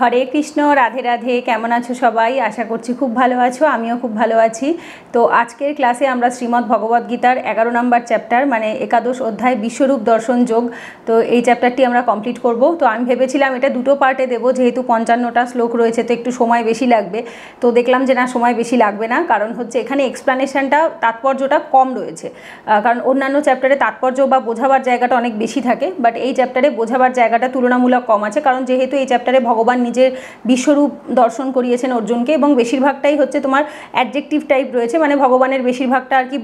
হরে কৃষ্ণ, রাধে রাধে। কেমন আছো সবাই? আশা করছি খুব ভালো আছো, আমিও খুব ভালো আছি। তো আজকের ক্লাসে আমরা শ্রীমদ্ ভগবদ্গীতার 11 নম্বর চ্যাপ্টার মানে একাদশ অধ্যায় বিশ্বরূপ দর্শন যোগ, তো এই চ্যাপ্টারটি আমরা কমপ্লিট করব। তো আমি ভেবেছিলাম এটা দুটো পার্টে দেবো, যেহেতু 55টা শ্লোক রয়েছে তো একটু সময় বেশি লাগবে। তো দেখলাম যে না, সময় বেশি লাগবে না, কারণ হচ্ছে এখানে এক্সপ্লানেশনটা তাৎপর্যটা কম রয়েছে। কারণ অন্যান্য চ্যাপ্টারে তাৎপর্য বা বোঝাবার জায়গাটা অনেক বেশি থাকে, বাট এই চ্যাপ্টারে বোঝাবার জায়গাটা তুলনামূলক কম আছে, কারণ যেহেতু এই চ্যাপ্টারে ভগবান নিজের বিশ্বরূপ দর্শন করিয়েছেন অর্জুনকে, এবং বেশিরভাগটাই হচ্ছে তোমার অ্যাডজেক্টিভ টাইপ রয়েছে, মানে ভগবানের বেশিরভাগটা আর কি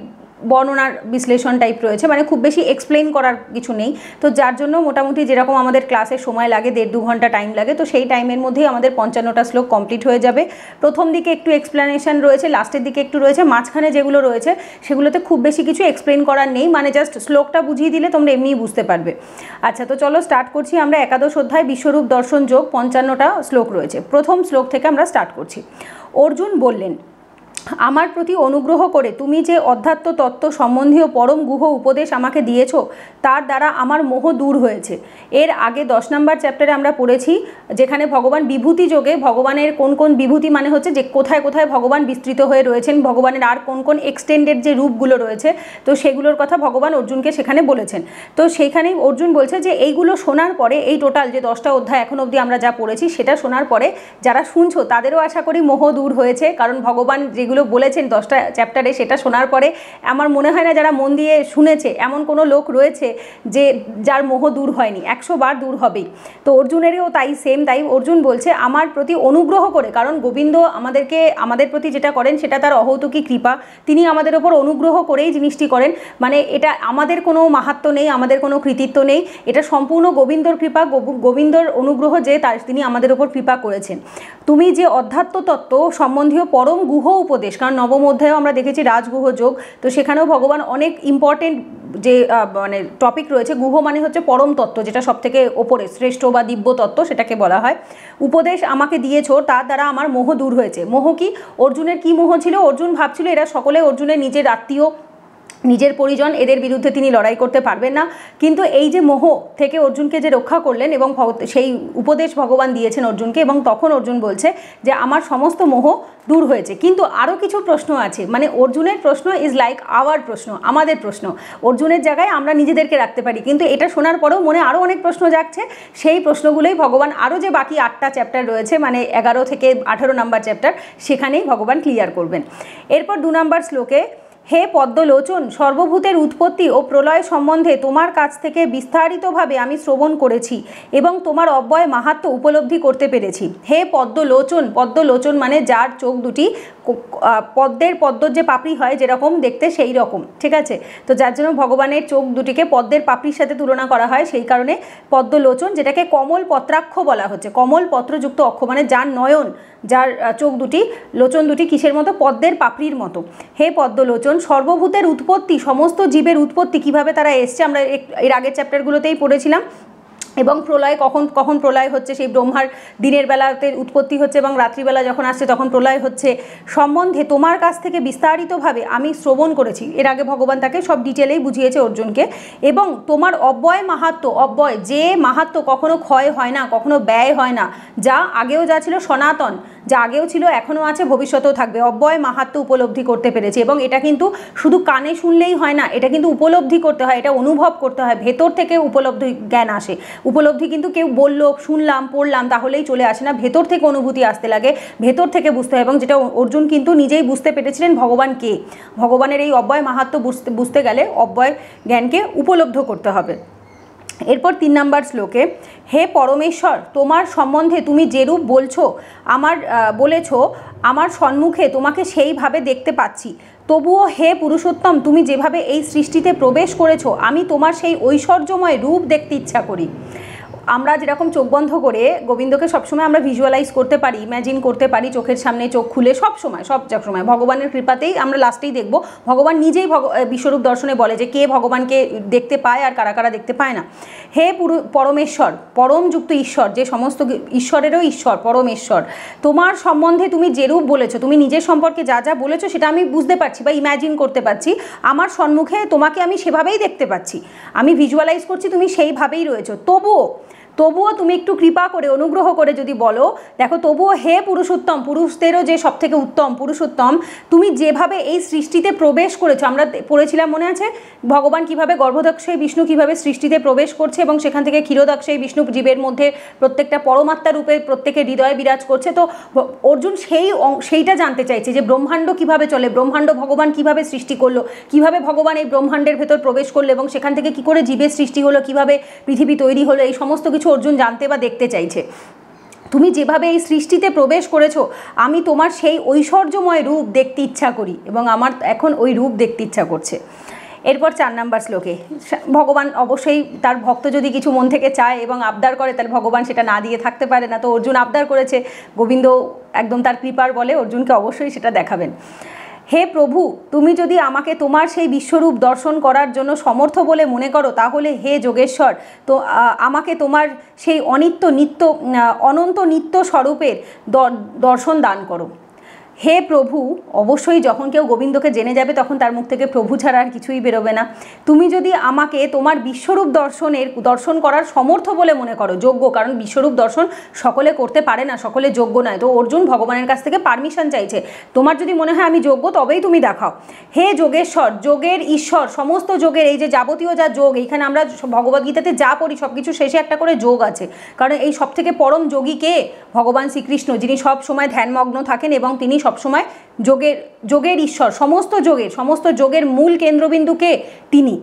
বর্ণনার বিশ্লেষণ টাইপ রয়েছে, মানে খুব বেশি এক্সপ্লেন করার কিছু নেই। তো যার জন্য মোটামুটি যেরকম আমাদের ক্লাসের সময় লাগে 1.5-2 ঘন্টা টাইম লাগে, তো সেই টাইমের মধ্যেই আমাদের 55টা শ্লোক কমপ্লিট হয়ে যাবে। প্রথম দিকে একটু এক্সপ্লেনেশন রয়েছে, লাস্টের দিকে একটু রয়েছে, মাঝখানে যেগুলো রয়েছে সেগুলোতে খুব বেশি কিছু এক্সপ্লেন করার নেই, মানে জাস্ট শ্লোকটা বুঝিয়ে দিলে তোমরা এমনিই বুঝতে পারবে। আচ্ছা, তো চলো স্টার্ট করছি। আমরা একাদশ অধ্যায় বিশ্বরূপ দর্শন যোগ 55টা শ্লোক রয়েছে। প্রথম শ্লোক থেকে আমরা স্টার্ট করছি। অর্জুন বললেন, আমার প্রতি অনুগ্রহ করে তুমি যে অধ্যাত্ম তত্ত্ব সম্বন্ধীয় পরম গুহ উপদেশ আমাকে দিয়েছ, তার দ্বারা আমার মোহ দূর হয়েছে। এর আগে 10 নম্বর চ্যাপ্টারে আমরা পড়েছি, যেখানে ভগবান বিভূতি যোগে ভগবানের কোন কোন বিভূতি মানে হচ্ছে যে কোথায় কোথায় ভগবান বিস্তৃত হয়ে রয়েছেন, ভগবানের আর কোন কোন এক্সটেন্ডেড যে রূপগুলো রয়েছে, তো সেগুলোর কথা ভগবান অর্জুনকে সেখানে বলেছেন। তো সেইখানেই অর্জুন বলছে যে এইগুলো শোনার পরে, এই টোটাল যে 10টা অধ্যায় এখন অবধি আমরা যা পড়েছি সেটা শোনার পরে যারা শুনছো তাদেরও আশা করি মোহ দূর হয়েছে, কারণ ভগবান যেগুলো বলেছেন 10টা চ্যাপ্টারে সেটা শোনার পরে আমার মনে হয় না যারা মন দিয়ে শুনেছে এমন কোনো লোক রয়েছে যে যার মোহ দূর হয়নি, 100 বার দূর হবেই। তো অর্জুনেরও তাই, সেম তাই। অর্জুন বলছে আমার প্রতি অনুগ্রহ করে, কারণ গোবিন্দ আমাদের প্রতি যেটা করেন সেটা তার অহৌতুকী কৃপা, তিনি আমাদের ওপর অনুগ্রহ করেই জিনিসটি করেন, মানে এটা আমাদের কোনো মাহাত্ম্য নেই, আমাদের কোনো কৃতিত্ব নেই, এটা সম্পূর্ণ গোবিন্দর কৃপা, গোবিন্দর অনুগ্রহ যে তিনি আমাদের ওপর কৃপা করেছেন। তুমি যে অধ্যাত্ম তত্ত্ব সম্বন্ধীয় পরম গুহ উপদেশ, কারণ নবম অধ্যায়েও আমরা দেখেছি রাজগুহ যোগ, তো সেখানেও ভগবান অনেক ইম্পর্টেন্ট যে মানে টপিক রয়েছে, গুহ মানে হচ্ছে পরম তত্ত্ব, যেটা সব থেকে ওপরে শ্রেষ্ঠ বা দিব্য তত্ত্ব সেটাকে বলা হয়। উপদেশ আমাকে দিয়েছো, তার দ্বারা আমার মোহ দূর হয়েছে। মোহ কি? অর্জুনের কি মোহ ছিল? অর্জুন ভাবছিল এরা সকলে অর্জুনের নিজের আত্মীয়, নিজের পরিজন, এদের বিরুদ্ধে তিনি লড়াই করতে পারবেন না, কিন্তু এই যে মোহ থেকে অর্জুনকে যে রক্ষা করলেন এবং সেই উপদেশ ভগবান দিয়েছেন অর্জুনকে, এবং তখন অর্জুন বলছে যে আমার সমস্ত মোহ দূর হয়েছে। কিন্তু আরও কিছু প্রশ্ন আছে, মানে অর্জুনের প্রশ্ন ইজ লাইক আওয়ার প্রশ্ন, আমাদের প্রশ্ন, অর্জুনের জায়গায় আমরা নিজেদেরকে রাখতে পারি, কিন্তু এটা শোনার পরেও মনে আরও অনেক প্রশ্ন জাগছে। সেই প্রশ্নগুলোই ভগবান আরও যে বাকি 8টা চ্যাপ্টার রয়েছে, মানে 11 থেকে 18 নম্বর চ্যাপ্টার, সেখানেই ভগবান ক্লিয়ার করবেন। এরপর 2 নম্বর শ্লোকে, হে পদ্মলোচন, সর্বভূতের উৎপত্তি ও প্রলয় সম্বন্ধে তোমার কাছ থেকে বিস্তারিতভাবে আমি শ্রবণ করেছি এবং তোমার অব্যয় মাহাত্ম্য উপলব্ধি করতে পেরেছি। হে পদ্মলোচন, পদ্মলোচন মানে যার চোখ দুটি পদ্মের যে পাপড়ি হয় যেরকম দেখতে সেই রকম, ঠিক আছে? তো যার জন্য ভগবানের চোখ দুটিকে পদ্মের পাপড়ির সাথে তুলনা করা হয়, সেই কারণে পদ্মলোচন, যেটাকে কমল পত্রাক্ষ বলা হচ্ছে, কমল পত্রযুক্ত অক্ষ, মানে যার নয়ন, যার চোখ দুটি, লোচন দুটি কিসের মতো? পদ্মের পাপড়ির মতো। হে পদ্মলোচন, সর্বভূতের উৎপত্তি, সমস্ত জীবের উৎপত্তি কিভাবে তারা এসছে আমরা এর আগের চ্যাপ্টারগুলোতেই পড়েছিলাম, এবং প্রলয় কখন প্রলয় হচ্ছে, সেই ব্রহ্মার দিনের বেলাতে উৎপত্তি হচ্ছে এবং রাত্রিবেলা যখন আসছে তখন প্রলয় হচ্ছে, সম্বন্ধে তোমার কাছ থেকে বিস্তারিতভাবে আমি শ্রবণ করেছি। এর আগে ভগবান তাকে সব ডিটেলেই বুঝিয়েছে অর্জুনকে। এবং তোমার অব্যয় মাহাত্ম্য, অব্যয় যে মাহাত্ম্য কখনো ক্ষয় হয় না, কখনো ব্যয় হয় না, যা আগেও যা ছিল সনাতন, যা আগেও ছিল এখনও আছে ভবিষ্যতেও থাকবে, অব্যয় মাহাত্ম্য উপলব্ধি করতে পেরেছে। এবং এটা কিন্তু শুধু কানে শুনলেই হয় না, এটা কিন্তু উপলব্ধি করতে হয়, এটা অনুভব করতে হয়, ভেতর থেকে উপলব্ধি জ্ঞান আসে। উপলব্ধি কিন্তু কেউ বললো, শুনলাম, পড়লাম তাহলেই চলে আসে না, ভেতর থেকে অনুভূতি আসতে লাগে, ভেতর থেকে বুঝতে হয়। এবং যেটা অর্জুন কিন্তু নিজেই বুঝতে পেরেছিলেন ভগবান কে, ভগবানের এই অব্যয় মাহাত্ম্য বুঝতে গেলে অব্যয় জ্ঞানকে উপলব্ধ করতে হবে। এরপর 3 নম্বর শ্লোকে, হে পরমেশ্বর, তোমার সম্বন্ধে তুমি যেরূপ বলেছ আমার সম্মুখে তোমাকে সেইভাবে দেখতে পাচ্ছি। তবুও হে পুরুষোত্তম, তুমি যেভাবে এই সৃষ্টিতে প্রবেশ করেছো আমি তোমার সেই ঐশ্বর্যময় রূপ দেখতে ইচ্ছা করি। আমরা যেরকম চোখ বন্ধ করে গোবিন্দকে সবসময় আমরা ভিজুয়ালাইজ করতে পারি, ইম্যাজিন করতে পারি, চোখের সামনে চোখ খুলে সব সময় ভগবানের কৃপাতেই আমরা লাস্টেই দেখব ভগবান নিজেই বিশ্বরূপ দর্শনে বলে যে কে ভগবানকে দেখতে পায় আর কারা কারা দেখতে পায় না। হে পরমেশ্বর, পরমযুক্ত ঈশ্বর, যে সমস্ত ঈশ্বরেরও ঈশ্বর, পরমেশ্বর, তোমার সম্বন্ধে তুমি যেরূপ বলেছো, তুমি নিজের সম্পর্কে যা যা বলেছো সেটা আমি বুঝতে পারছি বা ইম্যাজিন করতে পারছি, আমার সম্মুখে তোমাকে আমি সেভাবেই দেখতে পাচ্ছি, আমি ভিজুয়ালাইজ করছি তুমি সেইভাবেই রয়েছো। তবুও তবুও তুমি একটু কৃপা করে অনুগ্রহ করে যদি বলো, দেখো তবুও হে পুরুষোত্তম, পুরুষদেরও যে সব থেকে উত্তম পুরুষোত্তম, তুমি যেভাবে এই সৃষ্টিতে প্রবেশ করেছো, আমরা পড়েছিলাম মনে আছে ভগবান কিভাবে গর্ভদক্ষায় বিষ্ণু কিভাবে সৃষ্টিতে প্রবেশ করছে এবং সেখান থেকে ক্ষীরোদক্ষায় বিষ্ণু জীবের মধ্যে প্রত্যেকটা পরমাত্মা রূপে প্রত্যেকের হৃদয়ে বিরাজ করছে। তো অর্জুন সেইটা জানতে চাইছে যে ব্রহ্মাণ্ড কিভাবে চলে, ব্রহ্মাণ্ড ভগবান কিভাবে সৃষ্টি করলো, কিভাবে ভগবান এই ব্রহ্মাণ্ডের ভেতর প্রবেশ করলো এবং সেখান থেকে কি করে জীবের সৃষ্টি হলো, কিভাবে পৃথিবী তৈরি হলো, এই সমস্ত কিছু অর্জুন জানতে বা দেখতে চাইছে। তুমি যেভাবে এই সৃষ্টিতে প্রবেশ করেছো, আমি তোমার সেই ঐশ্বর্যময় রূপ দেখতে ইচ্ছা করি এবং আমার এখন ওই রূপ দেখতে ইচ্ছা করছে। এরপর 4 নম্বর শ্লোকে ভগবান অবশ্যই তার ভক্ত যদি কিছু মন থেকে চায় এবং আবদার করে তাহলে ভগবান সেটা না দিয়ে থাকতে পারে না। তো অর্জুন আবদার করেছে, গোবিন্দ একদম তার কৃপার বলে অর্জুনকে অবশ্যই সেটা দেখাবেন। হে প্রভু, তুমি যদি আমাকে তোমার সেই বিশ্বরূপ দর্শন করার জন্য সমর্থ বলে মনে করো, তাহলে হে যোগেশ্বর, তো আমাকে তোমার সেই অনন্ত নিত্য স্বরূপের দর্শন দান করো। হে প্রভু, অবশ্যই যখন কেউ গোবিন্দকে জেনে যাবে তখন তার মুখ থেকে প্রভু ছাড়া আর কিছুই বেরোবে না। তুমি যদি আমাকে তোমার বিশ্বরূপ দর্শন করার সমর্থ বলে মনে করো, যোগ্য, কারণ বিশ্বরূপ দর্শন সকলে করতে পারে না, সকলে যোগ্য নয়। তো অর্জুন ভগবানের কাছ থেকে পারমিশন চাইছে, তোমার যদি মনে হয় আমি যোগ্য তবেই তুমি দেখাও। হে যোগেশ্বর, যোগের ঈশ্বর, সমস্ত যোগের এই যে যাবতীয় যা যোগ, এইখানে আমরা ভগবদ্গীতাতে যা পড়ি সব কিছু শেষে একটা করে যোগ আছে, কারণ এই সব থেকে পরম যোগী কে? ভগবান শ্রীকৃষ্ণ, যিনি সব সময় ধ্যানমগ্ন থাকেন এবং তিনি সবসময় যোগের ঈশ্বর, সমস্ত যোগের মূল কেন্দ্রবিন্দু কে? তিনি।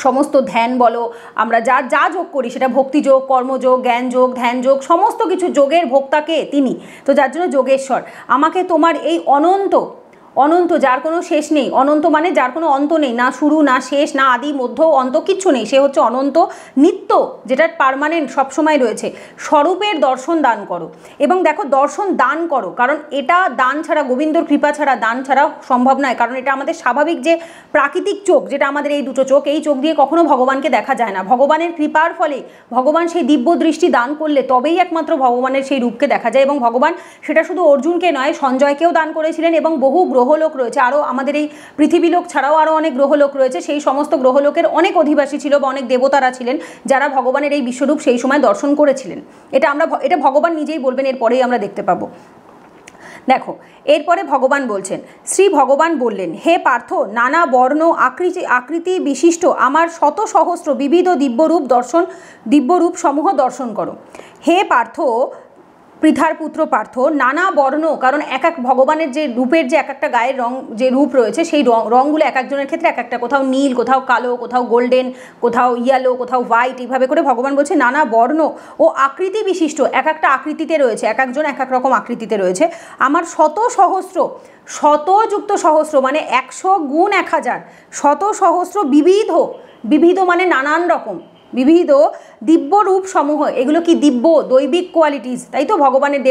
সমস্ত ধ্যান বলো, আমরা যা যোগ করি সেটা ভক্তিযোগ, কর্মযোগ, জ্ঞানযোগ, ধ্যানযোগ, সমস্ত কিছু যোগের ভোক্তাকে তিনি। তো যার জন্য যোগেশ্বর, আমাকে তোমার এই অনন্ত যার কোনো শেষ নেই, অনন্ত মানে যার কোনো অন্ত নেই, না শুরু না শেষ, না আদি মধ্য অন্ত, কিচ্ছু নেই, সে হচ্ছে অনন্ত নিত্য, যেটা পার্মানেন্ট সবসময় রয়েছে, স্বরূপের দর্শন দান করো। এবং দেখো দর্শন দান করো, কারণ এটা দান ছাড়া, গোবিন্দর কৃপা ছাড়া, দান ছাড়া সম্ভব নয়, কারণ এটা আমাদের স্বাভাবিক যে প্রাকৃতিক চোখ, যেটা আমাদের এই দুটো চোখ, এই চোখ দিয়ে কখনো ভগবানকে দেখা যায় না। ভগবানের কৃপার ফলে ভগবান সেই দিব্য দৃষ্টি দান করলে তবেই একমাত্র ভগবানের সেই রূপকে দেখা যায়। এবং ভগবান সেটা শুধু অর্জুনকে নয়, সঞ্জয়কেও দান করেছিলেন এবং বহু গ্রহলোক রয়েছে, আরও আমাদের এই পৃথিবীলোক ছাড়াও আরও অনেক গ্রহলোক রয়েছে, সেই সমস্ত গ্রহলোকের অনেক অধিবাসী ছিল বা অনেক দেবতারা ছিলেন যারা ভগবানের এই বিশ্বরূপ সেই সময় দর্শন করেছিলেন। এটা ভগবান নিজেই বলবেন, এরপরেই আমরা দেখতে পাবো। দেখো এরপরে ভগবান বলছেন, শ্রী ভগবান বললেন, হে পার্থ, নানা বর্ণ আকৃতি বিশিষ্ট আমার শত সহস্র বিবিধ দিব্যরূপ সমূহ দর্শন করো। হে পার্থ, পৃথার পুত্র পার্থ, নানা বর্ণ, কারণ এক এক ভগবানের যে রূপের যে এক একটা গায়ের রং যে রূপ রয়েছে, সেই রঙগুলো এক একজনের ক্ষেত্রে এক একটা, কোথাও নীল, কোথাও কালো, কোথাও গোল্ডেন, কোথাও ইয়েলো, কোথাও হোয়াইট, এইভাবে করে ভগবান বলছে নানা বর্ণ ও আকৃতি বিশিষ্ট, এক একটা আকৃতিতে রয়েছে, এক একজন এক এক রকম আকৃতিতে রয়েছে আমার শত যুক্ত সহস্র মানে 100 গুণ 1000, শত সহস্র বিবিধ মানে নানান রকম, বিবিধ দিব্য রূপ সমূহ। এগুলো কি? দিব্য, দৈবিক কোয়ালিটিস, তাই তো? ভগবানের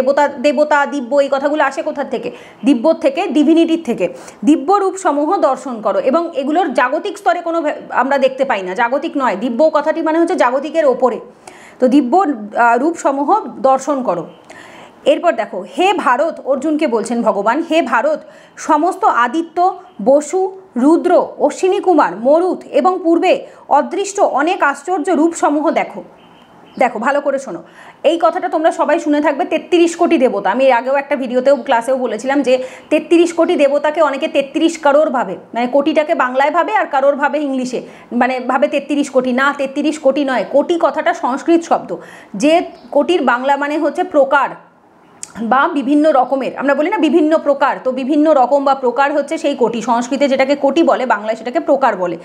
দেবতা দিব্য, এই কথাগুলো আসে কোথার থেকে? দিব্যর থেকে, ডিভিনিটির থেকে। দিব্য রূপ সমূহ দর্শন করো, এবং এগুলোর জাগতিক স্তরে কোনো আমরা দেখতে পাই না, জাগতিক নয়। দিব্য কথাটি মানে হচ্ছে জাগতিকের ওপরে। তো দিব্য রূপ সমূহ দর্শন করো। এরপর দেখো, হে ভারত, অর্জুনকে বলছেন ভগবান, হে ভারত, সমস্ত আদিত্য, বসু, রুদ্র, অশ্বিনী কুমার, মরুত এবং পূর্বে অদৃষ্ট অনেক আশ্চর্য রূপসমূহ দেখো। ভালো করে শোনো, এই কথাটা তোমরা সবাই শুনে থাকবে। 33 কোটি দেবতা, আমি এর আগেও একটা ভিডিওতেও ক্লাসেও বলেছিলাম যে 33 কোটি দেবতাকে অনেকে 33 কারোর ভাবে, মানে কোটিটাকে বাংলায় ভাবে আর কারোর ভাবে ইংলিশে, মানে ভাবে 33 কোটি। না, 33 কোটি নয়, কোটি কথাটা সংস্কৃত শব্দ, যে কোটির বাংলা মানে হচ্ছে প্রকার বা বিভিন্ন রকমের, আমরা বলি না বিভিন্ন প্রকার, তো বিভিন্ন রকম বা প্রকার হচ্ছে সেই কোটি। সংস্কৃতে যেটাকে কোটি বলে, বাংলায় সেটাকে প্রকার বলে।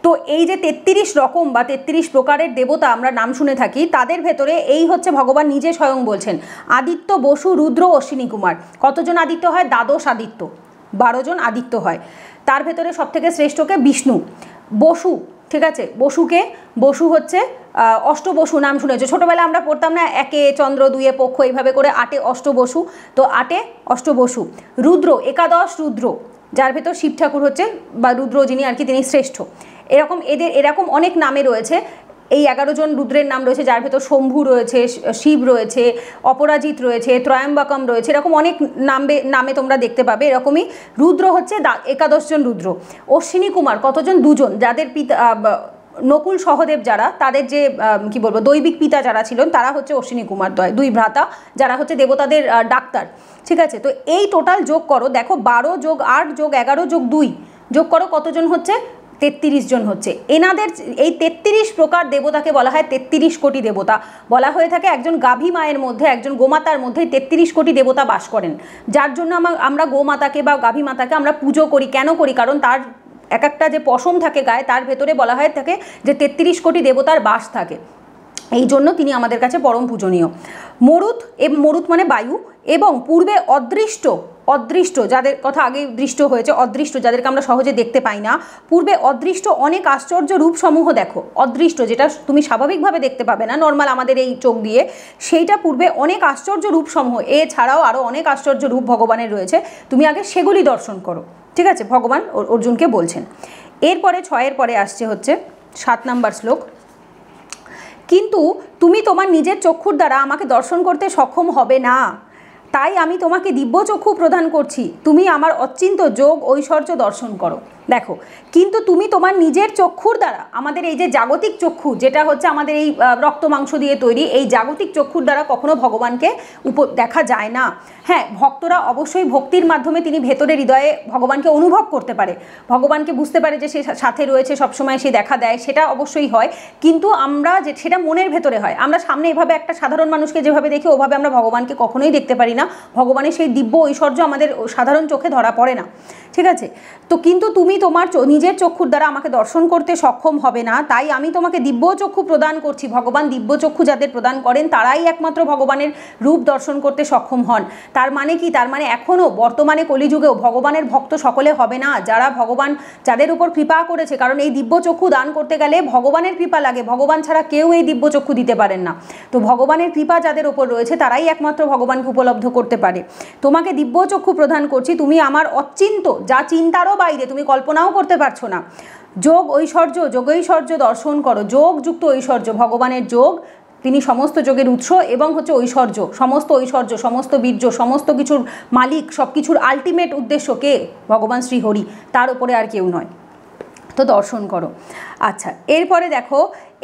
তো এই যে 33 রকম বা 33 প্রকারের দেবতা আমরা নাম শুনে থাকি, তাদের ভেতরে এই হচ্ছে ভগবান নিজে স্বয়ং বলছেন, আদিত্য, বসু, রুদ্র, অশ্বিনী কুমার। কতজন আদিত্য হয়? 12 আদিত্য, 12 জন আদিত্য হয়। তার ভেতরে সবথেকে শ্রেষ্ঠকে বিষ্ণু। বসু, ঠিক আছে, বসু হচ্ছে অষ্টবসু, নাম শুনেছো, ছোটোবেলায় আমরা পড়তাম না, 1 চন্দ্র, 2 পক্ষ, এইভাবে করে 8 অষ্টবসু, তো 8 অষ্টবসু। রুদ্র, 11 রুদ্র, যার ভেতর শিব ঠাকুর হচ্ছে বা রুদ্র যিনি আর কি, তিনি শ্রেষ্ঠ। এরকম অনেক নামে রয়েছে। এই 11 জন রুদ্রের নাম রয়েছে, যার ভেতর শম্ভু রয়েছে, শিব রয়েছে, অপরাজিত রয়েছে, ত্রয়ম্বকম রয়েছে, এরকম অনেক নামে তোমরা দেখতে পাবে। এরকমই রুদ্র হচ্ছে 11 জন রুদ্র। অশ্বিনী কুমার কতজন? 2 জন, যাদের নকুল সহদেব যারা, তাদের যে কি বলবো দৈবিক পিতা যারা ছিলেন তারা হচ্ছে অশ্বিনী কুমার দ্বয়, দুই ভ্রাতা যারা হচ্ছে দেবতাদের ডাক্তার। ঠিক আছে, তো এই টোটাল যোগ করো, দেখো 12 যোগ 8 যোগ 11 যোগ 2 যোগ করো কতজন হচ্ছে, 33 জন হচ্ছে। এনাদের এই 33 প্রকার দেবতাকে বলা হয় 33 কোটি দেবতা বলা হয়ে থাকে। একজন গাভী মায়ের মধ্যে, একজন গোমাতার মধ্যে 33 কোটি দেবতা বাস করেন, যার জন্য আমরা গোমাতাকে বা গাভী মাতাকে আমরা পুজো করি। কেন করি? কারণ তার এক একটা যে পশম থাকে গায়ে, তার ভেতরে বলা হয় থাকে যে 33 কোটি দেবতার বাস থাকে, এই জন্য তিনি আমাদের কাছে পরম পূজনীয়। মরুত, মরুত মানে বায়ু, এবং পূর্বে অদৃষ্ট যাদের কথা আগে দৃষ্ট হয়েছে, অদৃষ্ট যাদেরকে আমরা সহজে দেখতে পাই না, পূর্বে অদৃষ্ট অনেক আশ্চর্য রূপসমূহ দেখো। অদৃষ্ট যেটা তুমি স্বাভাবিকভাবে দেখতে পাবে না নর্মাল আমাদের এই চোখ দিয়ে, সেইটা পূর্বে অনেক আশ্চর্য রূপসমূহ, এছাড়াও আরও অনেক আশ্চর্য রূপ ভগবানের রয়েছে, তুমি আগে সেগুলি দর্শন করো। ঠিক আছে, ভগবান অর্জুনকে বলছেন। এরপরে 6-এর পরে আসছে হচ্ছে 7 নম্বর শ্লোক। কিন্তু তুমি তোমার নিজের চক্ষুর দ্বারা আমাকে দর্শন করতে সক্ষম হবে না, তাই আমি তোমাকে দিব্য চক্ষু প্রদান করছি, তুমি আমার অচিন্ত যোগ ঐশ্বর্য দর্শন করো। দেখো, কিন্তু তুমি তোমার নিজের চক্ষুর দ্বারা, আমাদের এই যে জাগতিক চক্ষু যেটা হচ্ছে আমাদের এই রক্ত মাংস দিয়ে তৈরি, এই জাগতিক চক্ষুর দ্বারা কখনো ভগবানকে দেখা যায় না। হ্যাঁ, ভক্তরা অবশ্যই ভক্তির মাধ্যমে তিনি ভেতরে হৃদয়ে ভগবানকে অনুভব করতে পারে, ভগবানকে বুঝতে পারে যে সে সাথে রয়েছে, সবসময় সে দেখা দেয়, সেটা অবশ্যই হয়। কিন্তু আমরা যে সেটা মনের ভেতরে হয়, আমরা সামনে এভাবে একটা সাধারণ মানুষকে যেভাবে দেখি ওভাবে আমরা ভগবানকে কখনোই দেখতে পারি না, ভগবানের সেই দিব্য ঐশ্বর্য আমাদের সাধারণ চোখে ধরা পড়ে না। ঠিক আছে, তো কিন্তু তুমি তোমার নিজের চক্ষুর দ্বারা আমাকে দর্শন করতে সক্ষম হবে না, তাই আমি তোমাকে দিব্য চক্ষু প্রদান করছি। ভগবান দিব্য চক্ষু যাদের প্রদান করেন তারাই একমাত্র ভগবানের রূপ দর্শন করতে সক্ষম হন। তার মানে কি? তার মানে এখনও বর্তমানে কলিযুগেও ভগবানের ভক্ত সকলে হবে না, যারা ভগবান যাদের উপর কৃপা করেছে, কারণ এই দিব্য চক্ষু দান করতে গেলে ভগবানের কৃপা লাগে, ভগবান ছাড়া কেউ এই দিব্য চক্ষু দিতে পারেন না। তো ভগবানের কৃপা যাদের উপর রয়েছে তারাই একমাত্র ভগবানকে উপলব্ধ করতে পারে। তোমাকে দিব্য চক্ষু প্রদান করছি, তুমি আমার অচিন্ত, যা চিন্তারও বাইরে, তুমি কল্পনাও করতে পারছো না, যোগ ঐশ্বর্য দর্শন করো। যোগযুক্ত ঐশ্বর্য, ভগবানের যোগ, তিনি সমস্ত যোগের উৎস এবং হচ্ছে ঐশ্বর্য, সমস্ত বীর্য, সমস্ত কিছুর মালিক, সব কিছুর আলটিমেট উদ্দেশ্য কে? ভগবান শ্রীহরি, তার উপরে আর কেউ নয়। তো দর্শন করো। আচ্ছা, এরপরে দেখো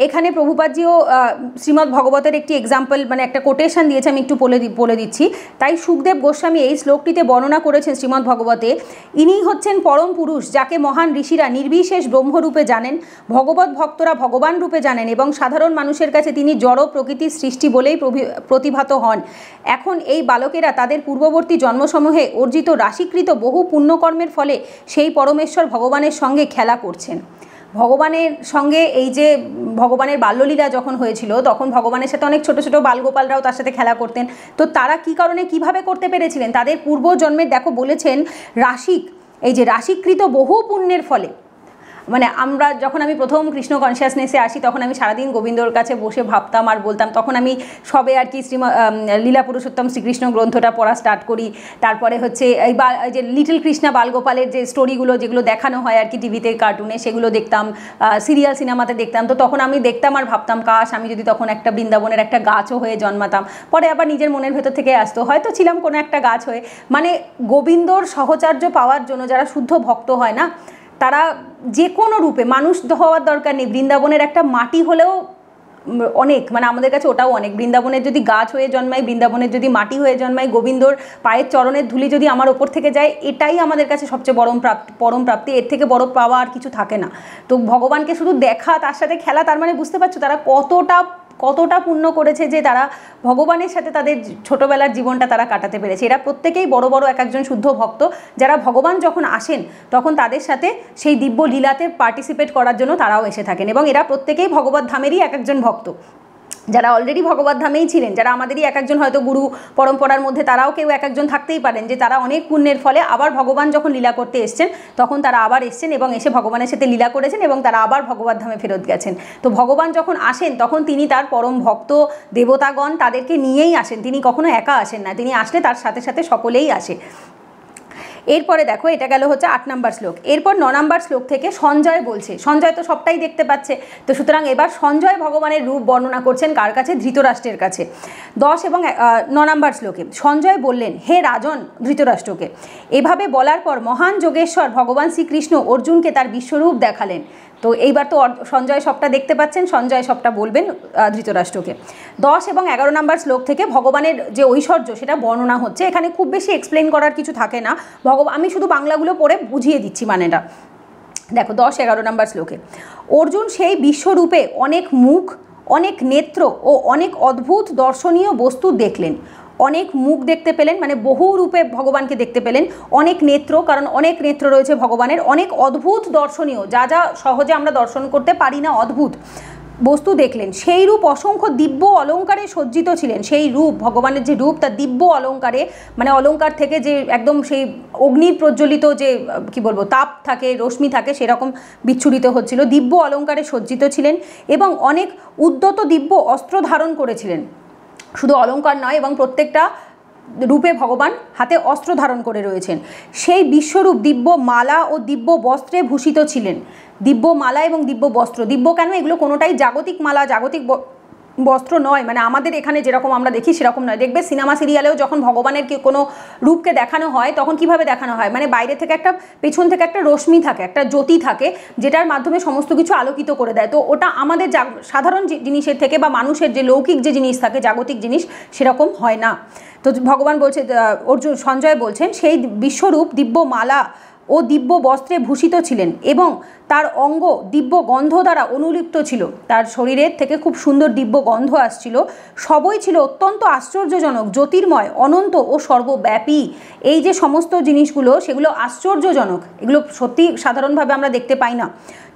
এখানে প্রভুপাদজিও শ্রীমদ্ ভগবতের একটি এক্সাম্পল, মানে একটা কোটেশন দিয়েছে, আমি একটু বলে দিচ্ছি। তাই সুখদেব গোস্বামী এই শ্লোকটিতে বর্ণনা করেছেন শ্রীমদ্ ভগবতে, ইনিই হচ্ছেন পরম পুরুষ, যাকে মহান ঋষিরা নির্বিশেষ ব্রহ্মরূপে জানেন, ভগবত ভক্তরা ভগবান রূপে জানেন, এবং সাধারণ মানুষের কাছে তিনি জড় প্রকৃতির সৃষ্টি বলেই প্রতিভাত হন। এখন এই বালকেরা তাদের পূর্ববর্তী জন্মসমূহে অর্জিত রাশিকৃত বহু পুণ্যকর্মের ফলে সেই পরমেশ্বর ভগবানের সঙ্গে খেলা করছেন। ভগবানের সঙ্গে এই যে ভগবানের বাল্যলীলা যখন হয়েছিল, তখন ভগবানের সাথে অনেক ছোট ছোট বালগোপালরাও তার সাথে খেলা করতেন। তো তারা কি কারণে কিভাবে করতে পেরেছিলেন? তাদের পূর্বজন্মের, দেখো বলেছেন রাশিক, এই যে রাশিকৃত বহু পুণ্যের ফলে, মানে আমি প্রথম কৃষ্ণ কনসিয়াসনেসে আসি, তখন আমি সারাদিন গোবিন্দর কাছে বসে ভাবতাম আর বলতাম। তখন আমি সবে আর কি লীলা পুরুষোত্তম শ্রীকৃষ্ণ গ্রন্থটা পড়া স্টার্ট করি। তারপরে হচ্ছে এই যে লিটল কৃষ্ণা বালগোপালের যে স্টোরিগুলো যেগুলো দেখানো হয় আর কি টিভিতে, কার্টুনে, সেগুলো দেখতাম, সিরিয়াল সিনেমাতে দেখতাম। তো তখন আমি দেখতাম আর ভাবতাম, কাশ আমি যদি তখন একটা বৃন্দাবনের একটা গাছও হয়ে জন্মাতাম। পরে আবার নিজের মনের ভেতর থেকে আসতো, হয়তো ছিলাম কোনো একটা গাছ হয়ে। মানে গোবিন্দর সহচর্য পাওয়ার জন্য যারা শুদ্ধ ভক্ত হয় না, তারা যে কোনো রূপে, মানুষ হওয়ার দরকার নেই, বৃন্দাবনের একটা মাটি হলেও অনেক, মানে আমাদের কাছে ওটাও অনেক। বৃন্দাবনের যদি গাছ হয়ে জন্মাই, বৃন্দাবনের যদি মাটি হয়ে জন্মাই, গোবিন্দর পায়ের চরণের ধুলি যদি আমার ওপর থেকে যায়, এটাই আমাদের কাছে সবচেয়ে পরম প্রাপ্তি। এর থেকে বড় পাওয়া আর কিছু থাকে না। তো ভগবানকে শুধু দেখা, তার সাথে খেলা, তার মানে বুঝতে পারছো তারা কতটা পুণ্য করেছে যে তারা ভগবানের সাথে তাদের ছোটোবেলার জীবনটা তারা কাটাতে পেরেছে। এরা প্রত্যেকেই বড় একজন শুদ্ধ ভক্ত, যারা ভগবান যখন আসেন তখন তাদের সাথে সেই দিব্য লীলাতে পার্টিসিপেট করার জন্য তারাও এসে থাকেন। এবং এরা প্রত্যেকেই ভগবত ধামেরই একজন ভক্ত, যারা অলরেডি ভগবত ধামেই ছিলেন, যারা আমাদেরই একজন হয়তো গুরু পরম্পরার মধ্যে তারাও কেউ একজন থাকতেই পারেন, যে তারা অনেক পুণ্যের ফলে আবার ভগবান যখন লীলা করতে এসছেন তখন তারা আবার এসছেন এবং এসে ভগবানের সাথে লীলা করেছেন এবং তারা আবার ভগবত ধামে ফেরত গেছেন। তো ভগবান যখন আসেন তখন তিনি তার পরম ভক্ত দেবতাগণ তাদেরকে নিয়েই আসেন, তিনি কখনো একা আসেন না, তিনি আসলে তার সাথে সাথে সকলেই আসে। এরপরে দেখো, এটা গেল হচ্ছে 8 নম্বর শ্লোক। এরপর 9 নম্বর শ্লোক থেকে সঞ্জয় বলছে, সঞ্জয় তো সবটাই দেখতে পাচ্ছে, তো সুতরাং এবার সঞ্জয় ভগবানের রূপ বর্ণনা করছেন কার কাছে? ধৃতরাষ্ট্রের কাছে। 10 এবং 9 নম্বর শ্লোকে সঞ্জয় বললেন, হে রাজন ধৃতরাষ্ট্রকে। এভাবে বলার পর মহান যোগেশ্বর ভগবান শ্রীকৃষ্ণ অর্জুনকে তার বিশ্বরূপ দেখালেন। তো এইবার তো সঞ্জয় সবটা দেখতে পাচ্ছেন, সঞ্জয় সবটা বলবেন ধৃতরাষ্ট্রকে। 10 এবং 11 নম্বর শ্লোক থেকে ভগবানের যে ঐশ্বর্য সেটা বর্ণনা হচ্ছে। এখানে খুব বেশি এক্সপ্লেন করার কিছু থাকে না, আমি শুধু বাংলাগুলো পড়ে বুঝিয়ে দিচ্ছি মানেটা। দেখো 10-11 নম্বর শ্লোকে, অর্জুন সেই বিশ্বরূপে অনেক মুখ, অনেক নেত্র ও অনেক অদ্ভুত দর্শনীয় বস্তু দেখলেন। অনেক মুখ দেখতে পেলেন, মানে বহু রূপে ভগবানকে দেখতে পেলেন। অনেক নেত্র, কারণ অনেক নেত্র রয়েছে ভগবানের। অনেক অদ্ভুত দর্শনীয়, যা যা সহজে আমরা দর্শন করতে পারি না, অদ্ভুত বস্তু দেখলেন। সেই রূপ অসংখ্য দিব্য অলঙ্কারে সজ্জিত ছিলেন। সেই রূপ, ভগবানের যে রূপ, তা দিব্য অলঙ্কারে, মানে অলঙ্কার থেকে যে একদম সেই অগ্নির প্রজ্বলিত যে কি বলবো তাপ থাকে, রশ্মি থাকে, সেরকম বিচ্ছুরিত হচ্ছিল। দিব্য অলঙ্কারে সজ্জিত ছিলেন এবং অনেক উদ্যত দিব্য অস্ত্র ধারণ করেছিলেন। শুধু অলঙ্কার নয়, এবং প্রত্যেকটা রূপে ভগবান হাতে অস্ত্র ধারণ করে রয়েছেন। সেই বিশ্বরূপ দিব্য মালা ও দিব্য বস্ত্রে ভূষিত ছিলেন। দিব্য মালা এবং দিব্য বস্ত্র, দিব্য কেন, এগুলো কোনোটাই জাগতিক মালা, জাগতিক বস্ত্র নয়, মানে আমাদের এখানে যেরকম আমরা দেখি সেরকম নয়। দেখবে সিনেমা সিরিয়ালেও যখন ভগবানের কোনো রূপকে দেখানো হয় তখন কিভাবে দেখানো হয়, মানে বাইরে থেকে একটা, পেছন থেকে একটা রশ্মি থাকে, একটা জ্যোতি থাকে, যেটার মাধ্যমে সমস্ত কিছু আলোকিত করে দেয়। তো ওটা আমাদের সাধারণ জিনিসের থেকে বা মানুষের যে লৌকিক যে জিনিস থাকে, জাগতিক জিনিস, সেরকম হয় না। তো ভগবান বলছে, অর্জুন, সঞ্জয় বলছেন, সেই বিশ্বরূপ দিব্য মালা ও দিব্য বস্ত্রে ভূষিত ছিলেন এবং তার অঙ্গ দিব্য গন্ধ দ্বারা অনুলিপ্ত ছিল। তার শরীরের থেকে খুব সুন্দর দিব্য গন্ধ আসছিল। সবই ছিল অত্যন্ত আশ্চর্যজনক, জ্যোতির্ময়, অনন্ত ও সর্বব্যাপী। এই যে সমস্ত জিনিসগুলো, সেগুলো আশ্চর্যজনক, এগুলো সত্যি সাধারণভাবে আমরা দেখতে পাই না।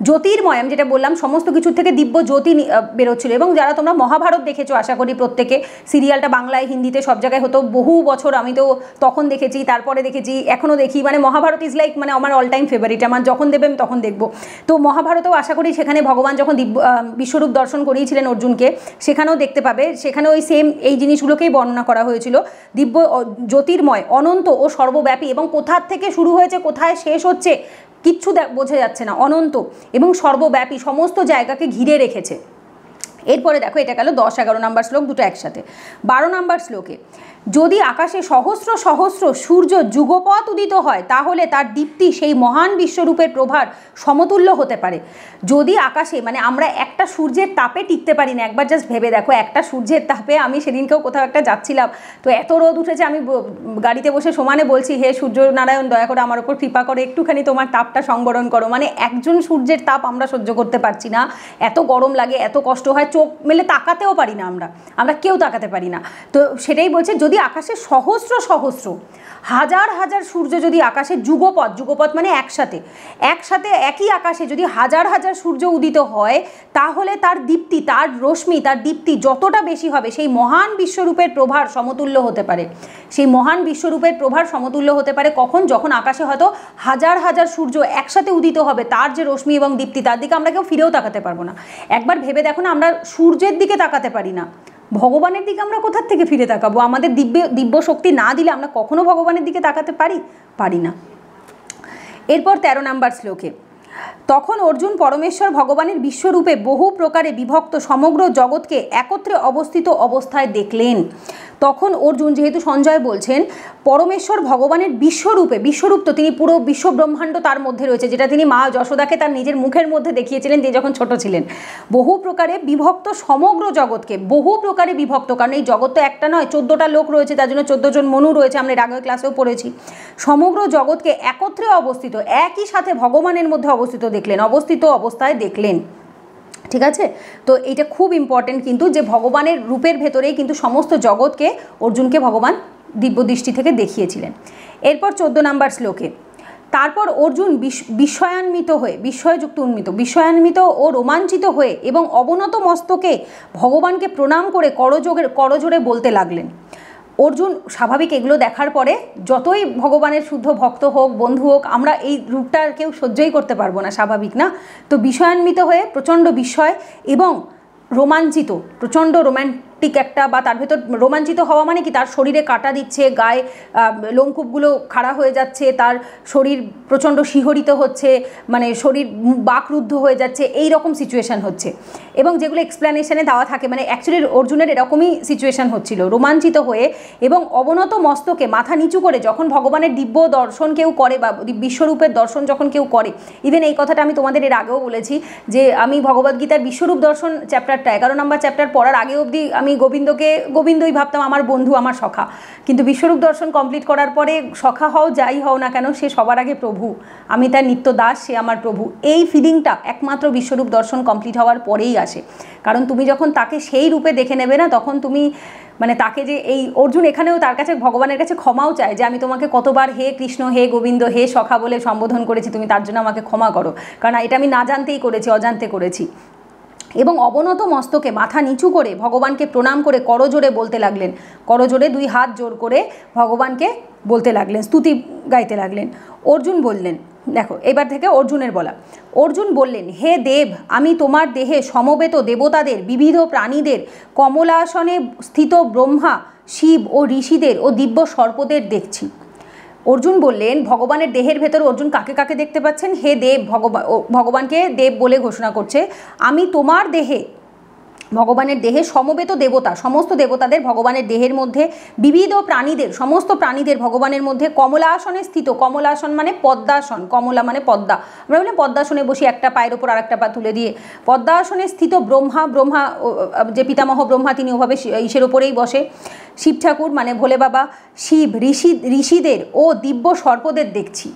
জ্যোতির্ময়, আমি যেটা বললাম, সমস্ত কিছুর থেকে দিব্য জ্যোতি বেরোচ্ছিল। এবং যারা তোমরা মহাভারত দেখেছো আশা করি প্রত্যেকে, সিরিয়ালটা বাংলায় হিন্দিতে সব জায়গায় হতো বহু বছর, আমি তো তখন দেখেছি, তারপরে দেখেছি, এখনও দেখি, মানে মহাভারত ইজ লাইক, মানে আমার অল টাইম ফেভারিট, আমার যখন দেবে আমি তখন দেখবো। তো মহাভারতেও আশা করি সেখানে ভগবান যখন বিশ্বরূপ দর্শন করিয়েছিলেন অর্জুনকে, সেখানেও দেখতে পাবে, সেখানেও ওই সেম এই জিনিসগুলোকেই বর্ণনা করা হয়েছিল। দিব্য জ্যোতির্ময়, অনন্ত ও সর্বব্যাপী, এবং কোথার থেকে শুরু হয়েছে কোথায় শেষ হচ্ছে কিচ্ছু বোঝা যাচ্ছে না, অনন্ত এবং সর্বব্যাপী, সমস্ত জায়গাকে ঘিরে রেখেছে। এরপরে দেখো, এটা গেল 10-11 নম্বর শ্লোক, দুটো একসাথে। 12 নম্বর শ্লোকে, যদি আকাশে সহস্র সহস্র সূর্য যুগপৎ উদিত হয়, তাহলে তার দীপ্তি সেই মহান বিশ্বরূপের প্রভার সমতুল্য হতে পারে। যদি আকাশে, মানে আমরা একটা সূর্যের তাপে টিকতে পারি না, একবার জাস্ট ভেবে দেখো, একটা সূর্যের তাপে, আমি সেদিনকেও কোথাও একটা যাচ্ছিলাম, তো এত রোদ উঠেছে, আমি গাড়িতে বসে সমানে বলছি, হে সূর্যনারায়ণ, দয়া করে আমার ওপর কৃপা করে, একটুখানি তোমার তাপটা সংবরণ করো। মানে একজন সূর্যের তাপ আমরা সহ্য করতে পারছি না, এত গরম লাগে, এত কষ্ট হয়, চোখ মেলে তাকাতেও পারি না, আমরা কেউ তাকাতে পারি না। তো সেটাই বলছে, যদি আকাশে সহস্র সহস্র, হাজার হাজার সূর্য যদি আকাশে যুগপৎ, যুগপৎ মানে একসাথে একই আকাশে যদি হাজার হাজার সূর্য উদিত হয়, তাহলে তার দীপ্তি, তার রশ্মি, তার দীপ্তি যতটা বেশি হবে, সেই মহান বিশ্বরূপের প্রভার সমতুল্য হতে পারে। সেই মহান বিশ্বরূপের প্রভার সমতুল্য হতে পারে কখন? যখন আকাশে হয়তো হাজার হাজার সূর্য একসাথে উদিত হবে, তার যে রশ্মি এবং দীপ্তি, তার দিকে আমরা কেউ ফিরেও তাকাতে পারবো না। একবার ভেবে দেখো না, আমরা সূর্যের দিকে তাকাতে পারি না, ভগবানের দিকে আমরা কোথার থেকে ফিরে তাকাবো? আমাদের দিব্য শক্তি না দিলে আমরা কখনো ভগবানের দিকে তাকাতে পারি না। এরপর 13 নম্বর শ্লোকে, তখন অর্জুন পরমেশ্বর ভগবানের বিশ্বরূপে বহু প্রকারে বিভক্ত সমগ্র জগৎকে একত্রে অবস্থিত অবস্থায় দেখলেন। তখন অর্জুন, যেহেতু সঞ্জয় বলছেন, পরমেশ্বর ভগবানের বিশ্বরূপে, বিশ্বরূপ তো তিনি পুরো বিশ্ব ব্রহ্মাণ্ড তার মধ্যে রয়েছে, যেটা তিনি মা যশোদাকে তার নিজের মুখের মধ্যে দেখিয়েছিলেন তিনি যখন ছোট ছিলেন। বহু প্রকারে বিভক্ত সমগ্র জগৎকে, বহু প্রকারে বিভক্ত, কারণ এই জগৎ তো একটা নয়, 14টা লোক রয়েছে, তার জন্য 14 জন মনু রয়েছে, আমরা এর আগের ক্লাসেও পড়েছি। সমগ্র জগৎকে একত্রে অবস্থিত, একই সাথে ভগবানের মধ্যে অবস্থিত দেখলেন, অবস্থিত অবস্থায় দেখলেন। ঠিক আছে, তো এইটা খুব ইম্পর্টেন্ট কিন্তু, যে ভগবানের রূপের ভেতরেই কিন্তু সমস্ত জগৎকে অর্জুনকে ভগবান দিব্য দৃষ্টি থেকে দেখিয়েছিলেন। এরপর 14 নম্বর শ্লোকে, তারপর অর্জুন বিস্ময়ান্বিত ও রোমাঞ্চিত হয়ে এবং অবনত মস্তকে ভগবানকে প্রণাম করে করজোড়ে বলতে লাগলেন। অর্জুন স্বাভাবিক এগুলো দেখার পরে, যতই ভগবানের শুদ্ধ ভক্ত হোক, বন্ধু হোক, আমরা এই রূপটা কেউ সহ্যই করতে পারবো না, স্বাভাবিক না? তো বিস্ময়ান্বিত হয়ে প্রচণ্ড বিস্ময় এবং রোমাঞ্চিত, প্রচণ্ড রোমান্টিক একটা, বা তার ভেতর রোমাঞ্চিত হওয়া মানে কি তার শরীরে কাটা দিচ্ছে, গায়ে লোমকূপগুলো খাড়া হয়ে যাচ্ছে, তার শরীর প্রচণ্ড শিহরিত হচ্ছে, মানে শরীর বাকরুদ্ধ হয়ে যাচ্ছে, এই রকম সিচুয়েশান হচ্ছে। এবং যেগুলো এক্সপ্লেনেশনে দেওয়া থাকে, মানে অ্যাকচুয়ালি অর্জুনের এরকমই সিচুয়েশান হচ্ছিল, রোমাঞ্চিত হয়ে এবং অবনত মস্তকে মাথা নিচু করে যখন ভগবানের দিব্য দর্শন কেউ করে বা বিশ্বরূপের দর্শন যখন কেউ করে, ইভেন এই কথাটা আমি তোমাদের এর আগেও বলেছি যে আমি ভগবদ্গীতার বিশ্বরূপ দর্শন চ্যাপ্টারটা 11 নম্বর চ্যাপ্টার পড়ার আগে অবধি আমি গোবিন্দই ভাবতাম আমার বন্ধু, আমার সখা, কিন্তু বিশ্বরূপ দর্শন কমপ্লিট করার পরে সখা হও যাই হও না কেন, সে সবার আগে প্রভু, আমি তার নিত্য দাস, সে আমার প্রভু, এই ফিলিংটা একমাত্র বিশ্বরূপ দর্শন কমপ্লিট হওয়ার পরেই আসে। কারণ তুমি যখন তাকে সেই রূপে দেখে নেবে না, তখন তুমি মানে তাকে যে এই অর্জুন এখানেও তার কাছে ভগবানের কাছে ক্ষমাও চায় যে আমি তোমাকে কতবার হে কৃষ্ণ, হে গোবিন্দ, হে সখা বলে সম্বোধন করেছি, তুমি তার জন্য আমাকে ক্ষমা করো, কারণ এটা আমি না জানতেই করেছি, অজান্তে করেছি। এবং অবনত মস্তকে মাথা নিচু করে ভগবানকে প্রণাম করে করজোড়ে বলতে লাগলেন, করজোড়ে 2 হাত জোর করে ভগবানকে বলতে লাগলেন, স্তুতি গাইতে লাগলেন। অর্জুন বললেন, দেখো এবার থেকে অর্জুনের বলা, অর্জুন বললেন, হে দেব, আমি তোমার দেহে সমবেত দেবতাদের, বিবিধ প্রাণীদের, কমলাসনে স্থিত ব্রহ্মা, শিব ও ঋষিদের ও দিব্য সর্পদের দেখছি। অর্জুন বললেন, ভগবানের দেহের ভেতর অর্জুন কাকে কাকে দেখতে পাচ্ছেন? হে দেব, ভগবানকে দেব বলে ঘোষণা করছে, আমি তোমার দেহে, ভগবানের দেহে সমবেত দেবতা, সমস্ত দেবতাদের ভগবানের দেহের মধ্যে, বিবিধ প্রাণীদের, সমস্ত প্রাণীদের ভগবানের মধ্যে, কমলাসনে স্থিত, কমলাসন মানে পদ্মাসন, কমলা মানে পদ্মা, আমরা বললাম পদ্মাসনে বসি একটা পায়ের ওপর আর একটা পা তুলে দিয়ে, পদ্মাসনে স্থিত ব্রহ্মা, ব্রহ্মা যে পিতামহ ব্রহ্মা তিনি ওভাবে ইসের ওপরেই বসে, শিব ঠাকুর মানে ভোলে বাবা, শিব, ঋষিদের ও দিব্য সর্পদের দেখছি।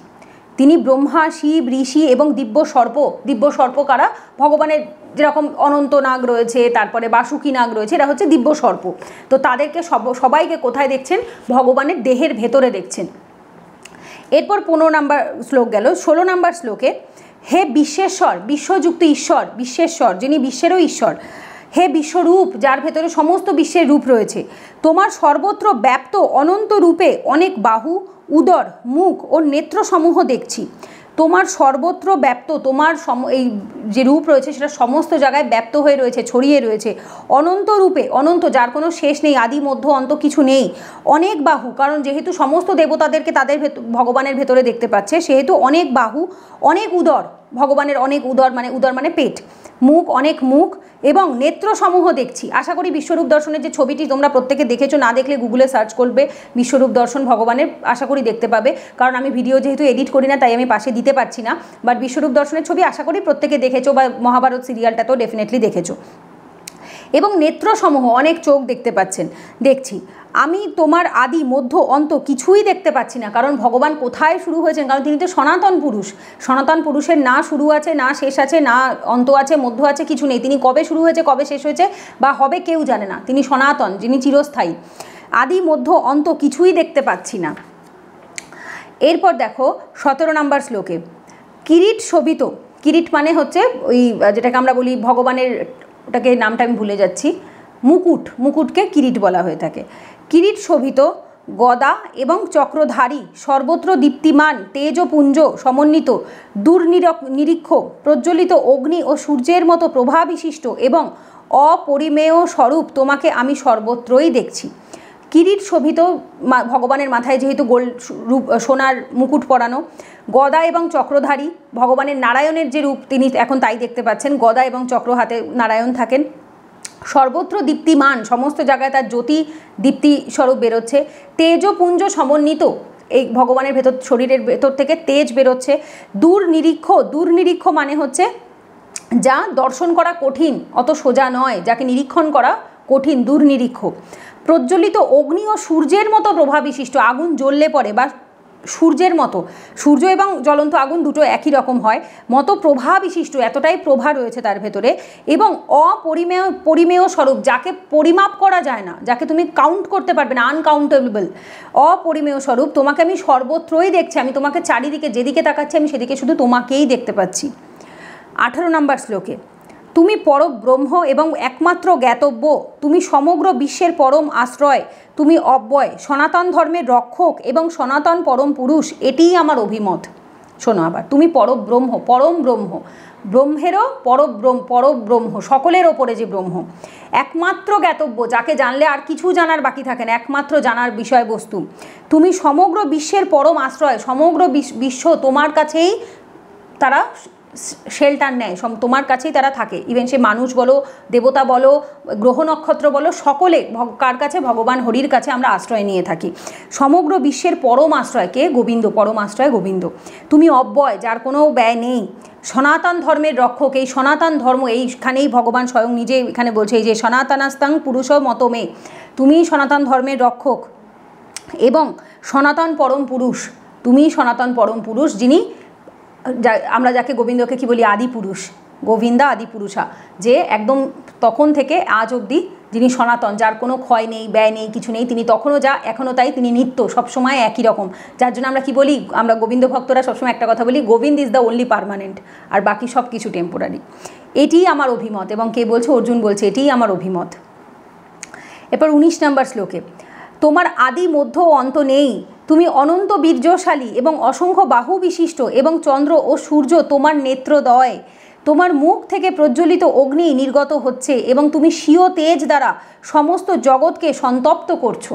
তিনি ব্রহ্মা, শিব, ঋষি এবং দিব্য সর্প কারা? ভগবানের যেরকম অনন্ত নাগ রয়েছে, তারপরে বাসুকী নাগ রয়েছে, এরা হচ্ছে দিব্য সর্প। তো তাদেরকে সবাইকে কোথায় দেখছেন? ভগবানের দেহের ভেতরে দেখছেন। এরপর 15 নম্বর শ্লোক গেল। 16 নম্বর শ্লোকে, হে বিশ্বেশ্বর, বিশ্বযুক্ত ঈশ্বর, বিশ্বেশ্বর যিনি বিশ্বেরও ঈশ্বর, হে বিশ্বরূপ যার ভেতরে সমস্ত বিশ্বের রূপ রয়েছে, তোমার সর্বত্র ব্যাপ্ত অনন্ত রূপে অনেক বাহু, উদর, মুখ ও নেত্রসমূহ দেখছি। তোমার সর্বত্র ব্যাপ্ত, তোমার এই যে রূপ রয়েছে সেটা সমস্ত জায়গায় ব্যাপ্ত হয়ে রয়েছে, ছড়িয়ে রয়েছে, অনন্ত রূপে, অনন্ত যার কোনো শেষ নেই, আদি মধ্য অন্ত কিছু নেই, অনেক বাহু, কারণ যেহেতু সমস্ত দেবতাদেরকে তাদের ভগবানের ভেতরে দেখতে পাচ্ছে, সেহেতু অনেক বাহু, অনেক উদর, ভগবানের অনেক উদর মানে পেট, মুখ, অনেক মুখ এবং নেত্রসমূহ দেখছি। আশা করি বিশ্বরূপ দর্শনের যে ছবিটি তোমরা প্রত্যেকে দেখেছো, না দেখলে গুগলে সার্চ করবে বিশ্বরূপ দর্শন ভগবানের, আশা করি দেখতে পাবে, কারণ আমি ভিডিও যেহেতু এডিট করি না তাই আমি পাশে দিতে পারছি না, বাট বিশ্বরূপ দর্শনের ছবি আশা করি প্রত্যেকে দেখেছো, বা মহাভারত সিরিয়ালটাতেও ডেফিনেটলি দেখেছো। এবং নেত্রসমূহ, অনেক চোখ দেখতে পাচ্ছেন, দেখছি। আমি তোমার আদি মধ্য অন্ত কিছুই দেখতে পাচ্ছি না, কারণ ভগবান কোথায় শুরু হয়েছেন? কারণ তিনি তো সনাতন পুরুষ, সনাতন পুরুষের না শুরু আছে, না শেষ আছে, না অন্ত আছে, মধ্য আছে, কিছু নেই। তিনি কবে শুরু হয়েছে, কবে শেষ হয়েছে বা হবে কেউ জানে না। তিনি সনাতন, যিনি চিরস্থায়ী। আদি মধ্য অন্ত কিছুই দেখতে পাচ্ছি না। এরপর দেখো 17 নম্বর শ্লোকে, কিরিট শোভিত, কিরিট মানে হচ্ছে ওই যেটাকে আমরা বলি ভগবানের, ওটাকে নামটা আমি ভুলে যাচ্ছি, মুকুটকে কিরিট বলা হয়ে থাকে। কিরিট শোভিত গদা এবং চক্রধারী, সর্বত্র দীপ্তিমান তেজপুঞ্জ সমন্বিত, দূরনিরীক্ষ প্রজ্বলিত অগ্নি ও সূর্যের মতো প্রভা বিশিষ্ট এবং অপরিমেয় স্বরূপ তোমাকে আমি সর্বত্রই দেখছি। কিরিট শোভিত, ভগবানের মাথায় যেহেতু গোল্ড রূপ, সোনার মুকুট পরানো, গদা এবং চক্রধারী, ভগবানের নারায়ণের যে রূপ তিনি এখন তাই দেখতে পাচ্ছেন, গদা এবং চক্র হাতে নারায়ণ থাকেন। সর্বত্র দীপ্তিমান, সমস্ত জায়গায় তার জ্যোতি দীপ্তি স্বরূপ বেরোচ্ছে। তেজপুঞ্জ সমন্বিত, এই ভগবানের ভেতর, শরীরের ভেতর থেকে তেজ বেরোচ্ছে। দূরনিরীক্ষ মানে হচ্ছে যা দর্শন করা কঠিন, অত সোজা নয়, যাকে নিরীক্ষণ করা কঠিন, দূরনিরীক্ষ। প্রজ্বলিত অগ্নি ও সূর্যের মতো প্রভা বিশিষ্ট, আগুন জ্বললে পরে বা সূর্যের মতো, সূর্য এবং জ্বলন্ত আগুন দুটো একই রকম হয়, মতো প্রভা বিশিষ্ট, এতটাই প্রভা রয়েছে তার ভেতরে। এবং পরিমেয় স্বরূপ, যাকে পরিমাপ করা যায় না, যাকে তুমি কাউন্ট করতে পারবে না, আনকাউন্টেবল, অপরিমেয় স্বরূপ তোমাকে আমি সর্বত্রই দেখছি। আমি তোমাকে চারিদিকে যেদিকে তাকাচ্ছি আমি সেদিকে শুধু তোমাকেই দেখতে পাচ্ছি। 18 নম্বর শ্লোকে, তুমি পরব্রহ্ম এবং একমাত্র জ্ঞাতব্য, তুমি সমগ্র বিশ্বের পরম আশ্রয়, তুমি অব্যয়, সনাতন ধর্মের রক্ষক এবং সনাতন পরম পুরুষ, এটিই আমার অভিমত। শোনো আবার, তুমি পরব্রহ্ম, পরম ব্রহ্ম, ব্রহ্মেরও পরব্রহ্ম, সকলের ওপরে যে ব্রহ্ম, একমাত্র জ্ঞাতব্য, যাকে জানলে আর কিছু জানার বাকি থাকে না, একমাত্র জানার বিষয়বস্তু। তুমি সমগ্র বিশ্বের পরম আশ্রয়, সমগ্র বিশ্ব তোমার কাছেই তারা শেল্টার নেয়, তোমার কাছেই তারা থাকে। ইভেন সে মানুষ বলো, দেবতা বলো, গ্রহ নক্ষত্র বলো, সকলে কার কাছে? ভগবান হরির কাছে আমরা আশ্রয় নিয়ে থাকি। সমগ্র বিশ্বের পরম আশ্রয় কে? গোবিন্দ, পরম আশ্রয় গোবিন্দ। তুমি অব্যয়, যার কোনো ব্যয় নেই, সনাতন ধর্মের রক্ষক। এই সনাতন ধর্ম, এইখানেই ভগবান স্বয়ং নিজে এখানে বলছে, এই যে সনাতনাস্তাং পুরুষ মতমে, তুমি সনাতন ধর্মের রক্ষক এবং সনাতন পরম পুরুষ। তুমি সনাতন পরম পুরুষ, যিনি আমরা যাকে গোবিন্দকে কি বলি? আদি পুরুষ, গোবিন্দা আদি পুরুষা, যে একদম তখন থেকে আজ অবধি যিনি সনাতন, যার কোনো ক্ষয় নেই, ব্যয় নেই, কিছু নেই, তিনি তখনও যা এখনও তাই, তিনি নিত্য, সবসময় একই রকম। যার জন্য আমরা কি বলি? আমরা গোবিন্দ ভক্তরা সবসময় একটা কথা বলি, Govinda is the only permanent, আর বাকি সব কিছু টেম্পোরারি। এটিই আমার অভিমত। এবং কে বলছে? অর্জুন বলছে এটিই আমার অভিমত। এরপর 19 নম্বর শ্লোকে, তোমার আদি মধ্য ও অন্ত নেই, তুমি অনন্ত বীর্যশালী এবং অসংখ্য বাহু বিশিষ্ট, এবং চন্দ্র ও সূর্য তোমার নেত্রদ্বয়। তোমার মুখ থেকে প্রজ্বলিত অগ্নি নির্গত হচ্ছে এবং তুমি স্বীয় তেজ দ্বারা সমস্ত জগৎকে সন্তপ্ত করছো।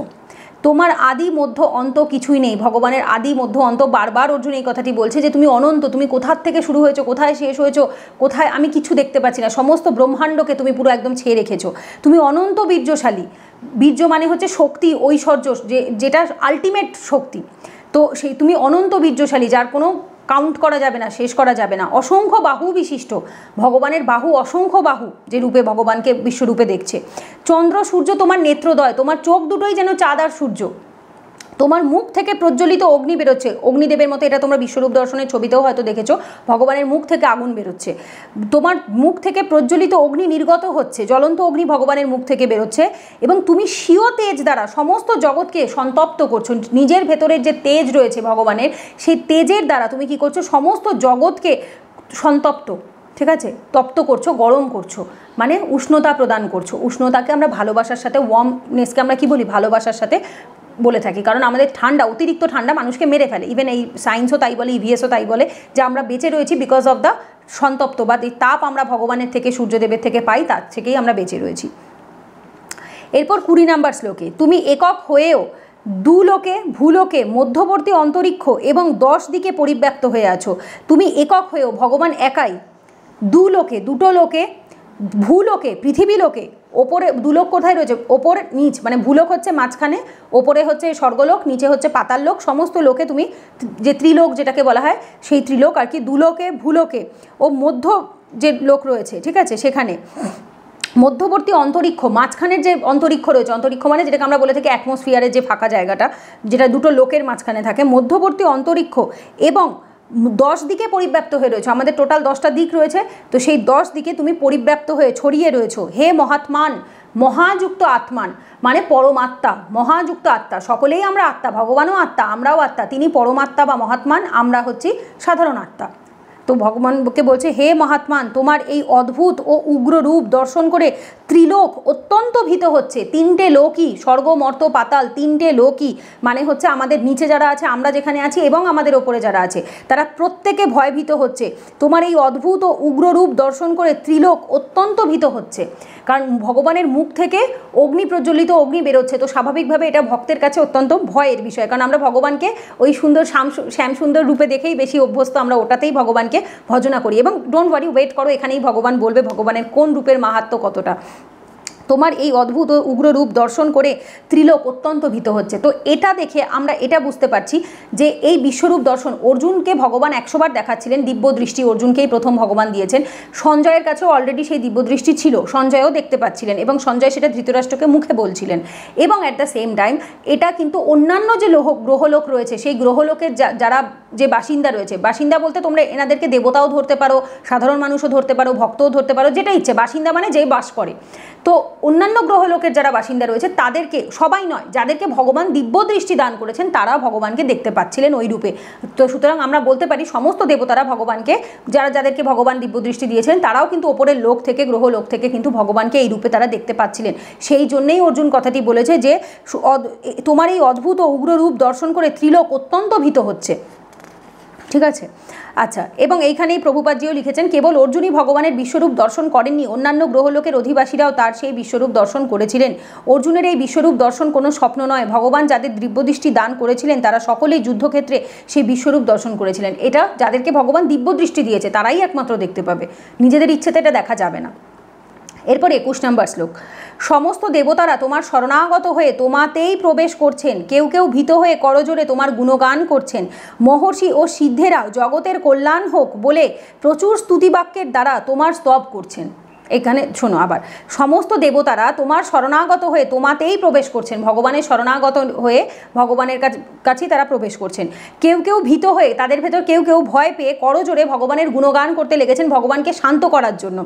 তোমার আদি মধ্য অন্ত কিছুই নেই। ভগবানের আদি মধ্য অন্ত, বারবার অর্জুন এই কথাটি বলছে যে তুমি অনন্ত, তুমি কোথার থেকে শুরু হয়েছো, কোথায় শেষ হয়েছো, কোথায় আমি কিছু দেখতে পাচ্ছি না, সমস্ত ব্রহ্মাণ্ডকে তুমি পুরো একদম ছেয়ে রেখেছো। তুমি অনন্ত বীর্যশালী, বীর্য মানে হচ্ছে শক্তি, ঐশ্বর্য, যেটা আলটিমেট শক্তি। তো সেই তুমি অনন্ত বীর্যশালী, যার কোনো কাউন্ট করা যাবে না, শেষ করা যাবে না। অসংখ্য বাহু বিশিষ্ট, ভগবানের বাহু, অসংখ্য বাহু, যে রূপে ভগবানকে বিশ্বরূপে দেখছে। চন্দ্র সূর্য তোমার নেত্রদ্বয়, তোমার চোখ দুটোই যেন চাঁদ আর সূর্য। তোমার মুখ থেকে প্রজ্বলিত অগ্নি বেরোচ্ছে, অগ্নিদেবের মতো, এটা তোমরা বিশ্বরূপ দর্শনের ছবিতেও হয়তো দেখেছো, ভগবানের মুখ থেকে আগুন বেরোচ্ছে। তোমার মুখ থেকে প্রজ্বলিত অগ্নি নির্গত হচ্ছে, জ্বলন্ত অগ্নি ভগবানের মুখ থেকে বেরোচ্ছে, এবং তুমি স্বীয় তেজ দ্বারা সমস্ত জগৎকে সন্তপ্ত করছো। নিজের ভেতরের যে তেজ রয়েছে ভগবানের, সেই তেজের দ্বারা তুমি কি করছো? সমস্ত জগৎকে সন্তপ্ত, ঠিক আছে, তপ্ত করছো, গরম করছো, মানে উষ্ণতা প্রদান করছো। উষ্ণতাকে আমরা ভালোবাসার সাথে, ওয়ার্মনেসকে আমরা কি বলি? ভালোবাসার সাথে বলে থাকি। কারণ আমাদের ঠান্ডা, অতিরিক্ত ঠান্ডা মানুষকে মেরে ফেলে। ইভেন এই সায়েন্সও তাই বলে, ইভিএসও তাই বলে, যে আমরা বেঁচে রয়েছি বিকজ অফ দ্য সন্তপ্ত, বা এই তাপ আমরা ভগবানের থেকে, সূর্যদেবের থেকে পাই, তার থেকেই আমরা বেঁচে রয়েছি। এরপর 20 নম্বর শ্লোকে, তুমি একক হয়েও দুলোকে, ভূলোকে, মধ্যবর্তী অন্তরিক্ষ এবং 10 দিকে পরিব্যাপ্ত হয়ে আছো। তুমি একক হয়েও, ভগবান একাই, দুলোকে, দুটো লোকে, ভূলোকে, পৃথিবী লোকে, ওপরে দুলোক কোথায় রয়েছে? ওপর নিচ, মানে ভূলোক হচ্ছে মাঝখানে, ওপরে হচ্ছে স্বর্গলোক, নিচে হচ্ছে পাতাল লোক, সমস্ত লোকে তুমি, যে ত্রিলোক যেটাকে বলা হয়, সেই ত্রিলোক আর কি, দুলোকে, ভূলোকে ও মধ্য যে লোক রয়েছে, ঠিক আছে, সেখানে মধ্যবর্তী অন্তরিক্ষ, মাঝখানের যে অন্তরিক্ষ রয়েছে, অন্তরিক্ষ মানে যেটাকে আমরা বলে থাকি অ্যাটমসফিয়ারের যে ফাঁকা জায়গাটা, যেটা দুটো লোকের মাঝখানে থাকে, মধ্যবর্তী অন্তরিক্ষ এবং 10 দিকে পরিব্যাপ্ত হয়ে রয়েছে। আমাদের টোটাল 10টা দিক রয়েছে, তো সেই 10 দিকে তুমি পরিব্যাপ্ত হয়ে ছড়িয়ে রয়েছো। হে মহাত্মান, মহাযুক্ত আত্মান, মানে পরমাত্মা, মহাযুক্ত আত্মা, সকলেই আমরা আত্মা, ভগবানও আত্মা, আমরাও আত্মা, তিনি পরমাত্মা বা মহাত্মান, আমরা হচ্ছি সাধারণ আত্মা। তো ভগবানকে বলছে, হে মহাত্মান, তোমার এই অদ্ভুত ও উগ্র রূপ দর্শন করে ত্রিলোক অত্যন্ত ভীত হচ্ছে। 3টে লোকই, স্বর্গ মর্ত পাতাল, 3টে লোকই, মানে হচ্ছে আমাদের নিচে যারা আছে, আমরা যেখানে আছি, এবং আমাদের ওপরে যারা আছে, তারা প্রত্যেকে ভয়ভীত হচ্ছে। তোমার এই অদ্ভুত ও উগ্র রূপ দর্শন করে ত্রিলোক অত্যন্ত ভীত হচ্ছে, কারণ ভগবানের মুখ থেকে অগ্নি প্রজ্বলিত অগ্নি বেরোচ্ছে। তো স্বাভাবিকভাবে এটা ভক্তের কাছে অত্যন্ত ভয়ের বিষয়, কারণ আমরা ভগবানকে ওই সুন্দর শ্যাম সুন্দর রূপে দেখেই বেশি অভ্যস্ত, আমরা ওটাতেই ভগবানকে ভজনা করি। এবং ডোন্ট ওয়ারি, ওয়েট করো, এখানেই ভগবান বলবে ভগবানের কোন রূপের মাহাত্ম্য কতটা। তোমার এই অদ্ভুত ও উগ্র রূপ দর্শন করে ত্রিলোক অত্যন্ত ভীত হচ্ছে। তো এটা দেখে আমরা এটা বুঝতে পারছি যে এই বিশ্বরূপ দর্শন, অর্জুনকে ভগবান 100 বার দেখাচ্ছিলেন, দিব্য দৃষ্টি অর্জুনকেই প্রথম ভগবান দিয়েছেন। সঞ্জয়ের কাছেও অলরেডি সেই দিব্য দৃষ্টি ছিল, সঞ্জয়ও দেখতে পাচ্ছিলেন, এবং সঞ্জয় সেটা ধৃতরাষ্ট্রকে মুখে বলছিলেন। এবং অ্যাট দ্য সেম টাইম এটা কিন্তু অন্যান্য যে গ্রহলোক রয়েছে, সেই গ্রহলোকের যারা যে বাসিন্দা রয়েছে, বাসিন্দা বলতে তোমরা এনাদেরকে দেবতাও ধরতে পারো, সাধারণ মানুষও ধরতে পারো, ভক্তও ধরতে পারো, যেটা ইচ্ছে। বাসিন্দা মানে যেই বাস করে। তো অন্যান্য গ্রহলোকের যারা বাসিন্দা রয়েছে তাদেরকে, সবাই নয়, যাদেরকে ভগবান দিব্য দৃষ্টি দান করেছেন, তারা ভগবানকে দেখতে পাচ্ছিলেন ওই রূপে। তো সুতরাং আমরা বলতে পারি সমস্ত দেবতারা ভগবানকে, যাদেরকে ভগবান দিব্য দৃষ্টি দিয়েছেন, তারাও কিন্তু ওপরের লোক থেকে, গ্রহলোক থেকে কিন্তু ভগবানকে এই রূপে তারা দেখতে পাচ্ছিলেন। সেই জন্যেই অর্জুন কথাটি বলেছে যে তোমার এই অদ্ভুত ও উগ্র রূপ দর্শন করে ত্রিলোক অত্যন্ত ভীত হচ্ছে, ঠিক আছে। আচ্ছা, এবং এইখানেই প্রভুপাদজিও লিখেছেন, কেবল অর্জুনই ভগবানের বিশ্বরূপ দর্শন করেননি, অন্যান্য গ্রহলোকের অধিবাসীরাও তার সেই বিশ্বরূপ দর্শন করেছিলেন। অর্জুনের এই বিশ্বরূপ দর্শন কোনো স্বপ্ন নয়, ভগবান যাদের দিব্যদৃষ্টি দান করেছিলেন তারা সকলেই যুদ্ধক্ষেত্রে সেই বিশ্বরূপ দর্শন করেছিলেন। এটা যাদেরকে ভগবান দিব্যদৃষ্টি দিয়েছে তারাই একমাত্র দেখতে পাবে, নিজেদের ইচ্ছেতে এটা দেখা যাবে না। এরপর 21 নম্বর শ্লোক, সমস্ত দেবতারা তোমার শরণাগত হয়ে তোমাতেই প্রবেশ করছেন, কেউ কেউ ভীত হয়ে করজোরে তোমার গুণগান করছেন। মহর্ষি ও সিদ্ধেরাও জগতের কল্যাণ হোক বলে প্রচুর স্তুতিবাক্যের দ্বারা তোমার স্তব করছেন। এখানে শোনো আবার, সমস্ত দেবতারা তোমার শরণাগত হয়ে তোমাতেই প্রবেশ করছেন, ভগবানের শরণাগত হয়ে ভগবানের কাছেই তারা প্রবেশ করছেন। কেউ কেউ ভীত হয়ে, তাদের ভেতর কেউ কেউ ভয় পেয়ে করজোরে ভগবানের গুণগান করতে লেগেছেন ভগবানকে শান্ত করার জন্য।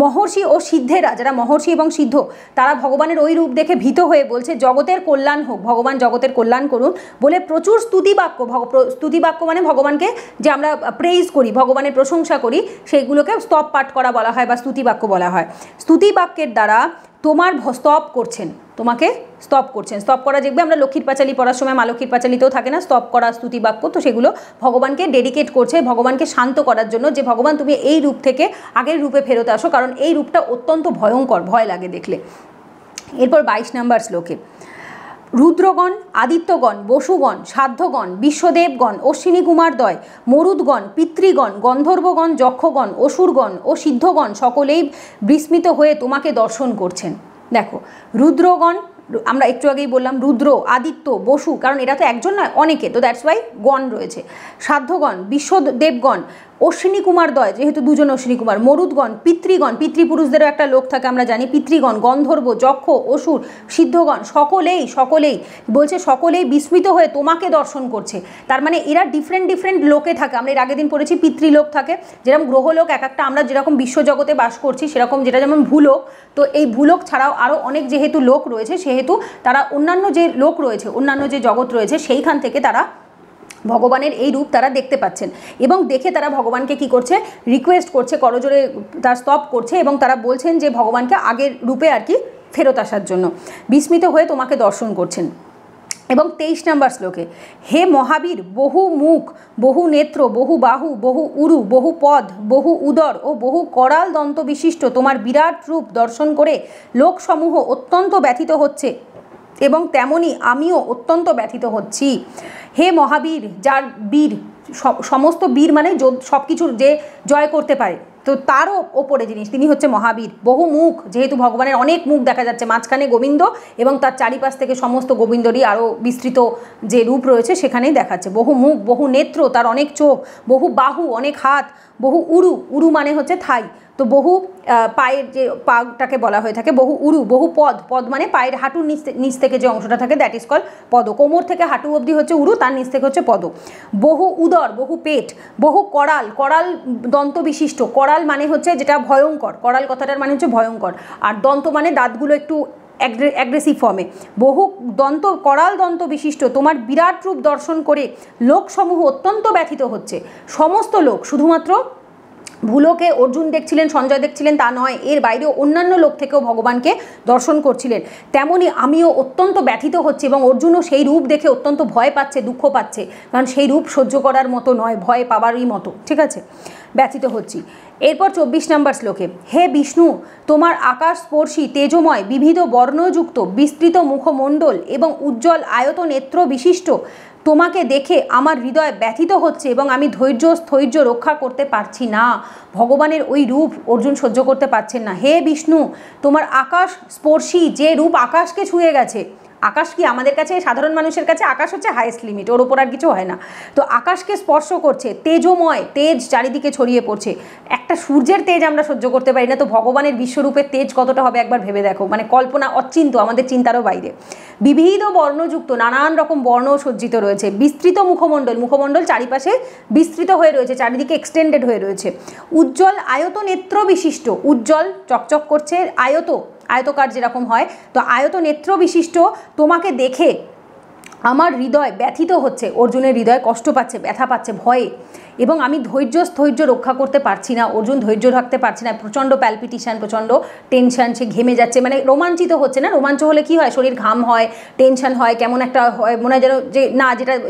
মহর্ষি ও সিদ্ধেরা, যারা মহর্ষি এবং সিদ্ধ, তারা ভগবানের ওই রূপ দেখে ভীত হয়ে বলছে জগতের কল্যাণ হোক, ভগবান জগতের কল্যাণ করুন বলে প্রচুর স্তুতিবাক্য, স্তুতিবাক্য মানে ভগবানকে যে আমরা প্রেইজ করি, ভগবানের প্রশংসা করি, সেইগুলোকে স্তব পাঠ করা বলা হয় বা স্তুতিবাক্য বলা হয়। স্তুতিবাক্যের দ্বারা তোমার স্তব করছেন, তোমাকে স্তব করছেন। স্তব করা দেখবে আমরা লক্ষ্মীর পাঁচালী পড়ার সময়, মা লক্ষ্মীর পাঁচালীতেও থাকে না স্তব করা স্তুতিবাক্য, তো সেগুলো ভগবানকে ডেডিকেট করছে, ভগবানকে শান্ত করার জন্য, যে ভগবান তুমি এই রূপ থেকে আগের রূপে ফেরত আসো, কারণ এই রূপটা অত্যন্ত ভয়ঙ্কর, ভয় লাগে দেখলে। এরপর 22 নম্বর শ্লোকে, রুদ্রগণ, আদিত্যগণ, বসুগণ, সাধ্যগণ, বিশ্বদেবগণ, অশ্বিনী কুমারদ্বয়, মরুদগণ, পিতৃগণ, গন্ধর্বগণ, যক্ষগণ, অসুরগণ ও সিদ্ধগণ সকলেই বিস্মিত হয়ে তোমাকে দর্শন করছেন। দেখো, রুদ্রগণ, আমরা একটু আগেই বললাম রুদ্র, আদিত্য, বসু, কারণ এটা তো একজন নয়, অনেকে, তো দ্যাটস ওয়াই গণ রয়েছে। সাধ্যগণ, বিশ্বদেবগণ, অশ্বিনী কুমারদ্বয়, যেহেতু দুজন অশ্বিনী কুমার, মরুদগণ, পিতৃগণ, পিতৃপুরুষদেরও একটা লোক থাকে আমরা জানি, পিতৃগণ, গন্ধর্ব, যক্ষ, অসুর, সিদ্ধগণ, সকলেই বলছে সকলেই বিস্মিত হয়ে তোমাকে দর্শন করছে। তার মানে এরা ডিফারেন্ট লোকে থাকে। আমরা এর আগের দিন পড়েছি পিতৃলোক থাকে, যেরকম গ্রহলোক এক একটা, আমরা যেরকম বিশ্বজগতে বাস করছি সেরকম, যেটা যেমন ভূলোক, তো এই ভূলোক ছাড়াও আরও অনেক যেহেতু লোক রয়েছে, সেহেতু তারা অন্যান্য যে লোক রয়েছে, অন্যান্য যে জগৎ রয়েছে, সেইখান থেকে তারা ভগবানের এই রূপ তারা দেখতে পাচ্ছেন, এবং দেখে তারা ভগবানকে কি করছে, রিকোয়েস্ট করছে, করজোরে তার স্তব করছে, এবং তারা বলছেন যে ভগবানকে আগের রূপে আর কি ফেরত আসার জন্য বিস্মিত হয়ে তোমাকে দর্শন করছেন। এবং 23 নম্বর শ্লোকে, হে মহাবীর, বহু মুখ, বহু নেত্র, বহু বাহু, বহু উরু, বহু পদ, বহু উদর ও বহু করাল দন্ত বিশিষ্ট তোমার বিরাট রূপ দর্শন করে লোকসমূহ অত্যন্ত ব্যথিত হচ্ছে, এবং তেমনি আমিও অত্যন্ত ব্যথিত হচ্ছি। হে মহাবীর, যার বীর, সমস্ত বীর মানে সব কিছুর যে জয় করতে পারে, তো তারও ওপরে জিনিস, তিনি হচ্ছে মহাবীর। বহু মুখ, যেহেতু ভগবানের অনেক মুখ দেখা যাচ্ছে, মাঝখানে গোবিন্দ এবং তার চারিপাশ থেকে সমস্ত গোবিন্দরই আরও বিস্তৃত যে রূপ রয়েছে সেখানেই দেখাচ্ছে। বহু মুখ, বহু নেত্র, তার অনেক চোখ, বহু বাহু, অনেক হাত, বহু উরু মানে হচ্ছে থাই, তো বহু পায়ের যে পাটাকে বলা হয়ে থাকে বহু উরু, বহু পদ মানে পায়ের হাঁটুর নিচ থেকে যে অংশটা থাকে দ্যাট ইজ কল পদ, কোমর থেকে হাঁটু অবধি হচ্ছে উরু, তার নিচ থেকে হচ্ছে পদ। বহু উদর, বহু পেট, বহু করাল দন্ত বিশিষ্ট, করাল মানে হচ্ছে যেটা ভয়ঙ্কর, করাল কথাটার মানে হচ্ছে ভয়ঙ্কর, আর দন্ত মানে দাঁতগুলো একটু অ্যাগ্রেসিভ ফর্মে। বহু করাল দন্ত বিশিষ্ট তোমার বিরাট রূপ দর্শন করে লোকসমূহ অত্যন্ত ব্যথিত হচ্ছে। সমস্ত লোক, শুধুমাত্র ভূলোকে অর্জুন দেখছিলেন, সঞ্জয় দেখছিলেন তা নয়, এর বাইরেও অন্যান্য লোক থেকেও ভগবানকে দর্শন করছিলেন। তেমনি আমিও অত্যন্ত ব্যথিত হচ্ছে, এবং অর্জুনও সেই রূপ দেখে অত্যন্ত ভয় পাচ্ছে, দুঃখ পাচ্ছে, কারণ সেই রূপ সহ্য করার মতো নয়, ভয় পাওয়ারই মতো, ঠিক আছে, ব্যথিত হচ্ছি। এরপর 24 নম্বর শ্লোকে, হে বিষ্ণু, তোমার আকাশ স্পর্শী, তেজময়, বিবিধ বর্ণযুক্ত, বিস্তৃত মুখমণ্ডল এবং উজ্জ্বল আয়ত নেত্র বিশিষ্ট তোমাকে দেখে আমার হৃদয় ব্যথিত হচ্ছে, এবং আমি স্থৈর্য রক্ষা করতে পারছি না। ভগবানের ওই রূপ অর্জুন সহ্য করতে পারছেন না। হে বিষ্ণু, তোমার আকাশ স্পর্শী যে রূপ আকাশকে ছুঁয়ে গেছে, আকাশ কি আমাদের কাছে, সাধারণ মানুষের কাছে আকাশ হচ্ছে হাইয়েস্ট লিমিট, ওর ওপর আর কিছু হয় না, তো আকাশকে স্পর্শ করছে, তেজময়, তেজ চারিদিকে ছড়িয়ে পড়ছে। একটা সূর্যের তেজ আমরা সহ্য করতে পারি না, তো ভগবানের বিশ্বরূপের তেজ কতটা হবে একবার ভেবে দেখো, মানে কল্পনা অচিন্ত, আমাদের চিন্তারও বাইরে। বিবিধ বর্ণযুক্ত, নানান রকম বর্ণ সজ্জিত রয়েছে। বিস্তৃত মুখমণ্ডল চারিপাশে বিস্তৃত হয়ে রয়েছে, চারিদিকে এক্সটেন্ডেড হয়ে রয়েছে। উজ্জ্বল আয়ত নেত্র বিশিষ্ট, উজ্জ্বল চকচক করছে, আয়তকার যেরকম হয়, তো আয়ত নেত্র বিশিষ্ট তোমাকে দেখে আমার হৃদয় ব্যথিত হচ্ছে, অর্জুনের হৃদয় কষ্ট পাচ্ছে, ব্যথা পাচ্ছে ভয়ে, এবং আমি ধৈর্য রক্ষা করতে পারছি না, অর্জুন ধৈর্য রাখতে পারছি না, প্রচণ্ড প্যালপিটেশন, প্রচণ্ড টেনশন, সে ঘেমে যাচ্ছে, মানে রোমাঞ্চিত হচ্ছে না, রোমাঞ্চ হলে কি হয় শরীর ঘাম হয়, টেনশন হয়, কেমন একটা হয় মনে হয় যেন যে না,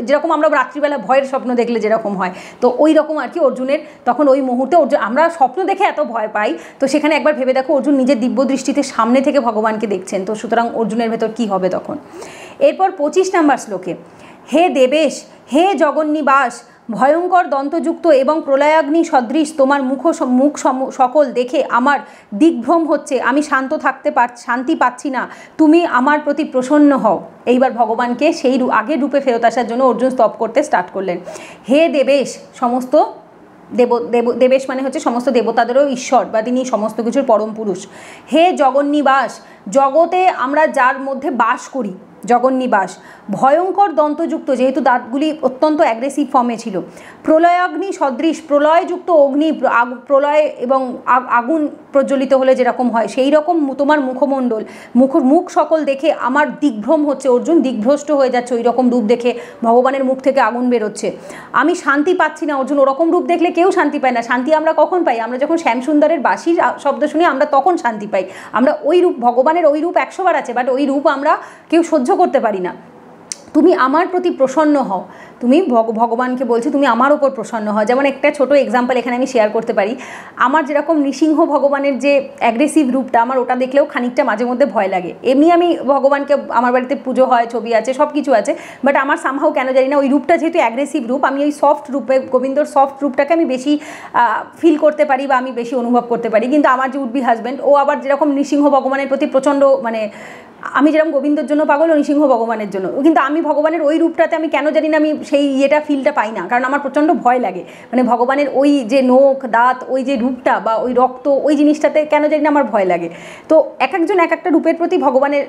যেরকম আমরা রাত্রিবেলা ভয়ের স্বপ্ন দেখলে যেরকম হয়, তো ওই রকম আর কি অর্জুনের তখন ওই মুহূর্তে আমরা স্বপ্ন দেখে এত ভয় পাই, তো সেখানে একবার ভেবে দেখো অর্জুন নিজের দিব্য দৃষ্টিতে সামনে থেকে ভগবানকে দেখছেন, তো সুতরাং অর্জুনের ভেতর কি হবে তখন। এরপর 25 নম্বর শ্লোকে, হে দেবেশ, হে জগন্নিবাস, ভয়ঙ্কর দন্তযুক্ত এবং প্রলয়াগ্নি সদৃশ তোমার মুখ সকল দেখে আমার দিগ্ভ্রম হচ্ছে, আমি শান্তি পাচ্ছি না, তুমি আমার প্রতি প্রসন্ন হও। এইবার ভগবানকে সেই আগের রূপে ফেরত আসার জন্য অর্জুন স্তব করতে স্টার্ট করলেন। হে দেবেশ, সমস্ত দেবেশ মানে হচ্ছে সমস্ত দেবতাদেরও ঈশ্বর বা তিনি সমস্ত কিছুর পরম পুরুষ। হে জগন্নিবাস, জগতে আমরা যার মধ্যে বাস করি, জগন্নিবাস, ভয়ঙ্কর দন্তযুক্ত, যেহেতু দাঁতগুলি অত্যন্ত অ্যাগ্রেসিভ ফর্মে ছিল, প্রলয়াগ্নি সদৃশ, প্রলয়যুক্ত অগ্নি, প্রলয় এবং আগুন প্রজ্বলিত হলে যেরকম হয় সেই রকম তোমার মুখমণ্ডল, মুখ সকল দেখে আমার দিগ্ভ্রম হচ্ছে, অর্জুন দিগ্ভ্রষ্ট হয়ে যাচ্ছে ওই রকম রূপ দেখে, ভগবানের মুখ থেকে আগুন বেরোচ্ছে, আমি শান্তি পাচ্ছি না। অর্জুন ওরকম রূপ দেখলে কেউ শান্তি পায় না, শান্তি আমরা কখন পাই? আমরা যখন শ্যামসুন্দরের বাঁশির শব্দ শুনি আমরা তখন শান্তি পাই, আমরা ওই রূপ, ভগবানের ওই রূপ 100 বার আছে, বাট ওই রূপ আমরা কেউ সহ্য করতে পারি না। তুমি আমার প্রতি প্রসন্ন হও, তুমি ভগবানকে বলছি তুমি আমার ওপর প্রসন্ন হও। যেমন একটা ছোট এক্সাম্পল এখানে আমি শেয়ার করতে পারি, আমার যেরকম নৃসিংহ ভগবানের যে অ্যাগ্রেসিভ রূপটা, আমার ওটা দেখলেও খানিকটা মাঝে মধ্যে ভয় লাগে। এমনি আমি ভগবানকে, আমার বাড়িতে পুজো হয়, ছবি আছে, সব কিছু আছে, বাট আমার সামহাও কেন জানি না ওই রূপটা যেহেতু অ্যাগ্রেসিভ রূপ, আমি ওই সফট রূপে, গোবিন্দর সফট রূপটাকে আমি বেশি ফিল করতে পারি বা আমি বেশি অনুভব করতে পারি। কিন্তু আমার যে উড বি হাজব্যান্ড, ও আবার যেরকম নৃসিংহ ভগবানের প্রতি প্রচণ্ড, মানে আমি যেরকম গোবিন্দর জন্য পাগল, নৃসিংহ ভগবানের জন্য, কিন্তু আমি ভগবানের ওই রূপটাতে আমি কেন জানি না আমি সেই ফিলটা পাই না, কারণ আমার প্রচণ্ড ভয় লাগে। মানে ভগবানের ওই যে নখ দাঁত, ওই যে রূপটা বা ওই রক্ত, ওই জিনিসটাতে কেন জানি না আমার ভয় লাগে। তো এক একজন এক একটা রূপের প্রতি ভগবানের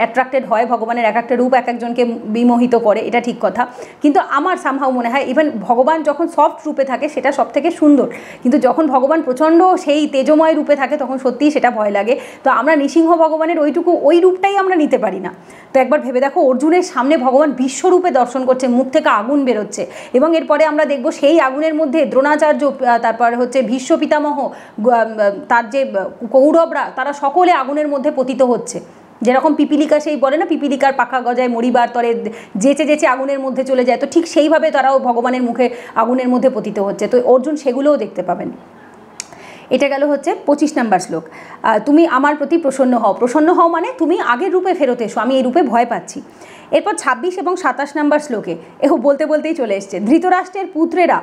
অ্যাট্রাক্টেড হয়, ভগবানের এক একটা রূপ এক একজনকে বিমোহিত করে, এটা ঠিক কথা। কিন্তু আমার সামহাও মনে হয় ইভেন ভগবান যখন সফট রূপে থাকে সেটা সব থেকে সুন্দর, কিন্তু যখন ভগবান প্রচণ্ড সেই তেজময় রূপে থাকে তখন সত্যিই সেটা ভয় লাগে। তো আমরা নৃসিংহ ভগবানের ওই রূপটাই আমরা নিতে পারি না। তো একবার ভেবে দেখো অর্জুনের সামনে ভগবান বিশ্বরূপে দর্শন করছে, মুখ থেকে আগুন বেরোচ্ছে, এবং এরপরে আমরা দেখব সেই আগুনের মধ্যে দ্রোণাচার্য, তারপর হচ্ছে ভীষ্ম পিতামহ, তার যে কৌরবরা, তারা সকলে আগুনের মধ্যে পতিত হচ্ছে। যেরকম পিপিলিকা, সেই বলে না পিপিলিকার পাখা গজায় মরিবার তরে, যেচে যেচে আগুনের মধ্যে চলে যায়, তো ঠিক সেইভাবে তারাও ভগবানের মুখে আগুনের মধ্যে পতিত হচ্ছে। তো অর্জুন সেগুলোও দেখতে পাবেন। এটা গেল হচ্ছে 25 নম্বর শ্লোক, তুমি আমার প্রতি প্রসন্ন হও। প্রসন্ন হও মানে তুমি আগের রূপে ফেরত এসো, আমি এই রূপে ভয় পাচ্ছি। এরপর 26 এবং 27 নম্বর শ্লোকে বলতে বলতেই চলে এসছে, ধৃতরাষ্ট্রের পুত্রেরা,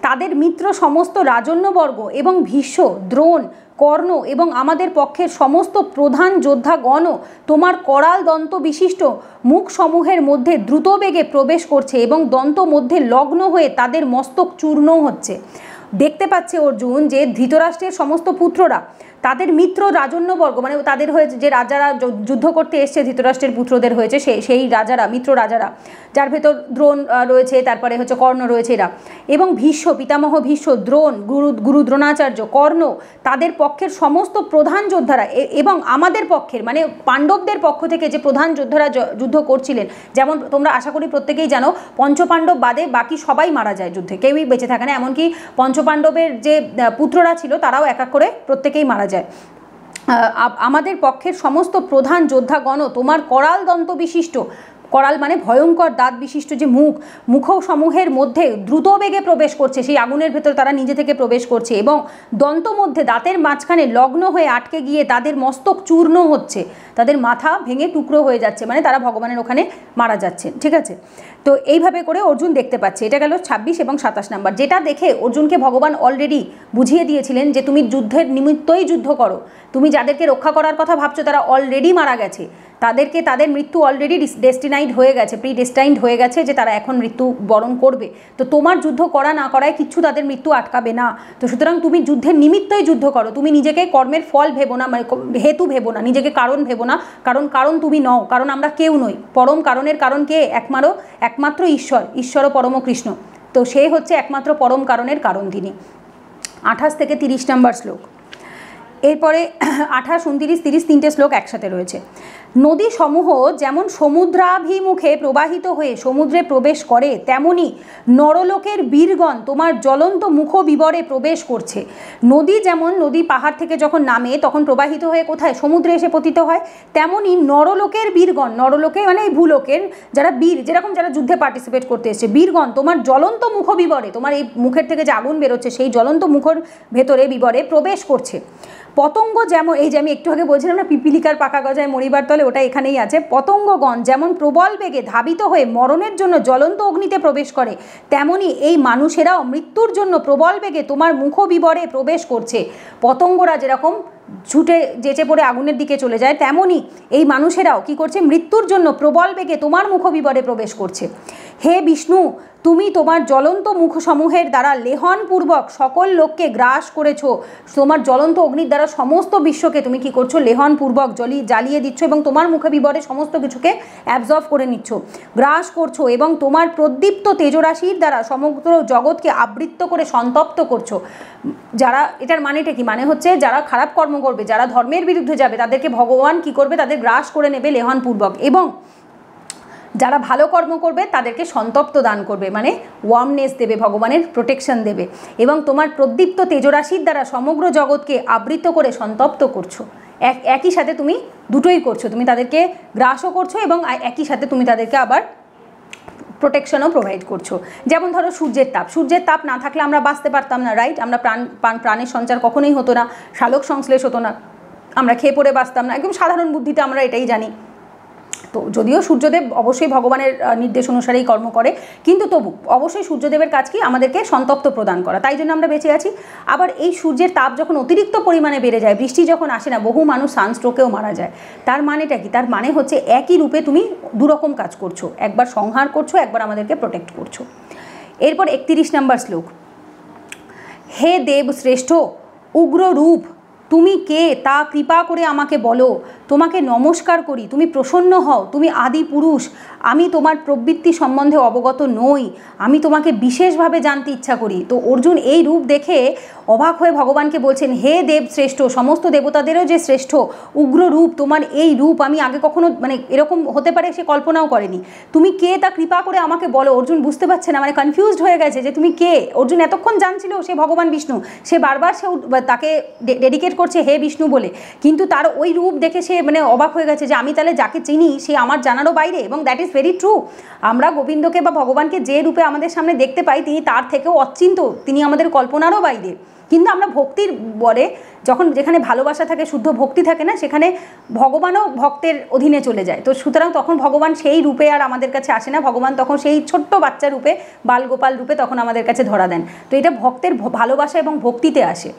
তাদের মিত্র সমস্ত রাজন্যবর্গ এবং ভীষ্ম, দ্রোণ, কর্ণ এবং আমাদের পক্ষের সমস্ত প্রধান যোদ্ধাগণও তোমার করাল দন্ত বিশিষ্ট মুখসমূহের মধ্যে দ্রুতবেগে প্রবেশ করছে এবং দন্ত মধ্যে লগ্ন হয়ে তাদের মস্তক চূর্ণ হচ্ছে। দেখতে পাচ্ছে অর্জুন যে ধৃতরাষ্ট্রের সমস্ত পুত্ররা, তাদের মিত্র রাজন্যবর্গ, মানে তাদের হয়েছে যে রাজারা যুদ্ধ করতে এসছে ধৃতরাষ্ট্রের পুত্রদের হয়েছে সেই রাজারা, মিত্র রাজারা, যার ভেতর দ্রোণ রয়েছে, তারপরে হচ্ছে কর্ণ রয়েছে এরা, এবং ভীষ্ম, পিতামহ ভীষ্ম, দ্রোণ, গুরু দ্রোণাচার্য, কর্ণ, তাদের পক্ষের সমস্ত প্রধান যোদ্ধারা, এবং আমাদের পক্ষের মানে পাণ্ডবদের পক্ষ থেকে যে প্রধান যোদ্ধারা যুদ্ধ করছিলেন, যেমন তোমরা আশা করি প্রত্যেকেই জানো পঞ্চপাণ্ডব বাদে বাকি সবাই মারা যায় যুদ্ধে, কেউই বেঁচে থাকে না, এমনকি পঞ্চপাণ্ডবের যে পুত্ররা ছিল তারাও এক এক করে প্রত্যেকেই মারা যায়। আমাদের পক্ষের সমস্ত প্রধান যোদ্ধাগণ তোমার করাল দন্ত বিশিষ্ট, করাল মানে ভয়ঙ্কর দাঁত বিশিষ্ট যে মুখসমূহের মধ্যে দ্রুত বেগে প্রবেশ করছে, সেই আগুনের ভেতর তারা নিজে থেকে প্রবেশ করছে, এবং দন্ত মধ্যে দাঁতের মাঝখানে লগ্ন হয়ে আটকে গিয়ে তাদের মস্তক চূর্ণ হচ্ছে, তাদের মাথা ভেঙে টুকরো হয়ে যাচ্ছে, মানে তারা ভগবানের ওখানে মারা যাচ্ছেন। ঠিক আছে, তো এইভাবে করে অর্জুন দেখতে পাচ্ছে। এটা গেল 26 এবং 27 নম্বর, যেটা দেখে অর্জুনকে ভগবান অলরেডি বুঝিয়ে দিয়েছিলেন যে তুমি যুদ্ধের নিমিত্তই যুদ্ধ করো, তুমি যাদেরকে রক্ষা করার কথা ভাবছো তারা অলরেডি মারা গেছে, তাদের মৃত্যু অলরেডি ডেস্টিনাইড হয়ে গেছে, প্রিডেস্টাইন্ড হয়ে গেছে, যে তারা এখন মৃত্যু বরণ করবে। তো তোমার যুদ্ধ করা না করায় কিচ্ছু তাদের মৃত্যু আটকাবে না। তো সুতরাং তুমি যুদ্ধের নিমিত্তই যুদ্ধ করো, তুমি নিজেকে কর্মের ফল ভেবো না, মানে হেতু ভেবো না, নিজেকে কারণ ভেবো না, কারণ তুমি নও, কারণ আমরা কেউ নই। পরম কারণের কারণ কে? একমাত্র ঈশ্বর ও পরম কৃষ্ণ। তো সে হচ্ছে একমাত্র পরম কারণের কারণ তিনি। 28 থেকে 30 নম্বর শ্লোক, এরপরে 28, 29, 30 তিনটে শ্লোক একসাথে রয়েছে। নদী সমূহ যেমন সমুদ্রাভিমুখে প্রবাহিত হয়ে সমুদ্রে প্রবেশ করে, তেমনি নরলোকের বীরগণ তোমার জ্বলন্ত মুখ বিবরে প্রবেশ করছে। নদী যেমন নদী পাহাড় থেকে যখন নামে তখন প্রবাহিত হয়ে কোথায়, সমুদ্রে এসে পতিত হয়, তেমনি নরলোকের বীরগণ, নরলোকে মানে এই ভূলোকের যারা বীর, যেরকম যারা যুদ্ধে পার্টিসিপেট করতে এসছে, বীরগণ তোমার জ্বলন্ত মুখ বিবরে, তোমার এই মুখের থেকে যে আগুন বেরোচ্ছে সেই জ্বলন্ত মুখের ভেতরে বিবরে প্রবেশ করছে। পতঙ্গ যেমন, এই যে আমি একটু আগে বলছিলাম না পিপিলিকার পাকা গজায় মরিবার তলে, ওটা এখানেই আছে। পতঙ্গগণ যেমন প্রবল বেগে ধাবিত হয়ে মরণের জন্য জ্বলন্ত অগ্নিতে প্রবেশ করে, তেমনি এই মানুষেরাও মৃত্যুর জন্য প্রবল বেগে তোমার মুখ বিবরে প্রবেশ করছে। পতঙ্গরা যেরকম ছুটে যেচে পড়ে আগুনের দিকে চলে যায়, তেমনি এই মানুষেরাও কি করছে, মৃত্যুর জন্য প্রবল বেগে তোমার মুখ বিবরে প্রবেশ করছে। হে বিষ্ণু, তুমি তোমার জ্বলন্ত মুখসমূহের দ্বারা লেহনপূর্বক সকল লোককে গ্রাস করেছ। তোমার জ্বলন্ত অগ্নির দ্বারা সমস্ত বিশ্বকে তুমি কি করছো, লেহনপূর্বক জ্বালিয়ে দিচ্ছ এবং তোমার মুখে বিবরে সমস্ত কিছুকে অ্যাবজর্ব করে নিচ্ছ, গ্রাস করছো, এবং তোমার প্রদীপ্ত তেজরাশির দ্বারা সমগ্র জগৎকে আবৃত্ত করে সন্তপ্ত করছো। যারা, এটার মানেটা কি, মানে হচ্ছে যারা খারাপ কর্ম করবে, যারা ধর্মের বিরুদ্ধে যাবে, তাদেরকে ভগবান কি করবে, তাদের গ্রাস করে নেবে লেহনপূর্বক, এবং যারা ভালো কর্ম করবে তাদেরকে সন্তপ্ত দান করবে, মানে ওয়ার্মনেস দেবে, ভগবানের প্রোটেকশন দেবে, এবং তোমার প্রদীপ্ত তেজরাশির দ্বারা সমগ্র জগৎকে আবৃত করে সন্তপ্ত করছো। একই সাথে তুমি দুটোই করছো, তুমি তাদেরকে গ্রাসও করছো এবং একই সাথে তুমি তাদেরকে আবার প্রোটেকশনও প্রোভাইড করছো। যেমন ধরো সূর্যের তাপ না থাকলে আমরা বাঁচতে পারতাম না, রাইট? আমরা প্রাণের সঞ্চার কখনোই হতো না, শালক সংশ্লেষ হতো না, আমরা খেয়ে পড়ে বাঁচতাম না, একদম সাধারণ বুদ্ধিতে আমরা এটাই জানি। তো যদিও সূর্যদেব অবশ্যই ভগবানের নির্দেশ অনুসারেই কর্ম করে, কিন্তু তবু অবশ্যই সূর্যদেবের কাজ কি, আমাদেরকে সন্তপ্ত প্রদান করা, তাই জন্য আমরা বেঁচে আছি। আবার এই সূর্যের তাপ যখন অতিরিক্ত পরিমাণে বেড়ে যায়, বৃষ্টি যখন আসে না, বহু মানুষ সানস্ট্রোকেও মারা যায়। তার মানেটা কি? তার মানে হচ্ছে একই রূপে তুমি দুরকম কাজ করছো, একবার সংহার করছো, একবার আমাদেরকে প্রোটেক্ট করছো। এরপর 31 নম্বর শ্লোক। হে দেব শ্রেষ্ঠ উগ্র রূপ, তুমি কে তা কৃপা করে আমাকে বলো, তোমাকে নমস্কার করি, তুমি প্রসন্ন হও, তুমি আদি পুরুষ, আমি তোমার প্রবৃত্তি সম্বন্ধে অবগত নই, আমি তোমাকে বিশেষভাবে জানতে ইচ্ছা করি। তো অর্জুন এই রূপ দেখে অবাক হয়ে ভগবানকে বলছেন, হে দেব শ্রেষ্ঠ, সমস্ত দেবতাদেরও যে শ্রেষ্ঠ উগ্র রূপ, তোমার এই রূপ আমি আগে কখনো মানে এরকম হতে পারে সে কল্পনাও করেনি, তুমি কে তা কৃপা করে আমাকে বলো। অর্জুন বুঝতে পারছে না, মানে কনফিউজড হয়ে গেছে যে তুমি কে। অর্জুন এতক্ষণ জানছিল সে ভগবান বিষ্ণু, সে বারবার সে তাকে ডেডিকেট করছে হে বিষ্ণু বলে, কিন্তু তার ওই রূপ দেখে সে মানে অবাক হয়ে গেছে যে আমি তাহলে যাকে চিনি সে আমার জানারও বাইরে, এবং দ্যাট ইজ ভেরি ট্রু। আমরা গোবিন্দকে বা ভগবানকে যে রূপে আমাদের সামনে দেখতে পাই তিনি তার থেকেও অচিন্ত, তিনি আমাদের কল্পনারও বাইরে। কিন্তু আমরা ভক্তির বলে যখন, যেখানে ভালোবাসা থাকে, শুদ্ধ ভক্তি থাকে না, সেখানে ভগবানও ভক্তের অধীনে চলে যায়। তো সুতরাং তখন ভগবান সেই রূপে আর আমাদের কাছে আসে না, ভগবান তখন সেই ছোট্ট বাচ্চা রূপে, বালগোপাল রূপে তখন আমাদের কাছে ধরা দেন। তো এটা ভক্তের ভালোবাসা এবং ভক্তিতে আসে।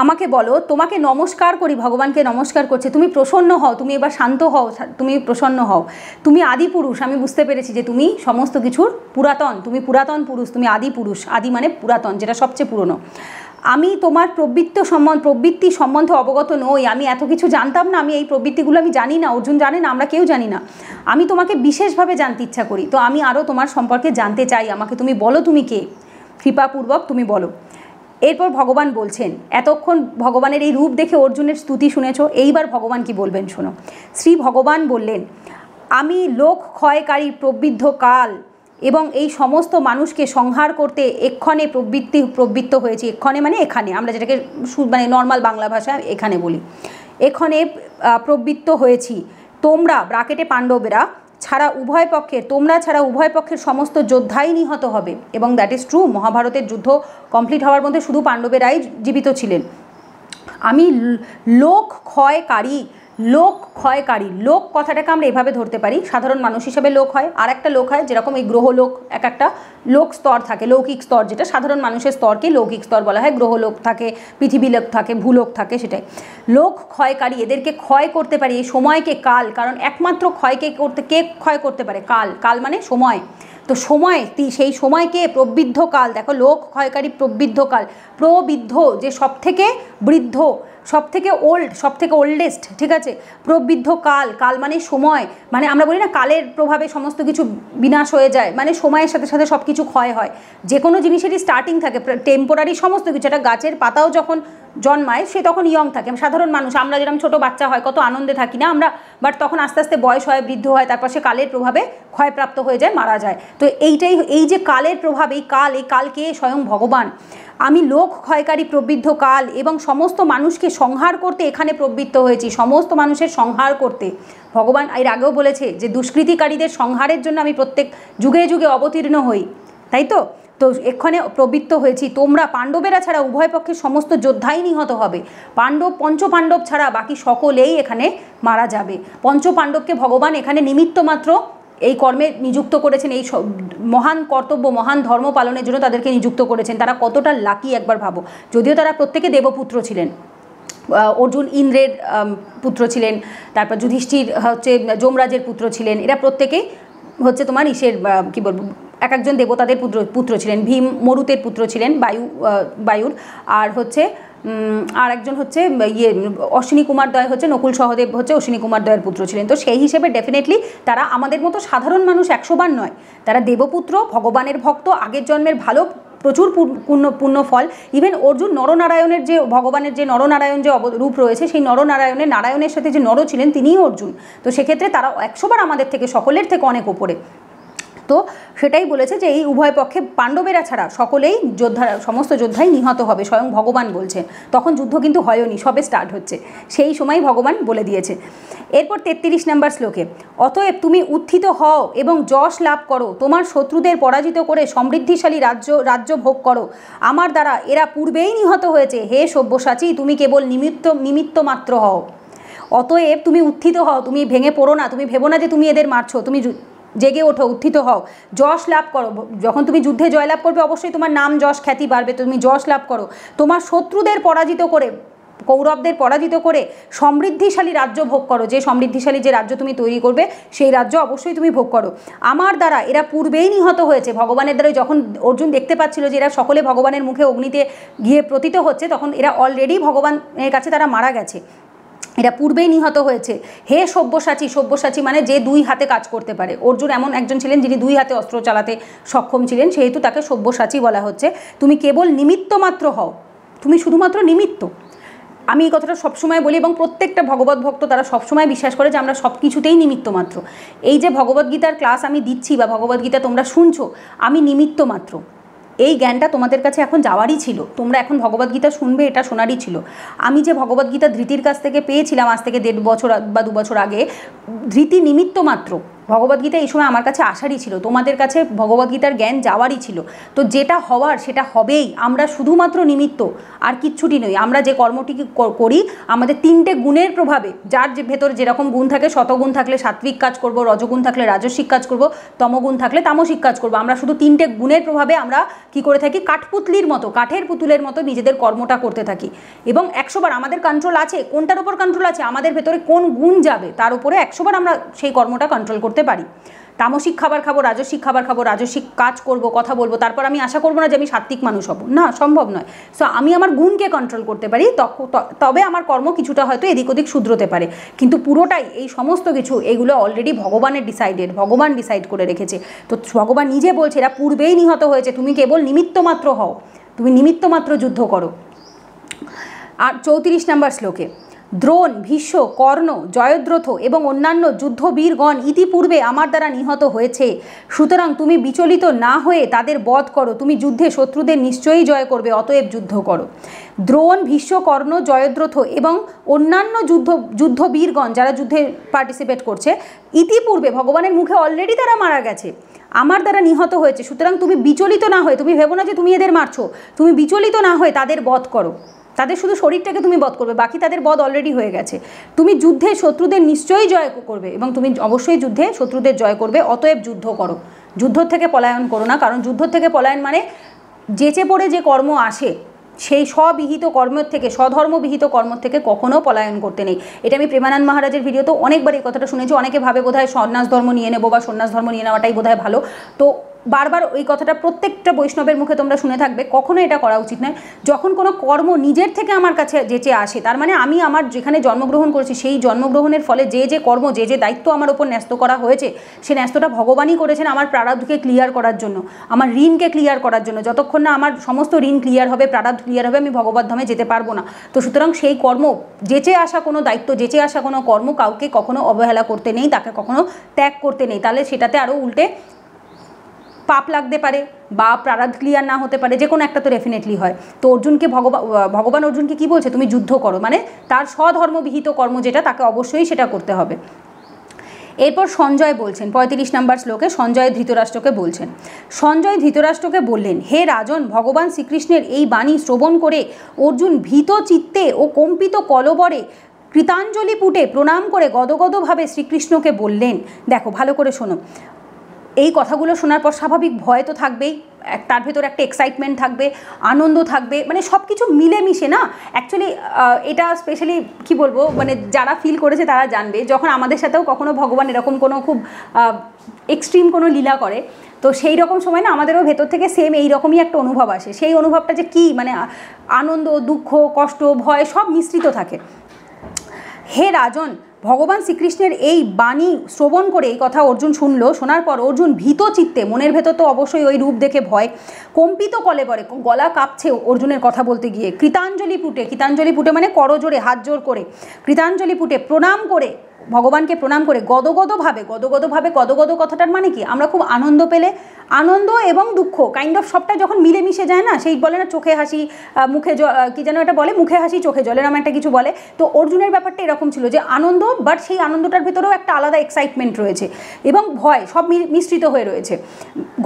আমাকে বলো, তোমাকে নমস্কার করি, ভগবানকে নমস্কার করছে, তুমি প্রসন্ন হও, তুমি এবার শান্ত হও, তুমি প্রসন্ন হও, তুমি আদি পুরুষ, আমি বুঝতে পেরেছি যে তুমি সমস্ত কিছুর পুরাতন, তুমি পুরাতন পুরুষ, তুমি আদি পুরুষ, আদি মানে পুরাতন, যেটা সবচেয়ে পুরনো। আমি তোমার প্রবৃত্তি সম্বন্ধে অবগত নই, আমি এত কিছু জানতাম না, আমি এই প্রবৃত্তিগুলো আমি জানি না, অর্জুন জানে না, আমরা কেউ জানি না, আমি তোমাকে বিশেষভাবে জানতে ইচ্ছা করি, তো আমি আরও তোমার সম্পর্কে জানতে চাই, আমাকে তুমি বলো তুমি কে, কৃপাপূর্বক তুমি বলো। এরপর ভগবান বলছেন, এতক্ষণ ভগবানের এই রূপ দেখে অর্জুনের স্তুতি শুনেছ, এইবার ভগবান কি বলবেন শোনো। শ্রী ভগবান বললেন, আমি লোক ক্ষয়কারী প্রবৃদ্ধ কাল এবং এই সমস্ত মানুষকে সংহার করতে এক্ষণে প্রবৃত্ত হয়েছি। এক্ষণে মানে এখানে, আমরা যেটাকে মানে নর্মাল বাংলা ভাষায় এখানে বলি, এক্ষণে প্রবৃত্ত হয়েছি। তোমরা ব্রাকেটে পাণ্ডবেরা ছাড়া উভয় পক্ষের, তোমরা ছাড়া উভয় পক্ষের সমস্ত যোদ্ধাই নিহত হবে, এবং দ্যাট ইজ ট্রু। মহাভারতের যুদ্ধ কমপ্লিট হওয়ার মধ্যে শুধু পাণ্ডবেরাই জীবিত ছিলেন। আমি লোক ক্ষয়কারী, লোক কথাটাকে আমরা এভাবে ধরতে পারি, সাধারণ মানুষ হিসাবে লোক হয়, আর একটা লোক হয় যেরকম এই গ্রহলোক, এক একটা লোক স্তর থাকে, লৌকিক স্তর, যেটা সাধারণ মানুষের স্তরকে লৌকিক স্তর বলা হয়, গ্রহলোক থাকে, পৃথিবী লোক থাকে, ভূলোক থাকে, সেটাই লোক ক্ষয়কারী, এদেরকে ক্ষয় করতে পারি, এই সময়কে কাল, কারণ একমাত্র কে ক্ষয় করতে পারে, কাল মানে সময়, তো সময়, সেই সময়কে প্রবৃদ্ধ কাল, দেখো লোক ক্ষয়কারী প্রবৃদ্ধ কাল, প্রবৃদ্ধ যে সব থেকে বৃদ্ধ, সব থেকে ওল্ডেস্ট, ঠিক আছে, প্রবৃদ্ধ কাল, কাল মানে সময়, মানে আমরা বলি না কালের প্রভাবে সমস্ত কিছু বিনাশ হয়ে যায়, মানে সময়ের সাথে সাথে সব কিছু ক্ষয় হয়। যে কোনো জিনিসেরই স্টার্টিং থাকে টেম্পোরারি, সমস্ত কিছু। একটা গাছের পাতাও যখন জন্মায় সে তখন ইয়ং থাকে, সাধারণ মানুষ আমরা যেরকম ছোটো বাচ্চা হয় কত আনন্দে থাকি না আমরা, বাট তখন আস্তে আস্তে বয়স হয়, বৃদ্ধ হয়, তারপর সে কালের প্রভাবে ক্ষয়প্রাপ্ত হয়ে যায়, মারা যায়। তো এই যে কালের প্রভাব, এই কালকে স্বয়ং ভগবান। আমি লোক ক্ষয়কারী প্রবৃদ্ধ কাল এবং সমস্ত মানুষকে সংহার করতে এখানে প্রবৃত্ত হয়েছি, সমস্ত মানুষের সংহার করতে। ভগবান এর আগেও বলেছে যে দুষ্কৃতিকারীদের সংহারের জন্য আমি প্রত্যেক যুগে যুগে অবতীর্ণ হই, তাই তো? তো এখানে প্রবৃত্ত হয়েছি। তোমরা পাণ্ডবেরা ছাড়া উভয় পক্ষের সমস্ত যোদ্ধাই নিহত হবে। পঞ্চপাণ্ডব ছাড়া বাকি সকলেই এখানে মারা যাবে। পঞ্চপাণ্ডবকে ভগবান এখানে নিমিত্ত মাত্র এই কর্মে নিযুক্ত করেছেন, এই মহান কর্তব্য, মহান ধর্ম পালনের জন্য তাদেরকে নিযুক্ত করেছেন। তারা কতটা লাকি একবার ভাবো। যদিও তারা প্রত্যেকে দেবপুত্র ছিলেন, অর্জুন ইন্দ্রের পুত্র ছিলেন, তারপর যুধিষ্ঠির হচ্ছে যমরাজের পুত্র ছিলেন, এরা প্রত্যেকেই হচ্ছে তোমার ইসের কী বলবো, এক একজন দেবতাদের পুত্র ছিলেন। ভীম মরুতের পুত্র ছিলেন, বায়ুর, আর হচ্ছে আর একজন হচ্ছে অশ্বিনী কুমার দয় হচ্ছে নকুল সহদেব হচ্ছে অশ্বিনী কুমার দয়ের পুত্র ছিলেন। তো সেই হিসেবে ডেফিনেটলি তারা আমাদের মতো সাধারণ মানুষ 100 বার নয়, তারা দেবপুত্র, ভগবানের ভক্ত, আগের জন্মের ভালো প্রচুর পুণ্য ফল। ইভেন অর্জুন নরনারায়ণের যে ভগবানের যে নরনারায়ণ যে রূপ রয়েছে, সেই নারায়ণের সাথে যে নর ছিলেন তিনিই অর্জুন। তো সেক্ষেত্রে তারা 100 বার আমাদের থেকে, সকলের থেকে অনেক ওপরে। তো সেটাই বলেছে যে এই উভয় পক্ষে পাণ্ডবেরা ছাড়া সকলেই সমস্ত যোদ্ধাই নিহত হবে, স্বয়ং ভগবান বলছেন। তখন যুদ্ধ কিন্তু হয়নি, সবে স্টার্ট হচ্ছে, সেই সময় ভগবান বলে দিয়েছে। এরপর 33 নম্বর শ্লোকে, অতএব তুমি উত্থিত হও এবং যশ লাভ করো, তোমার শত্রুদের পরাজিত করে সমৃদ্ধিশালী রাজ্য ভোগ করো। আমার দ্বারা এরা পূর্বেই নিহত হয়েছে, হে সব্যসাচী তুমি কেবল নিমিত্ত মাত্র হও। অতএব তুমি উত্থিত হও, তুমি ভেঙে পড়ো না, তুমি ভেবো না যে তুমি এদের মারছো, তুমি জেগে ওঠো, উত্থিত হও, যশ লাভ করো। যখন তুমি যুদ্ধে জয়লাভ করবে অবশ্যই তোমার নাম যশ খ্যাতি বাড়বে, তুমি যশ লাভ করো। তোমার শত্রুদের পরাজিত করে, কৌরবদের পরাজিত করে সমৃদ্ধিশালী রাজ্য ভোগ করো, যে সমৃদ্ধিশালী যে রাজ্য তুমি তৈরি করবে সেই রাজ্য অবশ্যই তুমি ভোগ করো। আমার দ্বারা এরা পূর্বেই নিহত হয়েছে, ভগবানের দ্বারা যখন অর্জুন দেখতে পাচ্ছিল যে এরা সকলে ভগবানের মুখে অগ্নিতে গিয়ে প্রতীত হচ্ছে, তখন এরা অলরেডি ভগবানের কাছে তারা মারা গেছে, এরা পূর্বেই নিহত হয়েছে। হে সব্যসাচী মানে যে 2 হাতে কাজ করতে পারে। অর্জুন এমন একজন ছিলেন যিনি 2 হাতে অস্ত্র চালাতে সক্ষম ছিলেন, সেহেতু তাকে সব্যসাচী বলা হচ্ছে। তুমি কেবল নিমিত্ত মাত্র হও, তুমি শুধুমাত্র নিমিত্ত। আমি এই কথাটা সবসময় বলি এবং প্রত্যেকটা ভগবত ভক্ত তারা সবসময় বিশ্বাস করে যে আমরা সব কিছুতেই নিমিত্ত মাত্র। এই যে ভগবদ্গীতার ক্লাস আমি দিচ্ছি বা ভগবদ্গীতা তোমরা শুনছো, আমি নিমিত্ত মাত্র। এই জ্ঞানটা তোমাদের কাছে এখন যাওয়ারই ছিল, তোমরা এখন ভগবদ্গীতা শুনবে, এটা শোনারই ছিল। আমি যে ভগবদ্গীতা ধৃতির কাছ থেকে পেয়েছিলাম আজ থেকে 1.5 বছর বা 2 বছর আগে, ধৃতি নিমিত্ত মাত্র। ভগবদ্গীতা এই সময় আমার কাছে আসারই ছিল, তোমাদের কাছে ভগবদ্গীতার জ্ঞান যাওয়ারই ছিল। তো যেটা হওয়ার সেটা হবেই, আমরা শুধুমাত্র নিমিত্ত, আর কিচ্ছুটি নই। আমরা যে কর্মটি করি আমাদের 3টে গুণের প্রভাবে, যার যে ভেতরে যেরকম গুণ থাকে, শতগুণ থাকলে সাত্বিক কাজ করব, রজগুণ থাকলে রাজস্বিক কাজ করব, তমগুণ থাকলে তামসিক কাজ করব। আমরা শুধু 3টে গুণের প্রভাবে আমরা কি করে থাকি, কাঠপুতলির মতো, কাঠের পুতুলের মতো নিজেদের কর্মটা করতে থাকি। এবং 100 বার আমাদের কন্ট্রোল আছে, কোনটার উপর কন্ট্রোল আছে, আমাদের ভেতরে কোন গুণ যাবে তার উপরে 100 বার আমরা সেই কর্মটা কন্ট্রোল করতে পারি। তামসিক খাবার খাবো, রাজস্বিক খাবার খাবো, রাজস্বিক কাজ করব, কথা বলবো, তারপর আমি আশা করবো না যে আমি সাত্বিক মানুষ হব, না, সম্ভব নয়। সো আমি আমার গুণকে কন্ট্রোল করতে পারি, তবে আমার কর্ম কিছুটা হয়তো এদিক ওদিক শুধরোতে পারে, কিন্তু পুরোটাই এই সমস্ত কিছু এইগুলো অলরেডি ভগবানের ডিসাইডেড, ভগবান ডিসাইড করে রেখেছে। তো ভগবান নিজে বলছে এরা পূর্বেই নিহত হয়েছে, তুমি কেবল নিমিত্ত মাত্র হও, তুমি নিমিত্ত মাত্র যুদ্ধ করো। আর 34 নম্বর শ্লোকে, দ্রোণ, ভীষ্ম, কর্ণ, জয়দ্রথ এবং অন্যান্য যুদ্ধবীরগণ ইতিপূর্বে আমার দ্বারা নিহত হয়েছে, সুতরাং তুমি বিচলিত না হয়ে তাদের বধ করো, তুমি যুদ্ধে শত্রুদের নিশ্চয়ই জয় করবে, অতএব যুদ্ধ করো। দ্রোণ, ভীষ্ম, কর্ণ, জয়দ্রথ এবং অন্যান্য যুদ্ধবীরগণ যারা যুদ্ধে পার্টিসিপেট করছে, ইতিপূর্বে ভগবানের মুখে অলরেডি তারা মারা গেছে, আমার দ্বারা নিহত হয়েছে, সুতরাং তুমি বিচলিত না হয়ে, তুমি ভেবো না যে তুমি এদের মারছো, তুমি বিচলিত না হয়ে তাদের বধ করো। তাদের শুধু শরীরটাকে তুমি বধ করবে, বাকি তাদের বধ অলরেডি হয়ে গেছে। তুমি যুদ্ধে শত্রুদের নিশ্চয়ই জয় করবে এবং তুমি অবশ্যই যুদ্ধে শত্রুদের জয় করবে, অতএব যুদ্ধ করো। যুদ্ধ থেকে পলায়ন করো না, কারণ যুদ্ধ থেকে পলায়ন মানে যেচে পড়ে যে কর্ম আসে সেই স্ববিহিত কর্মের থেকে, স্বধর্মবিহিত কর্ম থেকে কখনো পলায়ন করতে নেই। এটা আমি প্রেমানন্দ মহারাজের ভিডিওতে অনেকবার এই কথাটা শুনেছি। অনেকে ভাবে বোধহয় সন্ন্যাস ধর্ম নিয়ে নেবো বা সন্ন্যাস ধর্ম নিয়ে নেওয়াটাই বোধহয় ভালো। তো বারবার ওই কথাটা প্রত্যেকটা বৈষ্ণবের মুখে তোমরা শুনে থাকবে, কখনো এটা করা উচিত নয়। যখন কোনো কর্ম নিজের থেকে আমার কাছে যেচে আসে, তার মানে আমি আমার যেখানে জন্মগ্রহণ করেছি সেই জন্মগ্রহণের ফলে যে কর্ম যে দায়িত্ব আমার ওপর ন্যস্ত করা হয়েছে, সে ন্যস্তটা ভগবানই করেছেন আমার প্রারব্ধকে ক্লিয়ার করার জন্য, আমার ঋণকে ক্লিয়ার করার জন্য। যতক্ষণ না আমার সমস্ত ঋণ ক্লিয়ার হবে, প্রারব্ধ ক্লিয়ার হবে, আমি ভগবত ধামে যেতে পারবো না। তো সুতরাং সেই কর্ম, যেচে আসা কোনো দায়িত্ব, যেচে আসা কোনো কর্ম কাউকে কখনো অবহেলা করতে নেই, তাকে কখনো ত্যাগ করতে নেই। তাহলে সেটাতে আরও উল্টে পাপ লাগতে পারে বা প্রারব্ধ ক্লিয়ার না হতে পারে, যে কোনো একটা তো ডেফিনেটলি হয়। তো অর্জুনকে ভগবান অর্জুনকে কি বলছে, তুমি যুদ্ধ করো, মানে তার স্বধর্মবিহিত কর্ম যেটা, তাকে অবশ্যই সেটা করতে হবে। এরপর সঞ্জয় বলছেন 35 নম্বর শ্লোকে সঞ্জয় ধৃতরাষ্ট্রকে বলছেন, সঞ্জয় ধৃতরাষ্ট্রকে বললেন, হে রাজন, ভগবান শ্রীকৃষ্ণের এই বাণী শ্রবণ করে অর্জুন ভীত চিত্তে ও কম্পিত কলবরে কৃতাঞ্জলি পুটে প্রণাম করে গদগদভাবে শ্রীকৃষ্ণকে বললেন। দেখো ভালো করে শোনো, এই কথাগুলো শোনার পর স্বাভাবিক ভয় তো থাকবেই, তার ভেতর একটা এক্সাইটমেন্ট থাকবে, আনন্দ থাকবে, মানে সব কিছু মিলেমিশে না। অ্যাকচুয়ালি এটা স্পেশালি কি বলবো, মানে যারা ফিল করেছে তারা জানবে, যখন আমাদের সাথেও কখনো ভগবান এরকম কোনো খুব এক্সট্রিম কোনো লীলা করে, তো সেই রকম সময় না আমাদেরও ভেতর থেকে সেম এইরকমই একটা অনুভব আসে। সেই অনুভবটা যে কী, মানে আনন্দ, দুঃখ, কষ্ট, ভয় সব মিশ্রিত থাকে। হে রাজন, ভগবান শ্রীকৃষ্ণের এই বাণী শ্রবণ করে এই কথা অর্জুন শুনলো। শোনার পর অর্জুন ভীত চিত্তে, মনের ভেতর তো অবশ্যই ওই রূপ দেখে ভয়, কম্পিত কলেবরে, গলা কাঁপছে অর্জুনের কথা বলতে গিয়ে, কৃতাঞ্জলি পুটে মানে করজোড়ে হাত জোর করে, কৃতাঞ্জলি পুটে প্রণাম করে, ভগবানকে প্রণাম করে গদগদভাবে, গদগদ কথাটার মানে কি, আমরা খুব আনন্দ পেলে, আনন্দ এবং দুঃখ কাইন্ড অফ সবটা যখন মিলেমিশে যায় না, সেই বলে না চোখে হাসি মুখে কি যেন এটা বলে, মুখে হাসি চোখে জল, এরকম একটা কিছু বলে। তো অর্জুনের ব্যাপারটা এরকম ছিল যে আনন্দ, বাট সেই আনন্দটার ভেতরেও একটা আলাদা এক্সাইটমেন্ট রয়েছে এবং ভয়, সব মিশ্রিত হয়ে রয়েছে।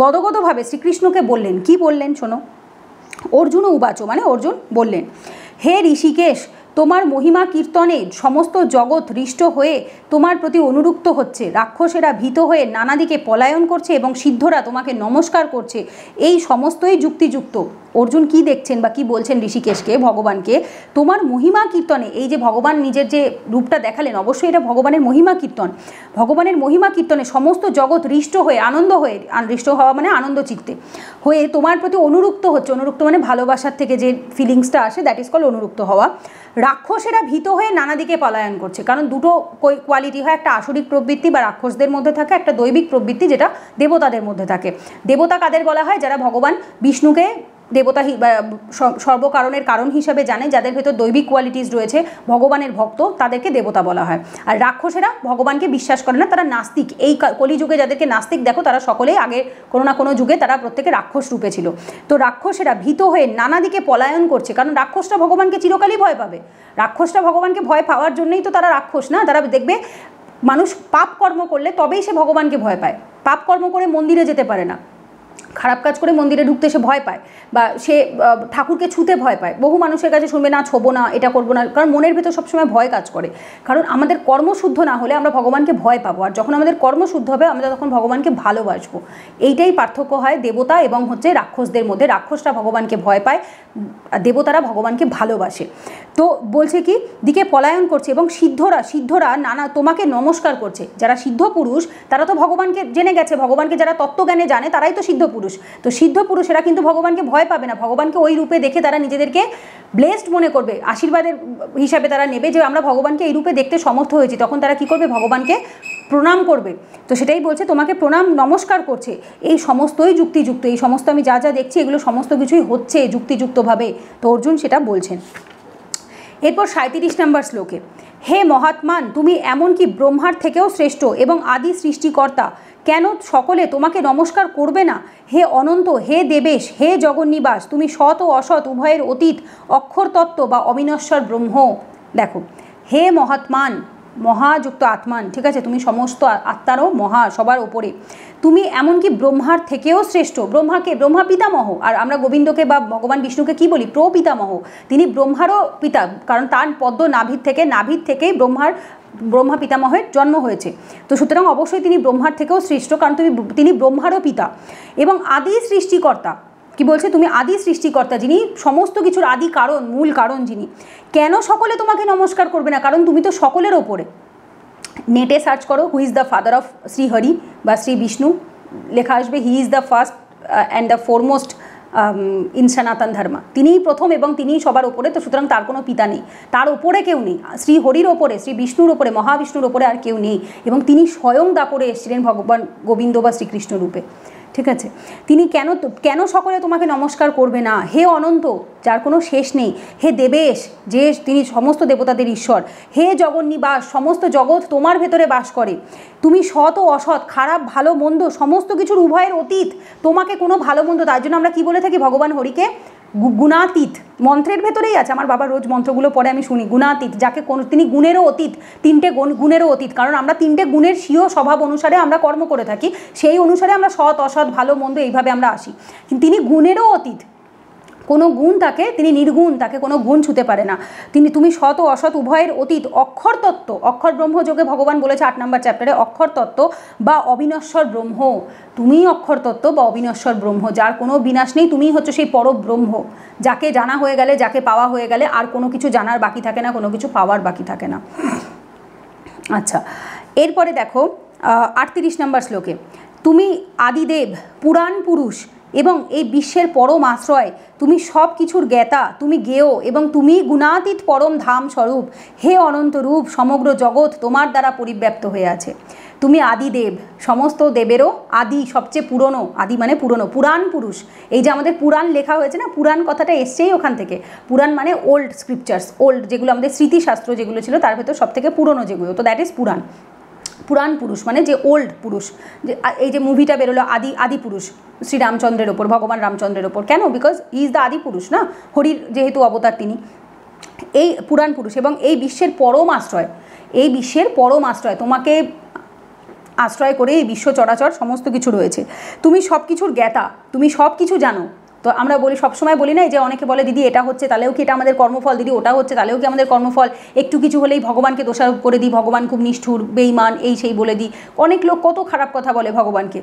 গদগদভাবে শ্রীকৃষ্ণকে বললেন, কি বললেন শোনো, অর্জুন উবাচ, মানে অর্জুন বললেন, হে ঋষিকেশ, তোমার মহিমা কীর্তনে সমস্ত জগৎ হৃষ্ট হয়ে তোমার প্রতি অনুরক্ত হচ্ছে, রাক্ষসেরা ভীত হয়ে নানা দিকে পলায়ন করছে এবং সিদ্ধরা তোমাকে নমস্কার করছে, এই সমস্তই যুক্তিযুক্ত। অর্জুন কি দেখছেন বা কি বলছেন ঋষিকেশকে, ভগবানকে, তোমার মহিমা কীর্তনে, এই যে ভগবান নিজের যে রূপটা দেখালেন, অবশ্যই এটা ভগবানের মহিমা কীর্তন, ভগবানের মহিমা কীর্তনে সমস্ত জগৎ হৃষ্ট হয়ে, আনন্দ হয়ে, হৃষ্ট হওয়া মানে আনন্দ চিত্তে হয়ে তোমার প্রতি অনুরক্ত হচ্ছে, অনুরক্ত মানে ভালোবাসার থেকে যে ফিলিংসটা আসে, দ্যাট ইজ কল অনুরক্ত হওয়া। রাক্ষসেরা ভীত হয়ে নানা দিকে পলায়ন করছে, কারণ দুটো কোয়ালিটি হয়, একটা আসরিক প্রবৃত্তি বা রাক্ষসদের মধ্যে থাকে, একটা দৈবিক প্রবৃত্তি যেটা দেবতাদের মধ্যে থাকে। দেবতা কাদের বলা হয়, যারা ভগবান বিষ্ণুকে দেবতা সর্বকারণের কারণ হিসাবে জানে, যাদের ভেতর দৈবিক কোয়ালিটিস রয়েছে, ভগবানের ভক্ত, তাদেরকে দেবতা বলা হয়। আর রাক্ষসেরা ভগবানকে বিশ্বাস করে না, তারা নাস্তিক। এই কলিযুগে যাদেরকে নাস্তিক দেখো, তারা সকলেই আগে কোনো না কোনো যুগে তারা প্রত্যেকে রাক্ষস রূপে ছিল। তো রাক্ষসেরা ভীত হয়ে নানা দিকে পলায়ন করছে, কারণ রাক্ষসটা ভগবানকে চিরকালই ভয় পাবে, রাক্ষসটা ভগবানকে ভয় পাওয়ার জন্যই তো তারা রাক্ষস না। তারা দেখবে মানুষ পাপ কর্ম করলে তবেই সে ভগবানকে ভয় পায়, পাপ কর্ম করে মন্দিরে যেতে পারে না, খারাপ কাজ করে মন্দিরে ঢুকতে সে ভয় পায়, বা সে ঠাকুরকে ছুতে ভয় পায়। বহু মানুষের কাছে শুনবে, না ছোবো না, এটা করবো না, কারণ মনের ভেতর সবসময় ভয় কাজ করে। কারণ আমাদের কর্মশুদ্ধ না হলে আমরা ভগবানকে ভয় পাবো, আর যখন আমাদের কর্মশুদ্ধ হবে আমরা তখন ভগবানকে ভালোবাসবো। এইটাই পার্থক্য হয় দেবতা এবং হচ্ছে রাক্ষসদের মধ্যে। রাক্ষসরা ভগবানকে ভয় পায়, দেবতারা ভগবানকে ভালোবাসে। তো বলছে কি, দিকে পলায়ন করছে এবং সিদ্ধরা নানা তোমাকে নমস্কার করছে। যারা সিদ্ধ পুরুষ তারা তো ভগবানকে জেনে গেছে, ভগবানকে যারা তত্ত্বজ্ঞানে জানে তারাই তো সিদ্ধ পুরুষ। তো সিদ্ধ পুরুষেরা কিন্তু ভগবানকে ভয় পাবে না, ভগবানকে ওই রূপে দেখে তারা নিজেদেরকে ব্লেসড মনে করবে, আশীর্বাদের হিসাবে তারা নেবে যে আমরা ভগবানকে এই রূপে দেখতে সমর্থ হয়েছি। তখন তারা কি করবে, ভগবানকে প্রণাম করবে। তো সেটাই বলছে, তোমাকে প্রণাম নমস্কার করছে, এই সমস্তই যুক্তিযুক্ত, এই সমস্ত আমি যা যা দেখছি এগুলো সমস্ত কিছুই হচ্ছে যুক্তিযুক্তভাবে। তো অর্জুন সেটা বলছেন। এরপর 37 নম্বর শ্লোকে, হে মহাত্মান, তুমি এমনকি ব্রহ্মার থেকেও শ্রেষ্ঠ এবং আদি সৃষ্টিকর্তা, কেন সকলে তোমাকে নমস্কার করবে না? হে অনন্ত, হে দেবেশ, হে জগন্নিবাস, তুমি সৎ ও অসৎ উভয়ের অতীত, অক্ষর তত্ত্ব বা অবিনশ্বর ব্রহ্ম। দেখো, হে মহাত্মান, মহাযুক্ত আত্মান, ঠিক আছে, তুমি সমস্ত আত্মারও মহা, সবার ওপরে, তুমি এমনকি ব্রহ্মার থেকেও শ্রেষ্ঠ। ব্রহ্মাকে, ব্রহ্মা পিতামহ, আর আমরা গোবিন্দকে বা ভগবান বিষ্ণুকে কি বলি, প্রপিতামহ। তিনি ব্রহ্মারও পিতা, কারণ তার পদ্ম নাভির থেকেই ব্রহ্মা পিতামহের জন্ম হয়েছে। তো সুতরাং অবশ্যই তিনি ব্রহ্মার থেকেও শ্রেষ্ঠ, কারণ তিনি ব্রহ্মারও পিতা এবং আদি সৃষ্টিকর্তা। কি বলছে, তুমি আদি সৃষ্টিকর্তা, যিনি সমস্ত কিছুর আদি কারণ, মূল কারণ যিনি, কেন সকলে তোমাকে নমস্কার করবে না? কারণ তুমি তো সকলের ওপরে। নেটে সার্চ করো, who is the father of Shri Hari বা শ্রী বিষ্ণু, লেখা আসবে he is the first and the foremost in সনাতন ধর্মা, তিনিই প্রথম এবং তিনিই সবার ওপরে, তো সুতরাং তার কোনো পিতা নেই, তার ওপরে কেউ নেই, শ্রী হরির ওপরে, শ্রী বিষ্ণুর ওপরে, মহাবিষ্ণুর ওপরে আর কেউ নেই, এবং তিনি স্বয়ং দাপরে এসেছিলেন ভগবান গোবিন্দ বা শ্রীকৃষ্ণ রূপে। ঠিক আছে, তিনি কেন সকলে তোমাকে নমস্কার করবে না? হে অনন্ত, যার কোনো শেষ নেই, হে দেবেশ, যে তিনি সমস্ত দেবতাদের ঈশ্বর, হে জগন্নিবাস, সমস্ত জগৎ তোমার ভেতরে বাস করে, তুমি সৎ ও অসৎ, খারাপ ভালো মন্দ সমস্ত কিছুর উভয়ের অতীত, তোমাকে কোনো ভালো মন্দ, তার জন্য আমরা কি বলে থাকি ভগবান হরিকে গুণাতীত, মন্ত্রের ভেতরেই আছে, আমার বাবা রোজ মন্ত্রগুলো পড়ে আমি শুনি, গুণাতীত, যাকে তিনি গুণেরও অতীত, তিনটে গুণেরও অতীত, কারণ আমরা তিনটে গুণের স্বীয় স্বভাব অনুসারে আমরা কর্ম করে থাকি, সেই অনুসারে আমরা সৎ অসৎ ভালো মন্দ এইভাবে আমরা আসি, কিন্তু তিনি গুণেরও অতীত, কোনো গুণ তাকে, তিনি নির্গুণ, তাকে কোনো গুণ ছুতে পারে না, তুমি সৎ ও অসৎ উভয়ের অতীত, অক্ষর তত্ত্ব, অক্ষর ব্রহ্মযোগে ভগবান বলেছে 8 নম্বর চ্যাপ্টারে, অক্ষর তত্ত্ব বা অবিনশ্বর ব্রহ্ম, তুমিই অক্ষর তত্ত্ব বা অবিনশ্বর ব্রহ্ম, যার কোনো বিনাশ নেই, তুমিই হচ্ছে সেই পরব্রহ্ম, যাকে জানা হয়ে গেলে, যাকে পাওয়া হয়ে গেলে আর কোনো কিছু জানার বাকি থাকে না, কোনো কিছু পাওয়ার বাকি থাকে না। আচ্ছা, এরপরে দেখো 38 নম্বর শ্লোকে, তুমি আদিদেব, পুরাণ পুরুষ এবং এই বিশ্বের পরম আশ্রয়, তুমি সব কিছুর জ্ঞাতা, তুমি জ্ঞেয় এবং তুমি গুণাতীত পরম ধাম স্বরূপ, হে অনন্ত রূপ, সমগ্র জগৎ তোমার দ্বারা পরিব্যাপ্ত হয়ে আছে, তুমি আদিদেব, সমস্ত দেবেরও আদি, সবচেয়ে পুরনো, আদি মানে পুরনো, পুরাণ পুরুষ, এই যে আমাদের পুরাণ লেখা হয়েছে না, পুরাণ কথাটা এসছেই ওখান থেকে, পুরাণ মানে ওল্ড স্ক্রিপচার্স, ওল্ড যেগুলো আমাদের স্মৃতিশাস্ত্র যেগুলো ছিল তার ভেতর সব থেকে পুরনো যেগুলো, তো দ্যাট ইজ পুরাণ। পুরাণ পুরুষ মানে যে ওল্ড পুরুষ, যে এই যে মুভিটা বেরোলো আদি পুরুষ শ্রীরামচন্দ্রের ওপর, ভগবান রামচন্দ্রের ওপর, কেন? বিকজ হি ইজ দ্য আদি পুরুষ না, হরির যেহেতু অবতার তিনি, এই পুরাণ পুরুষ এবং এই বিশ্বের পরম আশ্রয়, এই বিশ্বের পরম আশ্রয়, তোমাকে আশ্রয় করে এই বিশ্ব চরাচর সমস্ত কিছু রয়েছে, তুমি সব কিছুর জ্ঞাতা, তুমি সব কিছু জানো, তো আমরা বলি সবসময় বলি না যে অনেকে বলে দিদি এটা হচ্ছে তাহলেও কি এটা আমাদের কর্মফল, দিদি ওটা হচ্ছে তাহলেও কি আমাদের কর্মফল, একটু কিছু হলেই ভগবানকে দোষারোপ করে দিই, ভগবান খুব নিষ্ঠুর বেঈমান এই সেই বলে দিই, অনেক লোক কত খারাপ কথা বলে ভগবানকে,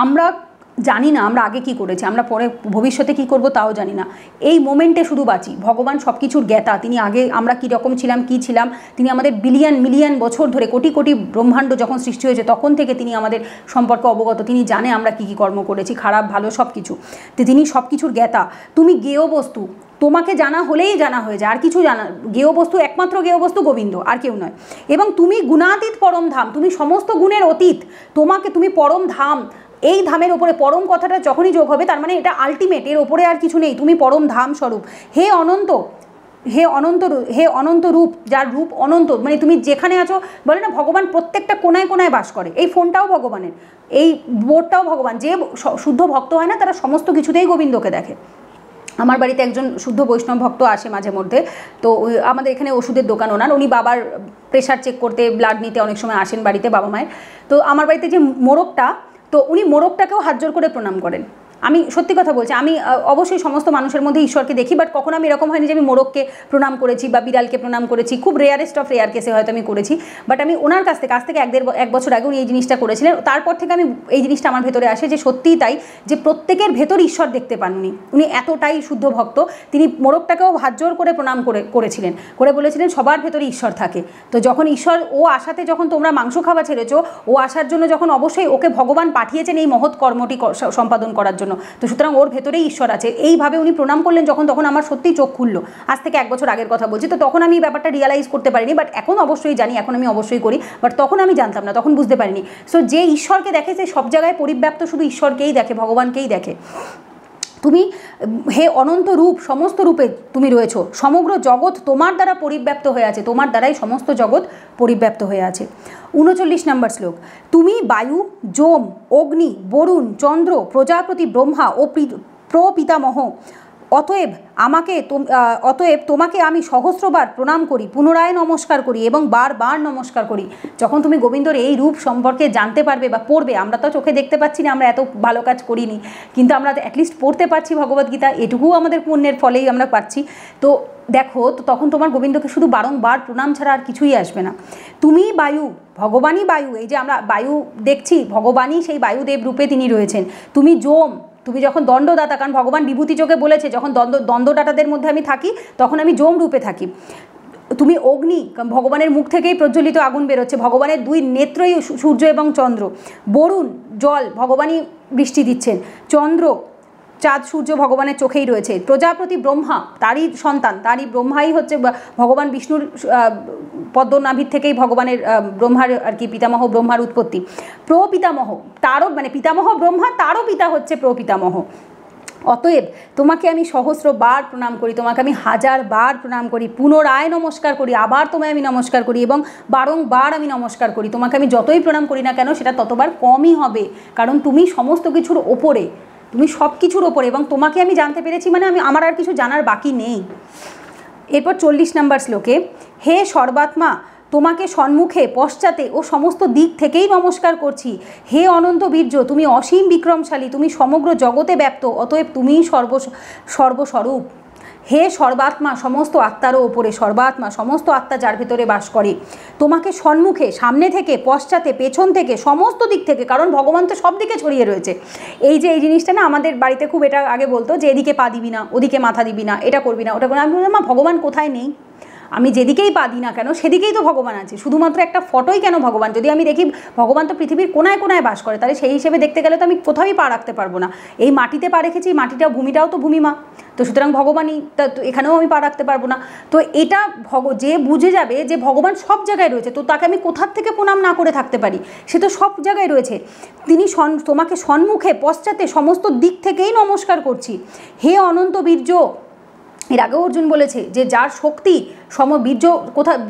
আমরা জানি না আমরা আগে কি করেছি, আমরা পরে ভবিষ্যতে কি করব তাও জানি না, এই মোমেন্টে শুধু বাঁচি, ভগবান সব কিছুর জ্ঞাতা, তিনি আগে আমরা কী রকম ছিলাম কী ছিলাম, তিনি আমাদের বিলিয়ন মিলিয়ন বছর ধরে কোটি কোটি ব্রহ্মাণ্ড যখন সৃষ্টি হয়েছে তখন থেকে তিনি আমাদের সম্পর্কে অবগত, তিনি জানে আমরা কী কী কর্ম করেছি, খারাপ ভালো সব কিছু, তো তিনি সব কিছুর জ্ঞাতা, তুমি জ্ঞেয় বস্তু, তোমাকে জানা হলেই জানা হয়ে যায়, আর কিছু জানা, জ্ঞেয় বস্তু একমাত্র জ্ঞেয় বস্তু গোবিন্দ, আর কেউ নয়, এবং তুমি গুণাতীত পরম ধাম, তুমি সমস্ত গুণের অতীত, তুমি পরম ধাম, এই ধামের ওপরে পরম কথাটা যখনই যোগ হবে তার মানে এটা আলটিমেট, এর ওপরে আর কিছু নেই, তুমি পরম ধাম স্বরূপ, হে অনন্ত, হে অনন্ত রূপ, যার রূপ অনন্ত, মানে তুমি যেখানে আছো, বলে না ভগবান প্রত্যেকটা কোনায় কোনায় বাস করে, এই ফোনটাও ভগবানের, এই বোর্ডটাও ভগবান, যে শুদ্ধ ভক্ত হয় না তারা সমস্ত কিছুতেই গোবিন্দকে দেখে। আমার বাড়িতে একজন শুদ্ধ বৈষ্ণব ভক্ত আসে মাঝে মধ্যে, তো আমাদের এখানে ওষুধের দোকান ওনার, উনি বাবার প্রেশার চেক করতে, ব্লাড নিতে অনেক সময় আসেন বাড়িতে বাবা মায়ের, তো আমার বাড়িতে যে মোরগটা, তো উনি মোরগটাকেও হাত জোর করে প্রণাম করেন, আমি সত্যি কথা বলছি, আমি অবশ্যই সমস্ত মানুষের মধ্যে ঈশ্বরকে দেখি, বাট কখনো আমি এরকম হয়নি যে আমি মোরগকে প্রণাম করেছি বা বিড়ালকে প্রণাম করেছি, খুব রেয়ারেস্ট অফ রেয়ার কেসে হয়তো আমি করেছি, বাট আমি ওনার কাছ থেকে এক বছর আগে উনি এই জিনিসটা করেছিলেন, তারপর থেকে আমি এই জিনিসটা আমার ভেতরে আসে যে সত্যিই তাই, যে প্রত্যেকের ভেতর ঈশ্বর দেখতে পান উনি এতটাই শুদ্ধ ভক্ত, তিনি মোরগটাকেও হাত জোর করে প্রণাম করেছিলেন, করে বলেছিলেন সবার ভেতরে ঈশ্বর থাকে, তো যখন ঈশ্বর ও আশাতে যখন তোমরা মাংস খাওয়া ছেড়েছো, ও আসার জন্য যখন অবশ্যই ওকে ভগবান পাঠিয়েছেন এই মহৎ কর্মটি সম্পাদন করার জন্য, তো সুতরাং ওর ভেতরেই ঈশ্বর আছে, এইভাবে উনি প্রণাম করলেন তখন আমার সত্যিই চোখ খুললো, আজ থেকে 1 বছর আগের কথা বলছি, তো তখন আমি এই ব্যাপারটা রিয়ালাইজ করতে পারিনি, বাট এখন অবশ্যই জানি, এখন আমি অবশ্যই করি, বাট তখন আমি জানতাম না, তখন বুঝতে পারিনি। সো যে ঈশ্বরকে দেখে সে সব জায়গায় পরিব্যাপ্ত শুধু ঈশ্বরকেই দেখে, ভগবানকেই দেখে, তুমি হে অনন্ত রূপ, সমস্ত রূপে তুমি রয়েছো, সমগ্র জগৎ তোমার দ্বারা পরিব্যাপ্ত হয়ে আছে, তোমার দ্বারাই সমস্ত জগৎ পরিব্যাপ্ত হয়ে আছে। 39 নম্বর শ্লোক, তুমি বায়ু, যম, অগ্নি, বরুণ, চন্দ্র, প্রজাপতি, ব্রহ্মা ও প্রপিতামহ, অতএব তোমাকে আমি সহস্রবার প্রণাম করি, পুনরায় নমস্কার করি এবং বারবার নমস্কার করি। যখন তুমি গোবিন্দর এই রূপ সম্পর্কে জানতে পারবে বা পড়বে, আমরা তো চোখে দেখতে পাচ্ছি না, আমরা এত ভালো কাজ করিনি, কিন্তু আমরা অ্যাটলিস্ট পড়তে পারছি ভগবদ্গীতা, এটুকুও আমাদের পুণ্যের ফলেই আমরা পাচ্ছি, তো দেখো, তো তখন তোমার গোবিন্দকে শুধু বারংবার প্রণাম ছাড়া আর কিছুই আসবে না। তুমি বায়ু, ভগবানই বায়ু, এই যে আমরা বায়ু দেখছি, ভগবানই সেই বায়ুদেব রূপে তিনি রয়েছেন। তুমি যম, তুমি যখন দণ্ডদাতা, কারণ ভগবান বিভূতি যোগে বলেছে যখন দণ্ডদাতাদের মধ্যে আমি থাকি তখন আমি যম রূপে থাকি। তুমি অগ্নি, ভগবানের মুখ থেকেই প্রজ্বলিত আগুন বেরোচ্ছে, ভগবানের দুই নেত্রই সূর্য এবং চন্দ্র। বরুণ জল, ভগবানই বৃষ্টি দিচ্ছেন। চন্দ্র চাঁদ সূর্য ভগবানের চোখেই রয়েছে। প্রজাপতি ব্রহ্মা, তারই সন্তান, তারই ব্রহ্মাই হচ্ছে ভগবান বিষ্ণুর পদ্মনাভির থেকেই ভগবানের ব্রহ্মার আর কি পিতামহ ব্রহ্মার উৎপত্তি। প্রপিতামহ, তারও মানে পিতামহ ব্রহ্মা, তারও পিতা হচ্ছে প্রপিতামহ। অতএব তোমাকে আমি সহস্রবার প্রণাম করি, তোমাকে আমি 1000 বার প্রণাম করি, পুনরায় নমস্কার করি, আবার তোমায় আমি নমস্কার করি এবং বারংবার আমি নমস্কার করি। তোমাকে আমি যতই প্রণাম করি না কেন সেটা ততবার কমই হবে, কারণ তুমি সমস্ত কিছুর ওপরে, তুমি সব কিছুর ওপরে, এবং তোমাকে আমি জানতে পেরেছি মানে আমার আর কিছু জানার বাকি নেই। এরপর 40 নম্বর শ্লোকে, হে সর্বাত্মা, তোমাকে সম্মুখে পশ্চাতে ও সমস্ত দিক থেকেই নমস্কার করছি। হে অনন্ত বীর্য, তুমি অসীম বিক্রমশালী, তুমি সমগ্র জগতে ব্যাপ্ত, অতএব তুমিই সর্বস্বরূপ। হে সর্বাত্মা, সমস্ত আত্মারও ওপরে, সর্বাত্মা সমস্ত আত্মা যার ভেতরে বাস করে, তোমাকে সম্মুখে, সামনে থেকে, পশ্চাতে, পেছন থেকে, সমস্ত দিক থেকে, কারণ ভগবান তো সব দিকে ছড়িয়ে রয়েছে। এই যে এই জিনিসটা না আমাদের বাড়িতে খুব এটা আগে বলতো যে এদিকে পা দিবি না, ওদিকে মাথা দিবি না, এটা করবি না, ওটা করবি না। আমি বললাম, মা ভগবান কোথায় নেই? আমি যেদিকেই পা দিই না কেন সেদিকেই তো ভগবান আছে, শুধুমাত্র একটা ফটোই কেন ভগবান? যদি আমি দেখি ভগবান তো পৃথিবীর কোনায় কোনায় বাস করে, তাহলে সেই হিসেবে দেখতে গেলে তো আমি কোথাওই পা রাখতে পারবো না। এই মাটিতে পা রেখেছি, মাটিটা ভূমিটাও তো ভূমিমা, তো সুতরাং ভগবানই, তা এখানেও আমি পা রাখতে পারবো না। তো এটা যে বুঝে যাবে যে ভগবান সব জায়গায় রয়েছে, তো তাকে আমি কোথার থেকে প্রণাম না করে থাকতে পারি? সে তো সব জায়গায় রয়েছে। তিনি তোমাকে সম্মুখে, পশ্চাতে, সমস্ত দিক থেকেই নমস্কার করছি। হে অনন্ত বীর্য, এর আগেও অর্জুন বলেছে যে যার শক্তি বীর্য,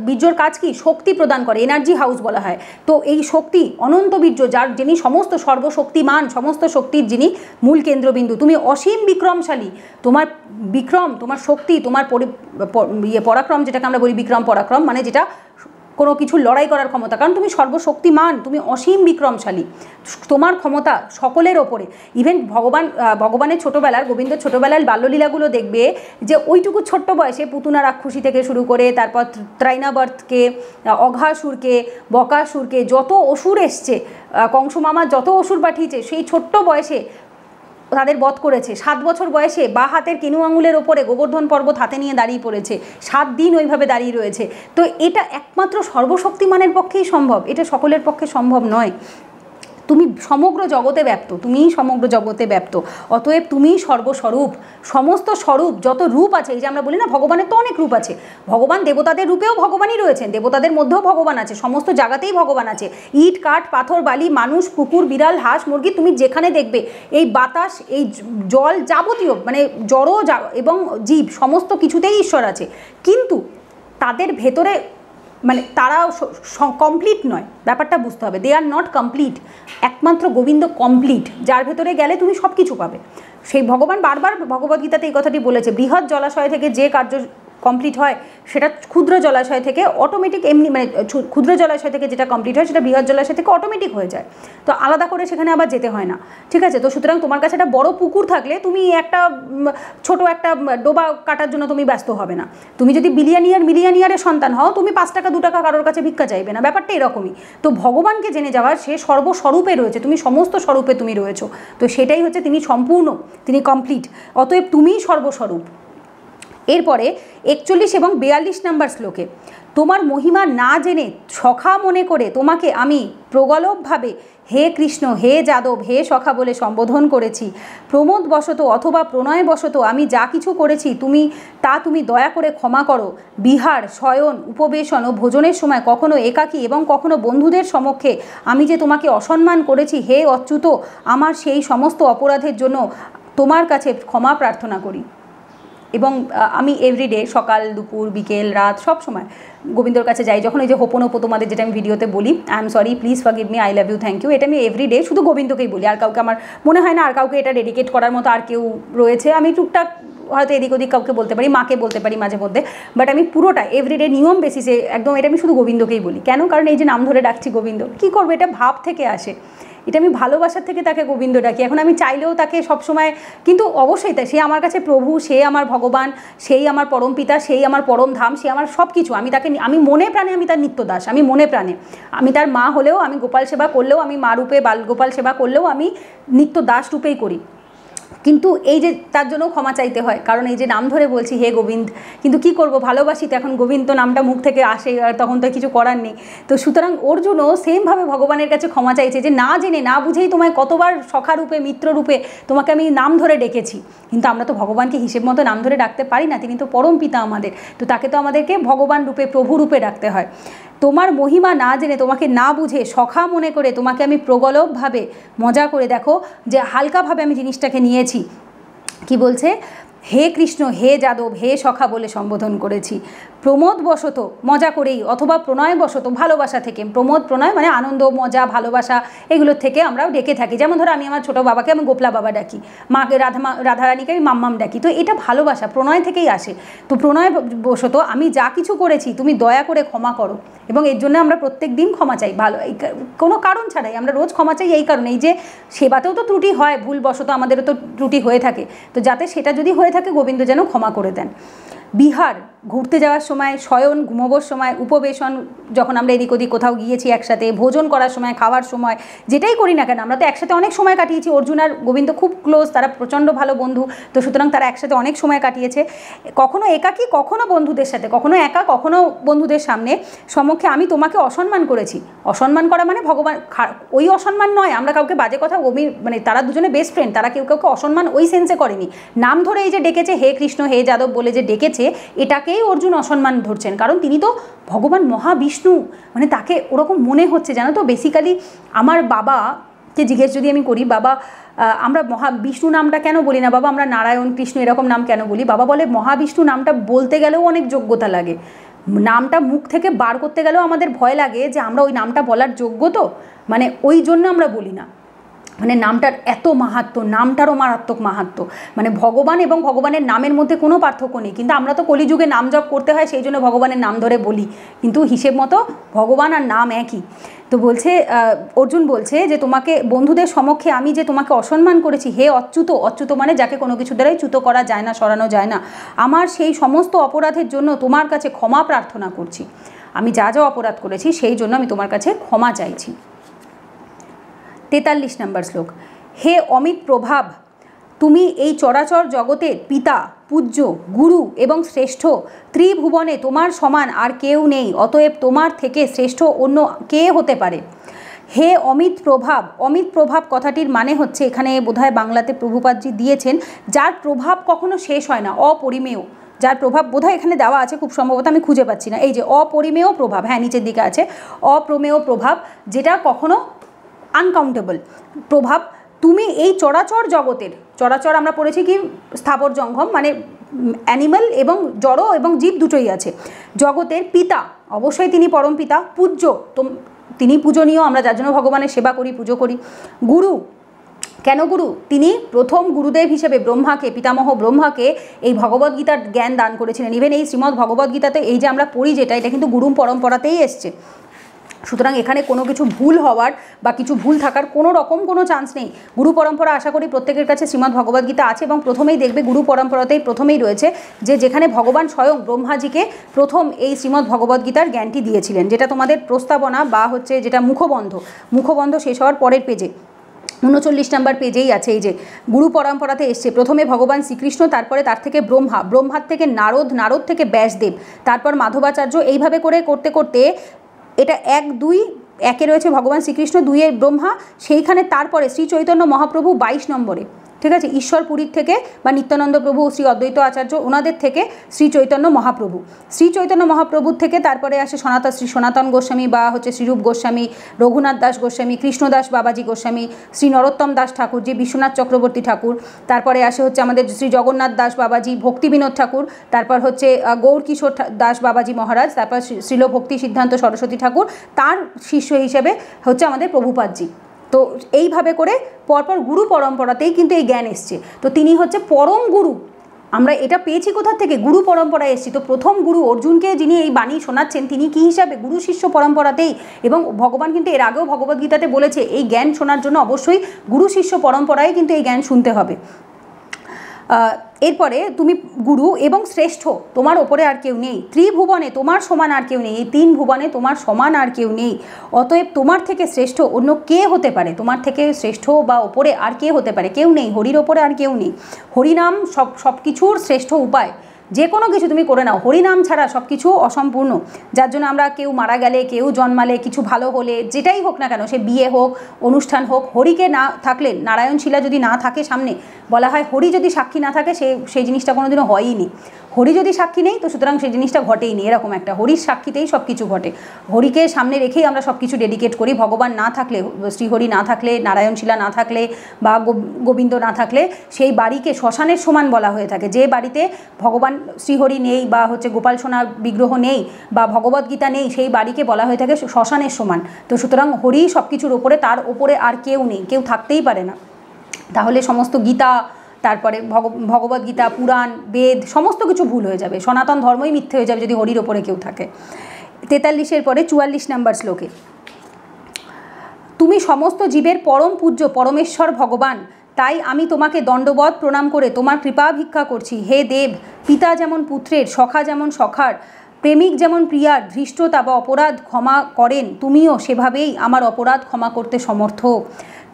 বীর্যর কাজ কি? শক্তি প্রদান করে, এনার্জি হাউস বলা হয়। তো এই শক্তি অনন্ত বীর্য, যিনি সমস্ত সর্বশক্তিমান, সমস্ত শক্তির যিনি মূল কেন্দ্রবিন্দু। তুমি অসীম বিক্রমশালী, তোমার বিক্রম, তোমার শক্তি, তোমার পরাক্রম, যেটাকে আমরা বলি বিক্রম পরাক্রম, মানে যেটা কোনো কিছু লড়াই করার ক্ষমতা, কারণ তুমি সর্বশক্তিমান, তুমি অসীম বিক্রমশালী, তোমার ক্ষমতা সকলের ওপরে। ইভেন ভগবানের ছোটোবেলার, গোবিন্দর ছোটোবেলার বাল্যলীলাগুলো দেখবে যে ওইটুকু ছোট্ট বয়সে পুতুনা রাক্ষসী থেকে শুরু করে তারপর ত্রাইনাবর্তকে, অঘাসুরকে, বকাসুরকে, যত অসুর এসছে, কংসমামা যত অসুর পাঠিয়েছে, সেই ছোট্ট বয়সে তাদের বধ করেছে। 7 বছর বয়সে বা হাতের কিনু আঙুলের ওপরে গোবর্ধন পর্বত হাতে নিয়ে দাঁড়িয়ে পড়েছে, 7 দিন ওইভাবে দাঁড়িয়ে রয়েছে। তো এটা একমাত্র সর্বশক্তিমানের পক্ষেই সম্ভব, এটা সকলের পক্ষে সম্ভব নয়। তুমি সমগ্র জগতে ব্যপ্ত, তুমিই সমগ্র জগতে ব্যপ্ত, অতএব তুমিই সর্বস্বরূপ। সমস্ত স্বরূপ, যত রূপ আছে, এই যে আমরা বলি না ভগবানের তো অনেক রূপ আছে, ভগবান দেবতাদের রূপেও ভগবানই রয়েছেন, দেবতাদের মধ্যেও ভগবান আছে, সমস্ত জায়গাতেই ভগবান আছে। ইট কাঠ পাথর বালি, মানুষ কুকুর বিড়াল হাঁস মুরগি, তুমি যেখানে দেখবে এই বাতাস, এই জল, যাবতীয় মানে জড় এবং জীব, সমস্ত কিছুতেই ঈশ্বর আছে। কিন্তু তাদের ভেতরে মানে তারাও কমপ্লিট নয়, ব্যাপারটা বুঝতে হবে। দে আর নট কমপ্লিট। একমাত্র গোবিন্দ কমপ্লিট, যার ভেতরে গেলে তুমি সব কিছু পাবে। সেই ভগবান বারবার ভগবদ্গীতাতে এই কথাটি বলেছে, বৃহৎ জলাশয় থেকে যে কার্য কমপ্লিট হয় সেটা ক্ষুদ্র জলাশয় থেকে অটোমেটিক, এমনি মানে ক্ষুদ্র জলাশয় থেকে যেটা কমপ্লিট হয় সেটা বৃহৎ জলাশয় থেকে অটোমেটিক হয়ে যায়, তো আলাদা করে সেখানে আবার যেতে হয় না। ঠিক আছে, তো সুতরাং তোমার কাছে একটা বড় পুকুর থাকলে তুমি একটা ছোট একটা ডোবা কাটার জন্য তুমি ব্যস্ত হবে না। তুমি যদি মিলিয়নিয়ারের সন্তান হও, তুমি 5 টাকা 2 টাকা কারোর কাছে ভিক্ষা চাইবে না, ব্যাপারটা এরকমই। তো ভগবানকে জেনে যাওয়ার, সে সর্বস্বরূপে রয়েছে, তুমি সমস্ত স্বরূপে তুমি রয়েছো, তো সেটাই হচ্ছে তিনি সম্পূর্ণ, তিনি কমপ্লিট, অতএব তুমিই সর্বস্বরূপ। এরপরে 41 এবং 42 নম্বর শ্লোকে, তোমার মহিমা না জেনে সখা মনে করে তোমাকে আমি প্রগল্ভভাবে হে কৃষ্ণ, হে যাদব, হে সখা বলে সম্বোধন করেছি। প্রমোদবশত অথবা প্রণয়বশত আমি যা কিছু করেছি তুমি দয়া করে ক্ষমা করো। বিহার, শয়ন, উপবেশন ও ভোজনের সময় কখনো একাকী এবং কখনো বন্ধুদের সমক্ষে আমি যে তোমাকে অসম্মান করেছি, হে অচ্যুত, আমার সেই সমস্ত অপরাধের জন্য তোমার কাছে ক্ষমা প্রার্থনা করি। এবং আমি এভরিডে, সকাল দুপুর বিকেল রাত সব সময় গোবিন্দর কাছে যাই। যখন এই যে হোপনোপো তোমাদের যেটা আমি ভিডিওতে বলি, I am sorry, please forgive me, I love you, thank you, এটা আমি এভরিডে শুধু গোবিন্দকেই বলি, আর কাউকে আমার মনে হয় না আর কাউকে এটা ডেডিকেট করার মতো আর কেউ রয়েছে। আমি টুকটাক হয়তো এদিক ওদিক কাউকে বলতে পারি, মাকে বলতে পারি মাঝে মধ্যে, বাট আমি পুরোটা এভরিডে নিয়ম বেসিসে একদম এটা আমি শুধু গোবিন্দকেই বলি। কেন? কারণ এই যে নাম ধরে ডাকছি গোবিন্দ, কী করবো, এটা ভাব থেকে আসে, এটা আমি ভালোবাসার থেকে তাকে গোবিন্দ ডাকি। এখন আমি চাইলেও তাকে সবসময়, কিন্তু অবশ্যই তাই, সে আমার কাছে প্রভু, সে আমার ভগবান, সেই আমার পরম পিতা, সেই আমার পরম ধাম, সে আমার সব কিছু। আমি মনে প্রাণে আমি তার নিত্য দাস, আমি মনে প্রাণে, আমি তার মা হলেও, আমি গোপাল সেবা করলেও, আমি মা রূপে গোপাল সেবা করলেও আমি নিত্য দাস রূপেই করি। কিন্তু এই যে তার জন্য ক্ষমা চাইতে হয়, কারণ এই যে নাম ধরে বলছি হে গোবিন্দ, কিন্তু কি করব, ভালোবাসি তো, এখন গোবিন্দ তো নামটা মুখ থেকে আসে আর তখন তো কিছু করার নেই। তো সুতরাং অর্জুনও সেমভাবে ভগবানের কাছে ক্ষমা চাইছে যে না জেনে না বুঝেই তোমায় কতবার সখারূপে মিত্ররূপে তোমাকে আমি নাম ধরে ডেকেছি, কিন্তু আমরা তো ভগবানকে হিসেব মতো নাম ধরে ডাকতে পারি না, তিনি তো পরম পিতা আমাদের, তো তাকে তো আমাদেরকে ভগবান রূপে প্রভু রূপে ডাকতে হয়। তোমার মহিমা না জেনে তোমাকে না বুঝে সখা মনে করে তোমাকে আমি প্রগল্ভভাবে মজা করে দেখো যে হালকাভাবে আমি জিনিসটাকে নিয়েছি। কি বলছে, হে কৃষ্ণ, হে যাদব, হে সখা বলে সম্বোধন করেছি। প্রমোদবশত মজা করেই অথবা প্রণয়বশত ভালোবাসা থেকে, প্রমোদ প্রণয় মানে আনন্দ মজা ভালোবাসা এগুলোর থেকে আমরাও ডেকে থাকি। যেমন ধরো আমি আমার ছোটো বাবাকে আমি গোপলা বাবা ডাকি, মাকে রাধারানীকে আমি মাম্মাম ডাকি, তো এটা ভালোবাসা প্রণয় থেকেই আসে। তো প্রণয়বশত আমি যা কিছু করেছি তুমি দয়া করে ক্ষমা করো, এবং এর জন্য আমরা প্রত্যেক দিন ক্ষমা চাই, ভালো কোনো কারণ ছাড়াই আমরা রোজ ক্ষমা চাই এই কারণে, এই যে সেবাতেও তো ত্রুটি হয়, ভুলবশত আমাদেরও তো ত্রুটি হয়ে থাকে, তো যাতে সেটা যদি হয়ে থাকে গোবিন্দ যেন ক্ষমা করে দেন। বিহার ঘুরতে যাওয়ার সময়, শয়ন ঘুমোবার সময়, উপবেশন যখন আমরা এদিক ওদিক কোথাও গিয়েছি একসাথে, ভোজন করার সময়, খাওয়ার সময়, যেটাই করি না কেন আমরা তো একসাথে অনেক সময় কাটিয়েছি। অর্জুন আর গোবিন্দ খুব ক্লোজ, তারা প্রচণ্ড ভালো বন্ধু, তো সুতরাং তারা একসাথে অনেক সময় কাটিয়েছে, কখনো একাকী কখনো বন্ধুদের সাথে, কখনো একা কখনো বন্ধুদের সামনে সম্মুখে আমি তোমাকে অসম্মান করেছি। অসম্মান করা মানে ভগবান ওই অসম্মান নয়, আমরা কাউকে বাজে কথা মানে তারা দুজনে বেস্ট ফ্রেন্ড, তারা কেউ কাউকে অসম্মান ওই সেন্সে করেনি, নাম ধরে এই যে ডেকেছে হে কৃষ্ণ হে যাদব বলে যে ডেকেছে, এটাকেই অর্জুন অসম্মান ধরছেন, কারণ তিনি তো ভগবান মহাবিষ্ণু, মানে তাকে ওরকম মনে হচ্ছে। জানো তো বেসিক্যালি আমার বাবাকে জিজ্ঞেস যদি আমি করি, বাবা আমরা মহাবিষ্ণু নামটা কেন বলি না, বাবা আমরা নারায়ণ কৃষ্ণ এরকম নাম কেন বলি, বাবা বলে মহাবিষ্ণু নামটা বলতে গেলেও অনেক যোগ্যতা লাগে, নামটা মুখ থেকে বার করতে গেলেও আমাদের ভয় লাগে যে আমরা ওই নামটা বলার যোগ্য তো, মানে ওই জন্য আমরা বলি না। মানে নামটার এত মাহাত্ম্য, নামটারও মারাত্মক মাহাত্ম্য, মানে ভগবান এবং ভগবানের নামের মধ্যে কোনো পার্থক্য নেই, কিন্তু আমরা তো কলিযুগে নাম জপ করতে হয় সেই জন্য ভগবানের নাম ধরে বলি, কিন্তু হিসেব মতো ভগবান আর নাম একই। তো বলছে অর্জুন বলছে যে তোমাকে বন্ধুদের সমক্ষে আমি যে তোমাকে অসম্মান করেছি, হে অচ্যুত, অচ্যুত মানে যাকে কোনো কিছু দ্বারাই চ্যুত করা যায় না, সরানো যায় না, আমার সেই সমস্ত অপরাধের জন্য তোমার কাছে ক্ষমা প্রার্থনা করছি, আমি যা যা অপরাধ করেছি সেই জন্য আমি তোমার কাছে ক্ষমা চাইছি। 43 নম্বর শ্লোক, হে অমিত প্রভাব, তুমি এই চরাচর জগতের পিতা, পূজ্য, গুরু এবং শ্রেষ্ঠ, ত্রিভুবনে তোমার সমান আর কেউ নেই, অতএব তোমার থেকে শ্রেষ্ঠ অন্য কে হতে পারে। হে অমিত প্রভাব, অমিত প্রভাব কথাটির মানে হচ্ছে এখানে বোধহয় বাংলাতে প্রভুপাদজি দিয়েছেন যার প্রভাব কখনো শেষ হয় না, অপরিমেয়, যার প্রভাব বোধহয় এখানে দেওয়া আছে, খুব সম্ভবত আমি খুঁজে পাচ্ছি না, এই যে অপরিমেয় প্রভাব, হ্যাঁ নিচের দিকে আছে, অপ্রমেয় প্রভাব যেটা কখনো আনকাউন্টেবল প্রভাব, তুমি এই চরাচর জগতের, চরাচর আমরা পড়েছি কি স্থাবর জঙ্গম মানে অ্যানিম্যাল এবং জড় এবং জীব দুটোই আছে, জগতের পিতা অবশ্যই তিনি পরম পিতা, পূজ্য তিনি পূজনীয়, আমরা যার জন্য ভগবানের সেবা করি পুজো করি, গুরু কেন গুরু, তিনি প্রথম গুরুদেব হিসেবে ব্রহ্মাকে, পিতামহ ব্রহ্মাকে এই ভগবদ্গীতার জ্ঞান দান করেছিলেন, ইভেন এই শ্রীমদ্ ভগবদ্গীতাতে এই যে আমরা পড়ি যেটা, এটা কিন্তু গুরু পরম্পরাতেই এসছে, সুতরাং এখানে কোনো কিছু ভুল হওয়ার বা কিছু ভুল থাকার কোনো রকম কোনো চান্স নেই। গুরু পরম্পরা আশা করি প্রত্যেকের কাছে শ্রীমদ্ ভগবদ্গীতা আছে, এবং প্রথমেই দেখবে গুরু পরম্পরাতেই প্রথমেই রয়েছে যে যেখানে ভগবান স্বয়ং ব্রহ্মাজিকে প্রথম এই শ্রীমদ্ ভগবদ্গীতার জ্ঞানটি দিয়েছিলেন, যেটা তোমাদের প্রস্তাবনা বা হচ্ছে যেটা মুখবন্ধ শেষ হওয়ার পরের পেজে 39 নম্বর পেজেই আছে, এই যে গুরু পরম্পরাতে এসছে প্রথমে ভগবান শ্রীকৃষ্ণ, তারপরে তার থেকে ব্রহ্মার থেকে নারদ থেকে ব্যাসদেব, তারপর মাধবাচার্য, এইভাবে করে করতে করতে এটা 1, 2 একে রয়েছে ভগবান শ্রীকৃষ্ণ, 2-এ ব্রহ্মা, সেইখানে তারপরে শ্রী চৈতন্য মহাপ্রভু 22 নম্বরে, ঠিক আছে, ঈশ্বরপুরীর থেকে বা নিত্যানন্দ প্রভু, শ্রী অদ্বৈত আচার্য ওনাদের থেকে শ্রী চৈতন্য মহাপ্রভুর থেকে তারপরে আসে শ্রী সনাতন গোস্বামী বা হচ্ছে শ্রীরূপ গোস্বামী, রঘুনাথ দাস গোস্বামী, কৃষ্ণদাস বাবাজি গোস্বামী, শ্রী নরোত্তম দাস ঠাকুরজি, বিশ্বনাথ চক্রবর্তী ঠাকুর, তারপরে আসে হচ্ছে আমাদের শ্রী জগন্নাথ দাস বাবাজি, ভক্তি বিনোদ ঠাকুর, তারপর হচ্ছে গৌর কিশোর দাস বাবাজি মহারাজ, তারপর শ্রীল ভক্তি সিদ্ধান্ত সরস্বতী ঠাকুর, তার শিষ্য হিসেবে হচ্ছে আমাদের প্রভুপাদজি। তো এইভাবে করে পরপর গুরু পরম্পরাতেই কিন্তু এই জ্ঞান এসছে, তো তিনি হচ্ছে পরম গুরু, আমরা এটা পেয়েছি কোথা থেকে, গুরু পরম্পরায় এসেছি। তো প্রথম গুরু অর্জুনকে যিনি এই বাণী শোনাচ্ছেন তিনি কী হিসাবে, গুরু শিষ্য পরম্পরাতেই, এবং ভগবান কিন্তু এর আগেও ভগবদ্গীতাতে বলেছে এই জ্ঞান শোনার জন্য অবশ্যই গুরু শিষ্য পরম্পরায় কিন্তু এই জ্ঞান শুনতে হবে। এরপরে তুমি গুরু এবং শ্রেষ্ঠ, তোমার ওপরে আর কেউ নেই। ত্রিভুবনে তোমার সমান আর কেউ নেই, এই 3 ভুবনে তোমার সমান আর কেউ নেই। অতএব তোমার থেকে শ্রেষ্ঠ অন্য কে হতে পারে? তোমার থেকে শ্রেষ্ঠ বা ওপরে আর কে হতে পারে? কেউ নেই, হরির ওপরে আর কেউ নেই। হরিনাম সব কিছুর শ্রেষ্ঠ উপায়। যে কোনো কিছু তুমি করে নাও, হরিনাম ছাড়া সব কিছু অসম্পূর্ণ। যার জন্য আমরা কেউ মারা গেলে, কেউ জন্মালে, কিছু ভালো হলে, যেটাই হোক না কেন, সে বিয়ে হোক, অনুষ্ঠান হোক, হরিকে না থাকলে, নারায়ণ শিলা যদি না থাকে সামনে, বলা হয় হরি যদি সাক্ষী না থাকে সেই জিনিসটা কোনোদিনও হয়ইনি। হরি যদি সাক্ষী নেই তো সুতরাং সেই জিনিসটা ঘটেইনি, এরকম একটা হরির সাক্ষীতেই সব কিছু ঘটে। হরিকে সামনে রেখেই আমরা সব কিছু ডেডিকেট করি। ভগবান না থাকলে, শ্রীহরি না থাকলে, নারায়ণ শিলা না থাকলে বা গোবিন্দ না থাকলে সেই বাড়িকে শ্মশানের সমান বলা হয়ে থাকে। যে বাড়িতে ভগবান শ্রীহরি নেই বা গোপাল সোনার বিগ্রহ নেই বা ভগবদ্গীতা নেই, সেই বাড়িকে বলা হয়ে থাকে শ্মশানের সমান। তো সুতরাং হরি সব কিছুর ওপরে, তার ওপরে আর কেউ নেই, কেউ থাকতেই পারে না। তাহলে সমস্ত গীতা, তারপরে ভগবদ্গীতা, পুরাণ, বেদ সমস্ত কিছু ভুল হয়ে যাবে, সনাতন ধর্মই মিথ্যে হয়ে যাবে যদি হরির ওপরে কেউ থাকে। 43-এর পরে 44 নম্বর শ্লোকে, তুমি সমস্ত জীবের পরম পূজ্য পরমেশ্বর ভগবান, তাই আমি তোমাকে দণ্ডবৎ প্রণাম করে তোমার কৃপা ভিক্ষা করছি। হে দেব, পিতা যেমন পুত্রের, সখা যেমন সখার, প্রেমিক যেমন প্রিয়ার ধৃষ্টতা বা অপরাধ ক্ষমা করেন, তুমিও সেভাবেই আমার অপরাধ ক্ষমা করতে সমর্থ।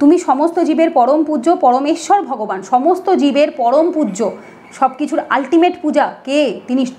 তুমি সমস্ত জীবের পরম পূজ্য পরমেশ্বর ভগবান, সমস্ত জীবের পরম পূজ্য, সব কিছুর আলটিমেট পূজা কে?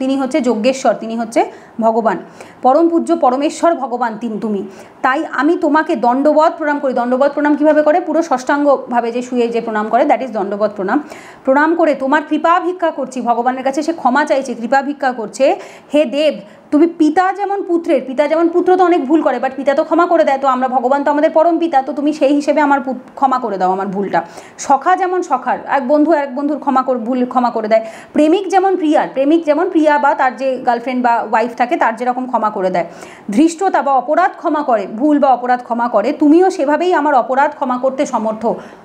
তিনি হচ্ছে যজ্ঞেশ্বর, তিনি হচ্ছে ভগবান। পরম পূজ্য পরমেশ্বর ভগবান তুমি, তাই আমি তোমাকে দণ্ডবৎ প্রণাম করি। দণ্ডবৎ প্রণাম কীভাবে করে? পুরো ষষ্ঠাঙ্গভাবে যে শুয়ে যে প্রণাম করে, দ্যাট ইজ দণ্ডবৎ প্রণাম। প্রণাম করে তোমার কৃপা ভিক্ষা করছি, ভগবানের কাছে সে ক্ষমা চাইছে, কৃপা ভিক্ষা করছে। হে দেব, তুমি পিতা যেমন পুত্রের, পিতা যেমন পুত্র তো অনেক ভুল করে, বাট পিতা তো ক্ষমা করে দেয়, তো আমরা ভগবান তো আমাদের পরম পিতা, তো তুমি সেই হিসেবে আমার ক্ষমা করে দাও আমার ভুলটা। সখা যেমন সখার, এক বন্ধুর ভুল ক্ষমা করে দেয়। প্রেমিক যেমন প্রিয়ার, প্রেমিক যেমন প্রিয়া বা তার যে গার্লফ্রেন্ড বা ওয়াইফ থাকে তার যেরকম ক্ষমা করে দেয়। ধৃষ্টতা বা অপরাধ ক্ষমা করে, ভুল বা অপরাধ ক্ষমা করে, তুমিও সেভাবেই আমার অপরাধ ক্ষমা করতে সমর্থ।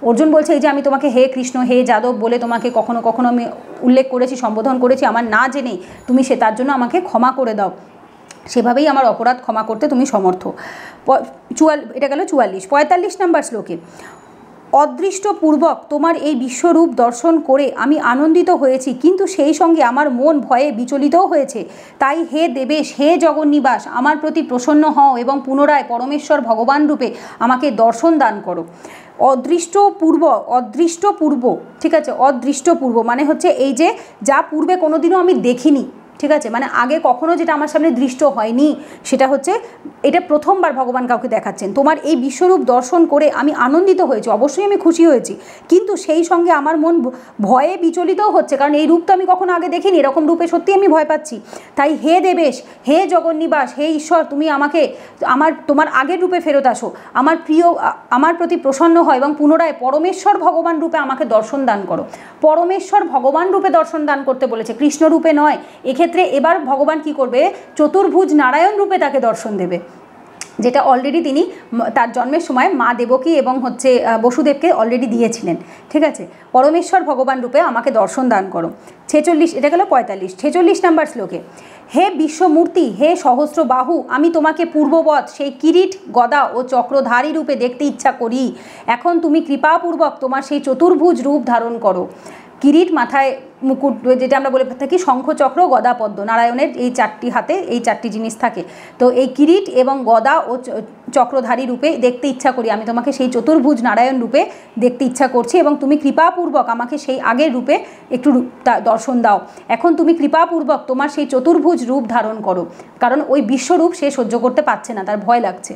অর্জুন বলছে, এই যে আমি তোমাকে হে কৃষ্ণ, হে যাদব বলে তোমাকে কখনো কখনো আমি উল্লেখ করেছি, সম্বোধন করেছি আমার না জেনেই, তুমি তার জন্য আমাকে ক্ষমা করে দাও, সেভাবেই আমার অপরাধ ক্ষমা করতে তুমি সমর্থ। এটা গেল 44। 45 নম্বর শ্লোকে, অদৃষ্টপূর্বক তোমার এই বিশ্বরূপ দর্শন করে আমি আনন্দিত হয়েছি, কিন্তু সেই সঙ্গে আমার মন ভয়ে বিচলিতও হয়েছে। তাই হে দেবেশ, হে জগন্নিবাস, আমার প্রতি প্রসন্ন হও এবং পুনরায় পরমেশ্বর ভগবান রূপে আমাকে দর্শন দান করো। অদৃষ্টপূর্ব, ঠিক আছে, অদৃষ্টপূর্ব মানে হচ্ছে এই যে যা পূর্বে কোনোদিনও আমি দেখিনি, ঠিক আছে, মানে আগে কখনো যেটা আমার সামনে দৃষ্ট হয়নি, সেটা হচ্ছে এটা প্রথমবার ভগবান কাউকে দেখাচ্ছেন। তোমার এই বিশ্বরূপ দর্শন করে আমি আনন্দিত হয়েছি, অবশ্যই আমি খুশি হয়েছি, কিন্তু সেই সঙ্গে আমার মন ভয়ে বিচলিতও হচ্ছে, কারণ এই রূপ তো আমি কখনো আগে দেখিনি, এরকম রূপে সত্যি আমি ভয় পাচ্ছি। তাই হে দেবেশ, হে জগন্নিবাস, হে ঈশ্বর, তুমি আমাকে তোমার আগের রূপে ফেরত আসো, আমার প্রতি প্রসন্ন হয় এবং পুনরায় পরমেশ্বর ভগবান রূপে আমাকে দর্শন দান করো। পরমেশ্বর ভগবান রূপে দর্শন দান করতে বলেছে, কৃষ্ণ রূপে নয়। এক্ষেত্রে এবার ভগবান কি করবে? চতুর্ভুজ নারায়ণ রূপে তাকে দর্শন দেবে, যেটা অলরেডি তিনি তার জন্মের সময় মা দেবকী এবং বসুদেবকে অলরেডি দিয়েছিলেন, ঠিক আছে। পরমেশ্বর ভগবান রূপে আমাকে দর্শন দান করো। 46, এটা গেল 45। 46 নম্বর শ্লোকে, হে বিশ্বমূর্তি, হে সহস্র বাহু, আমি তোমাকে পূর্ববৎ সেই কিরিট, গদা ও চক্রধারী রূপে দেখতে ইচ্ছা করি। এখন তুমি কৃপাপূর্বক তোমার সেই চতুর্ভুজ রূপ ধারণ করো। কিরিট, মাথায় মুকুট, যেটা আমরা বলে থাকি শঙ্খ, চক্র, গদা, পদ্ম, নারায়ণের এই 4টি হাতে এই 4টি জিনিস থাকে। তো এই কিরিট এবং গদা ও চক্রধারী রূপে দেখতে ইচ্ছা করি, আমি তোমাকে সেই চতুর্ভুজ নারায়ণ রূপে দেখতে ইচ্ছা করছি এবং তুমি কৃপাপূর্বক আমাকে সেই আগের রূপে একটু দর্শন দাও। এখন তুমি কৃপাপূর্বক তোমার সেই চতুর্ভুজ রূপ ধারণ করো, কারণ ওই বিশ্বরূপ সে সহ্য করতে পারছে না, তার ভয় লাগছে।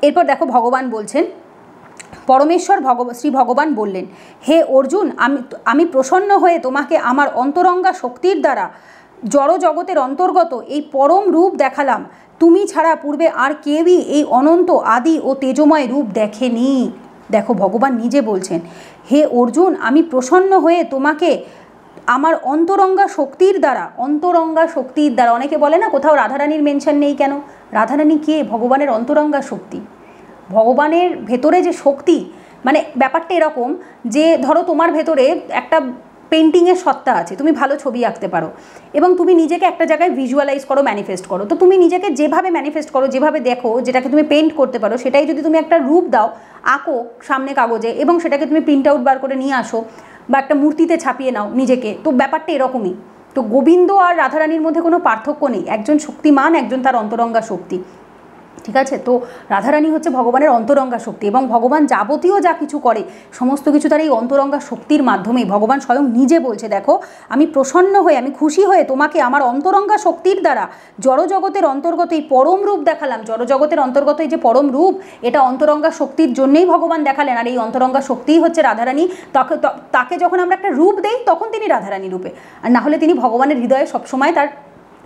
এরপর দেখো ভগবান বলছেন, পরমেশ্বর শ্রী ভগবান বললেন, হে অর্জুন, আমি প্রসন্ন হয়ে তোমাকে আমার অন্তরঙ্গা শক্তির দ্বারা জড় জগতের অন্তর্গত এই পরম রূপ দেখালাম। তুমি ছাড়া পূর্বে আর কেউই এই অনন্ত আদি ও তেজময় রূপ দেখেনি। দেখো ভগবান নিজে বলছেন, হে অর্জুন, আমি প্রসন্ন হয়ে তোমাকে আমার অন্তরঙ্গা শক্তির দ্বারা, অনেকে বলে না কোথাও রাধারানীর মেনশন নেই কেন? রাধারানী কে? ভগবানের অন্তরঙ্গা শক্তি, ভগবানের ভেতরে যে শক্তি, মানে ব্যাপারটা এরকম যে ধরো তোমার ভেতরে একটা পেন্টিংয়ের সত্তা আছে, তুমি ভালো ছবি আঁকতে পারো এবং তুমি নিজেকে একটা জায়গায় ভিজুয়ালাইজ করো, ম্যানিফেস্ট করো। তো তুমি নিজেকে যেভাবে ম্যানিফেস্ট করো, যেভাবে দেখো, যেটাকে তুমি পেন্ট করতে পারো, সেটাই যদি তুমি একটা রূপ দাও, আঁকো সামনে কাগজে এবং সেটাকে তুমি প্রিন্ট আউট বার করে নিয়ে আসো, বা একটা মূর্তিতে ছাপিয়ে নাও নিজেকে, তো ব্যাপারটা এরকমই। তো গোবিন্দ আর রাধারানীর মধ্যে কোনো পার্থক্য নেই, একজন শক্তিমান, একজন তার অন্তরঙ্গা শক্তি, ঠিক আছে। তো রাধারানী হচ্ছে ভগবানের অন্তরঙ্গা শক্তি, এবং ভগবান যাবতীয় যা কিছু করে সমস্ত কিছু তার এই অন্তরঙ্গা শক্তির মাধ্যমেই। ভগবান স্বয়ং নিজে বলছে, দেখো আমি প্রসন্ন হয়ে, আমি খুশি হয়ে তোমাকে আমার অন্তরঙ্গা শক্তির দ্বারা জড়জগতের অন্তর্গত এই পরম রূপ দেখালাম। জড়জগতের অন্তর্গত এই যে পরম রূপ, এটা অন্তরঙ্গা শক্তির জন্যেই ভগবান দেখালেন। আর এই অন্তরঙ্গা শক্তিই হচ্ছে রাধারানী। তাকে যখন আমরা একটা রূপ দেই তখন তিনি রাধারানী রূপে, আর না হলে তিনি ভগবানের হৃদয়ে সবসময় তার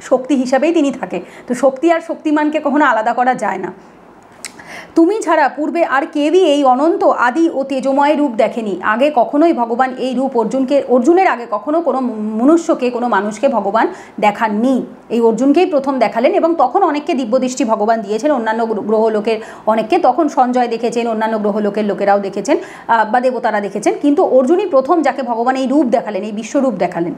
শক্তি হিসাবেই তিনি থাকে। তো শক্তি আর শক্তিমানকে কখনো আলাদা করা যায় না। তুমি ছাড়া পূর্বে আর কেউই এই অনন্ত আদি ও তেজময় রূপ দেখেনি। আগে কখনোই ভগবান এই রূপ অর্জুনের আগে কখনো কোনো মনুষ্যকে, কোনো মানুষকে ভগবান দেখাননি। এই অর্জুনকেই প্রথম দেখালেন, এবং তখন অনেককে দিব্যদৃষ্টি ভগবান দিয়েছেন, অন্যান্য গ্রহলোকের অনেককে। তখন সঞ্জয় দেখেছেন, অন্যান্য গ্রহলোকের লোকেরাও দেখেছেন, বা দেবতারা দেখেছেন, কিন্তু অর্জুনই প্রথম যাকে ভগবান এই রূপ দেখালেন, এই বিশ্বরূপ দেখালেন।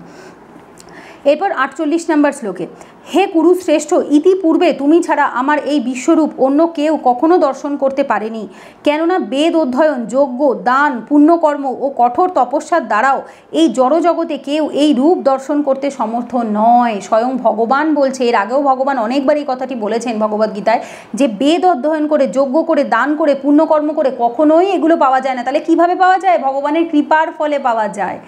এরপর 48 নম্বর শ্লোকে, হে কুরুশ্রেষ্ঠ, ইতিপূর্বে তুমি ছাড়া আমার এই বিশ্বরূপ অন্য কেউ কখনো দর্শন করতে পারেনি। কেননা বেদ অধ্যয়ন, যজ্ঞ, দান, পুণ্যকর্ম ও কঠোর তপস্যার দ্বারাও এই জড়জগতে কেউ এই রূপ দর্শন করতে সমর্থ নয়। স্বয়ং ভগবান বলছে, এর আগেও ভগবান অনেকবার এই কথাটি বলেছেন ভগবদ্গীতায়, যে বেদ অধ্যয়ন করে, যজ্ঞ করে, দান করে, পুণ্যকর্ম করে কখনোই এগুলো পাওয়া যায় না। তাহলে কিভাবে পাওয়া যায়? ভগবানের কৃপার ফলে পাওয়া যায়।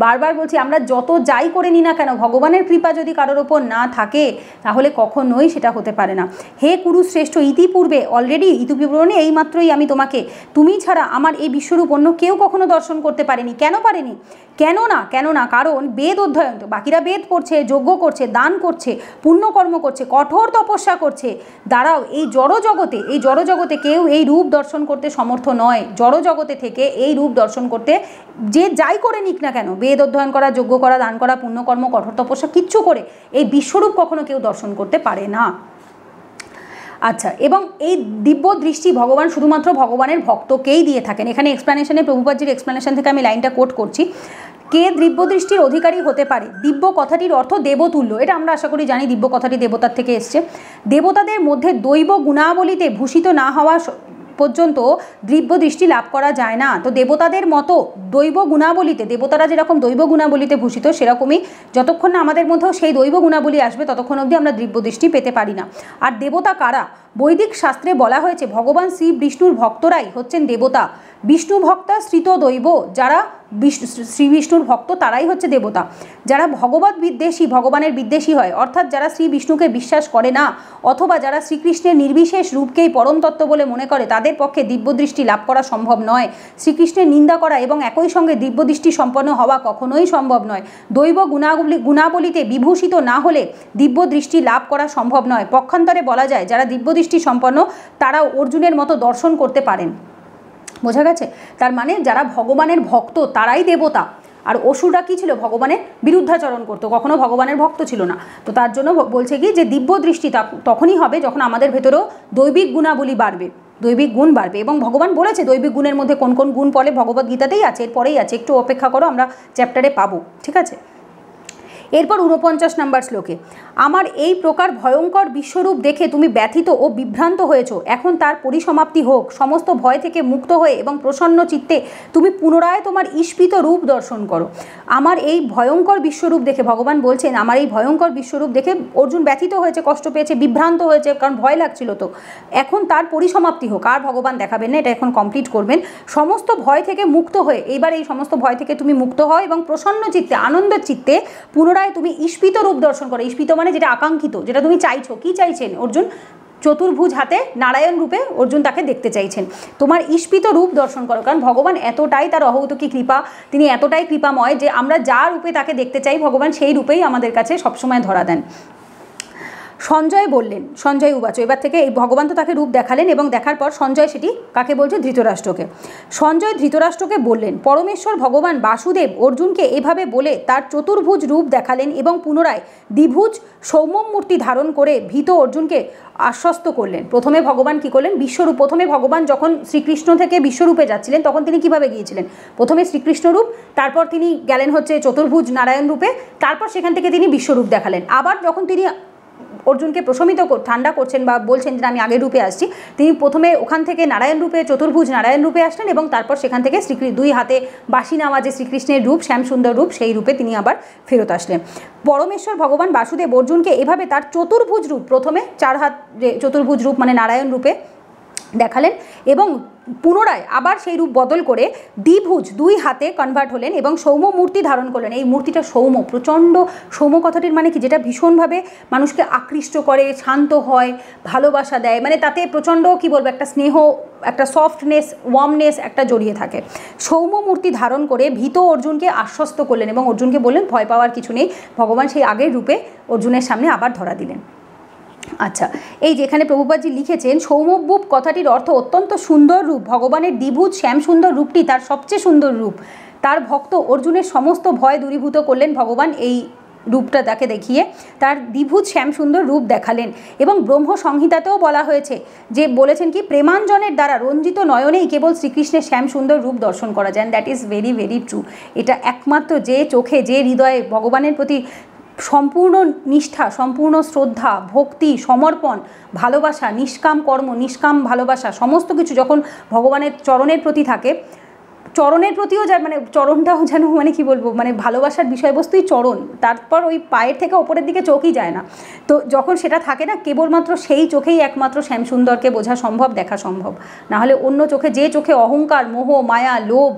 বারবার বলছি, আমরা যত যাই করে নিই না কেন, ভগবানের কৃপা যদি কারোর ওপর না থাকে তাহলে কখনোই সেটা হতে পারে না। হে কুরুশ্রেষ্ঠ, ইতিপূর্বে, অলরেডি, ইতিপূর্বে এইমাত্রই আমি তোমাকে, তুমি ছাড়া আমার এই বিশ্বরূপ অন্য কেউ কখনো দর্শন করতে পারেনি। কেন পারেনি? কেন না কারণ বেদ অধ্যয়ন, তো বাকিরা বেদ পড়ছে, যজ্ঞ করছে, দান করছে, পুণ্যকর্ম করছে, কঠোর তপস্যা করছে, দ্বারাও এই জড়জগতে কেউ এই রূপ দর্শন করতে সমর্থ নয়। জড়জগতে থেকে এই রূপ দর্শন করতে যে যাই করে নিক না কেন, বেদ অধ্যয়ন করা, যজ্ঞ করা, দান করা, পুণ্যকর্ম, কঠোর তপস্যা কিচ্ছু করে এই বিশ্বরূপ কখনো কেউ দর্শন করতে পারে না। আচ্ছা, এবং এই দিব্য দৃষ্টি ভগবান শুধুমাত্র ভগবানের ভক্তকেই দিয়ে থাকেন। এখানে এক্সপ্লেনেশনে, প্রভুপাদজির এক্সপ্লেনেশন থেকে আমি লাইনটা কোট করছি। কে দিব্য দৃষ্টির অধিকারী হতে পারে? দিব্য কথাটির অর্থ দেবতুল্য, এটা আমরা আশা করি জানি। দিব্য কথাটি দেবতার থেকে এসছে। দেবতাদের মধ্যে দৈব গুণাবলীতে ভূষিত না হওয়া পর্যন্ত দিব্য দৃষ্টি লাভ করা যায় না। তো দেবতাদের মতো দৈব গুণাবলীতে, দেবতারা যেরকম দৈব গুণাবলীতে ভূষিত, সেরকমই যতক্ষণ না আমাদের মধ্যেও সেই দৈব গুণাবলী আসবে ততক্ষণ অবধি আমরা দিব্য দৃষ্টি পেতে পারি না। আর দেবতা কারা? বৈদিক শাস্ত্রে বলা হয়েছে ভগবান শ্রী বিষ্ণুর ভক্তরাই হচ্ছেন দেবতা। বিষ্ণু ভক্তা শ্রিত দৈব, যারা শ্রী বিষ্ণুর ভক্ত তারাই হচ্ছে দেবতা। যারা ভগবত বিদ্বেষী, ভগবানের বিদ্বেষী হয়, অর্থাৎ যারা শ্রী বিষ্ণুকে বিশ্বাস করে না, অথবা যারা শ্রীকৃষ্ণের নির্বিশেষ রূপকেই পরম তত্ত্ব বলে মনে করে, তাদের পক্ষে দিব্যদৃষ্টি লাভ করা সম্ভব নয়। শ্রীকৃষ্ণের নিন্দা করা এবং একই সঙ্গে দিব্যদৃষ্টি সম্পন্ন হওয়া কখনোই সম্ভব নয়। দৈব গুণাবলীতে বিভূষিত না হলে দিব্যদৃষ্টি লাভ করা সম্ভব নয়। পক্ষান্তরে বলা যায়, যারা দিব্যদৃষ্টি সম্পন্ন তারাও অর্জুনের মতো দর্শন করতে পারেন। বোঝা গেছে? তার মানে যারা ভগবানের ভক্ত তারাই দেবতা, আর অসুররা কী ছিল? ভগবানের বিরুদ্ধাচরণ করতো, কখনো ভগবানের ভক্ত ছিল না। তো তার জন্য বলছে কি, যে দিব্য দৃষ্টি তখনই হবে যখন আমাদের ভেতরেও দৈবিক গুণাবলী বাড়বে, দৈবিক গুণ বাড়বে। এবং ভগবান বলেছে দৈবিক গুণের মধ্যে কোন কোন গুণ পড়ে ভগবদ্গীতাতেই আছে, এরপরেই আছে, একটু অপেক্ষা করো, আমরা চ্যাপ্টারে পাবো, ঠিক আছে। এরপর 49 নম্বর শ্লোকে, আমার এই প্রকার ভয়ঙ্কর বিশ্বরূপ দেখে তুমি ব্যথিত ও বিভ্রান্ত হয়েছ। এখন তার পরিসমাপ্তি হোক। সমস্ত ভয় থেকে মুক্ত হয়ে এবং প্রসন্ন চিত্তে তুমি পুনরায় তোমার ঈপ্সিত রূপ দর্শন করো। আমার এই ভয়ঙ্কর বিশ্বরূপ দেখে, ভগবান বলছেন আমার এই ভয়ঙ্কর বিশ্বরূপ দেখে অর্জুন ব্যথিত হয়েছে, কষ্ট পেয়েছে, বিভ্রান্ত হয়েছে, কারণ ভয় লাগছিল। তো এখন তার পরিসমাপ্তি হোক। আর ভগবান দেখাবেন না, এটা এখন কমপ্লিট করবেন। সমস্ত ভয় থেকে মুক্ত হয়ে, এইবার এই সমস্ত ভয় থেকে তুমি মুক্ত হও এবং প্রসন্ন চিত্তে, আনন্দের চিত্তে পুনরায় তুমি ঈপ্সিত রূপ দর্শন করো। ঈপ্সিত মানে যেটা আকাঙ্ক্ষিত, যেটা তুমি চাইছো। কি চাইছেন অর্জুন? চতুর্ভুজ হাতে নারায়ণ রূপে অর্জুন তাকে দেখতে চাইছেন। তোমার ঈপ্সিত রূপ দর্শন করো, কারণ ভগবান এতটাই তার অহৌতুকী কৃপা, তিনি এতটাই কৃপাময় যে আমরা যা রূপে তাকে দেখতে চাই ভগবান সেই রূপেই আমাদের কাছে সবসময় ধরা দেন। সঞ্জয় বললেন, সঞ্জয় উবাচ, এবার থেকে এই ভগবান তো তাকে রূপ দেখালেন, এবং দেখার পর সঞ্জয় সেটি কাকে বলছে? ধৃতরাষ্ট্রকে। সঞ্জয় ধৃতরাষ্ট্রকে বললেন, পরমেশ্বর ভগবান বাসুদেব অর্জুনকে এভাবে বলে তার চতুর্ভুজ রূপ দেখালেন এবং পুনরায় দ্বিভুজ সৌম্য মূর্তি ধারণ করে ভীত অর্জুনকে আশ্বস্ত করলেন। প্রথমে ভগবান কি করলেন? বিশ্বরূপ। প্রথমে ভগবান যখন শ্রীকৃষ্ণ থেকে বিশ্বরূপে যাচ্ছিলেন তখন তিনি কিভাবে গিয়েছিলেন? প্রথমে শ্রীকৃষ্ণ রূপ, তারপর তিনি গেলেন হচ্ছে চতুর্ভুজ নারায়ণ রূপে, তারপর সেখান থেকে তিনি বিশ্বরূপ দেখালেন। আবার যখন তিনি অর্জুনকে প্রশমিত ঠান্ডা করছেন বা বলছেন যে আমি আগের রূপে আসছি, তিনি প্রথমে ওখান থেকে নারায়ণ রূপে, চতুর্ভুজ নারায়ণ রূপে আসলেন এবং তারপর সেখান থেকে দুই হাতে বাঁশি নেওয়া যে শ্রীকৃষ্ণের রূপ, শ্যামসুন্দর রূপ, সেই রূপে তিনি আবার ফেরত আসলেন। পরমেশ্বর ভগবান বাসুদেব অর্জুনকে এভাবে তার চতুর্ভুজ রূপ, প্রথমে 4 হাত যে চতুর্ভুজ রূপ মানে নারায়ণ রূপে দেখালেন এবং পুনরায় আবার সেই রূপ বদল করে দ্বিভুজ 2 হাতে কনভার্ট হলেন এবং সৌম্য মূর্তি ধারণ করলেন। এই মূর্তিটা সৌম্য, প্রচণ্ড সৌম্য কথাটির মানে কি, যেটা ভীষণভাবে মানুষকে আকৃষ্ট করে, শান্ত হয়, ভালোবাসা দেয়, মানে তাতে প্রচণ্ড কি বলবো একটা স্নেহ, একটা সফটনেস, ওয়ার্মনেস একটা জড়িয়ে থাকে। সৌম্য মূর্তি ধারণ করে ভীত অর্জুনকে আশ্বস্ত করলেন এবং অর্জুনকে বললেন ভয় পাওয়ার কিছু নেই, ভগবান সেই আগের রূপে অর্জুনের সামনে আবার ধরা দিলেন। আচ্ছা, এই যেখানে প্রভুপাদজি লিখেছেন সৌম্যরূপ কথাটির অর্থ অত্যন্ত সুন্দর রূপ, ভগবানের দ্বিভুজ শ্যাম সুন্দর রূপটি তার সবচেয়ে সুন্দর রূপ। তার ভক্ত অর্জুনের সমস্ত ভয় দূরীভূত করলেন ভগবান এই রূপটা তাকে দেখিয়ে, তার দ্বিভুজ শ্যাম সুন্দর রূপ দেখালেন। এবং ব্রহ্ম সংহিতাতেও বলা হয়েছে যে বলেছেন কি, প্রেমাঞ্জনের দ্বারা রঞ্জিত নয়নেই কেবল শ্রীকৃষ্ণের শ্যাম সুন্দর রূপ দর্শন করা যায়। That is very very true. এটা একমাত্র যে চোখে, যে হৃদয়ে ভগবানের প্রতি সম্পূর্ণ নিষ্ঠা, সম্পূর্ণ শ্রদ্ধা, ভক্তি, সমর্পণ, ভালোবাসা, নিষ্কাম কর্ম, নিষ্কাম ভালোবাসা, সমস্ত কিছু যখন ভগবানের চরণের প্রতি থাকে, চরণের প্রতিও যা মানে চরণটাও যেন মানে কি বলবো, মানে ভালোবাসার বিষয়বস্তুই চরণ, তারপর ওই পায়ের থেকে ওপরের দিকে চোখই যায় না। তো যখন সেটা থাকে না, কেবলমাত্র সেই চোখেই একমাত্র শ্যামসুন্দরকে বোঝা সম্ভব, দেখা সম্ভব। নাহলে অন্য চোখে, যে চোখে অহংকার, মোহ, মায়া, লোভ,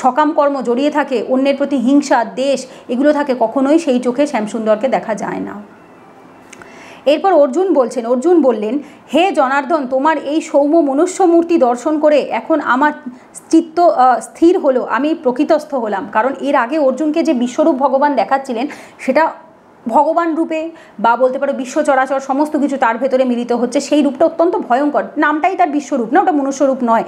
সকাম কর্ম জড়িয়ে থাকে, অন্যের প্রতি হিংসা, দ্বেষ এগুলো থাকে, কখনোই সেই চোখে শ্যামসুন্দরকে দেখা যায় না। এরপর অর্জুন বললেন, হে জনার্দন, তোমার এই সৌম্য মনুষ্য মূর্তি দর্শন করে এখন আমার চিত্ত স্থির হলো, আমি প্রকৃতস্থ হলাম। কারণ এর আগে অর্জুনকে যে বিশ্বরূপ ভগবান দেখাচ্ছিলেন সেটা ভগবান রূপে, বা বলতে পারো বিশ্ব চরাচর সমস্ত কিছু তার ভেতরে মিলিত হচ্ছে, সেই রূপটা অত্যন্ত ভয়ঙ্কর, নামটাই তার বিশ্বরূপ না, ওটা মনুষ্যরূপ নয়।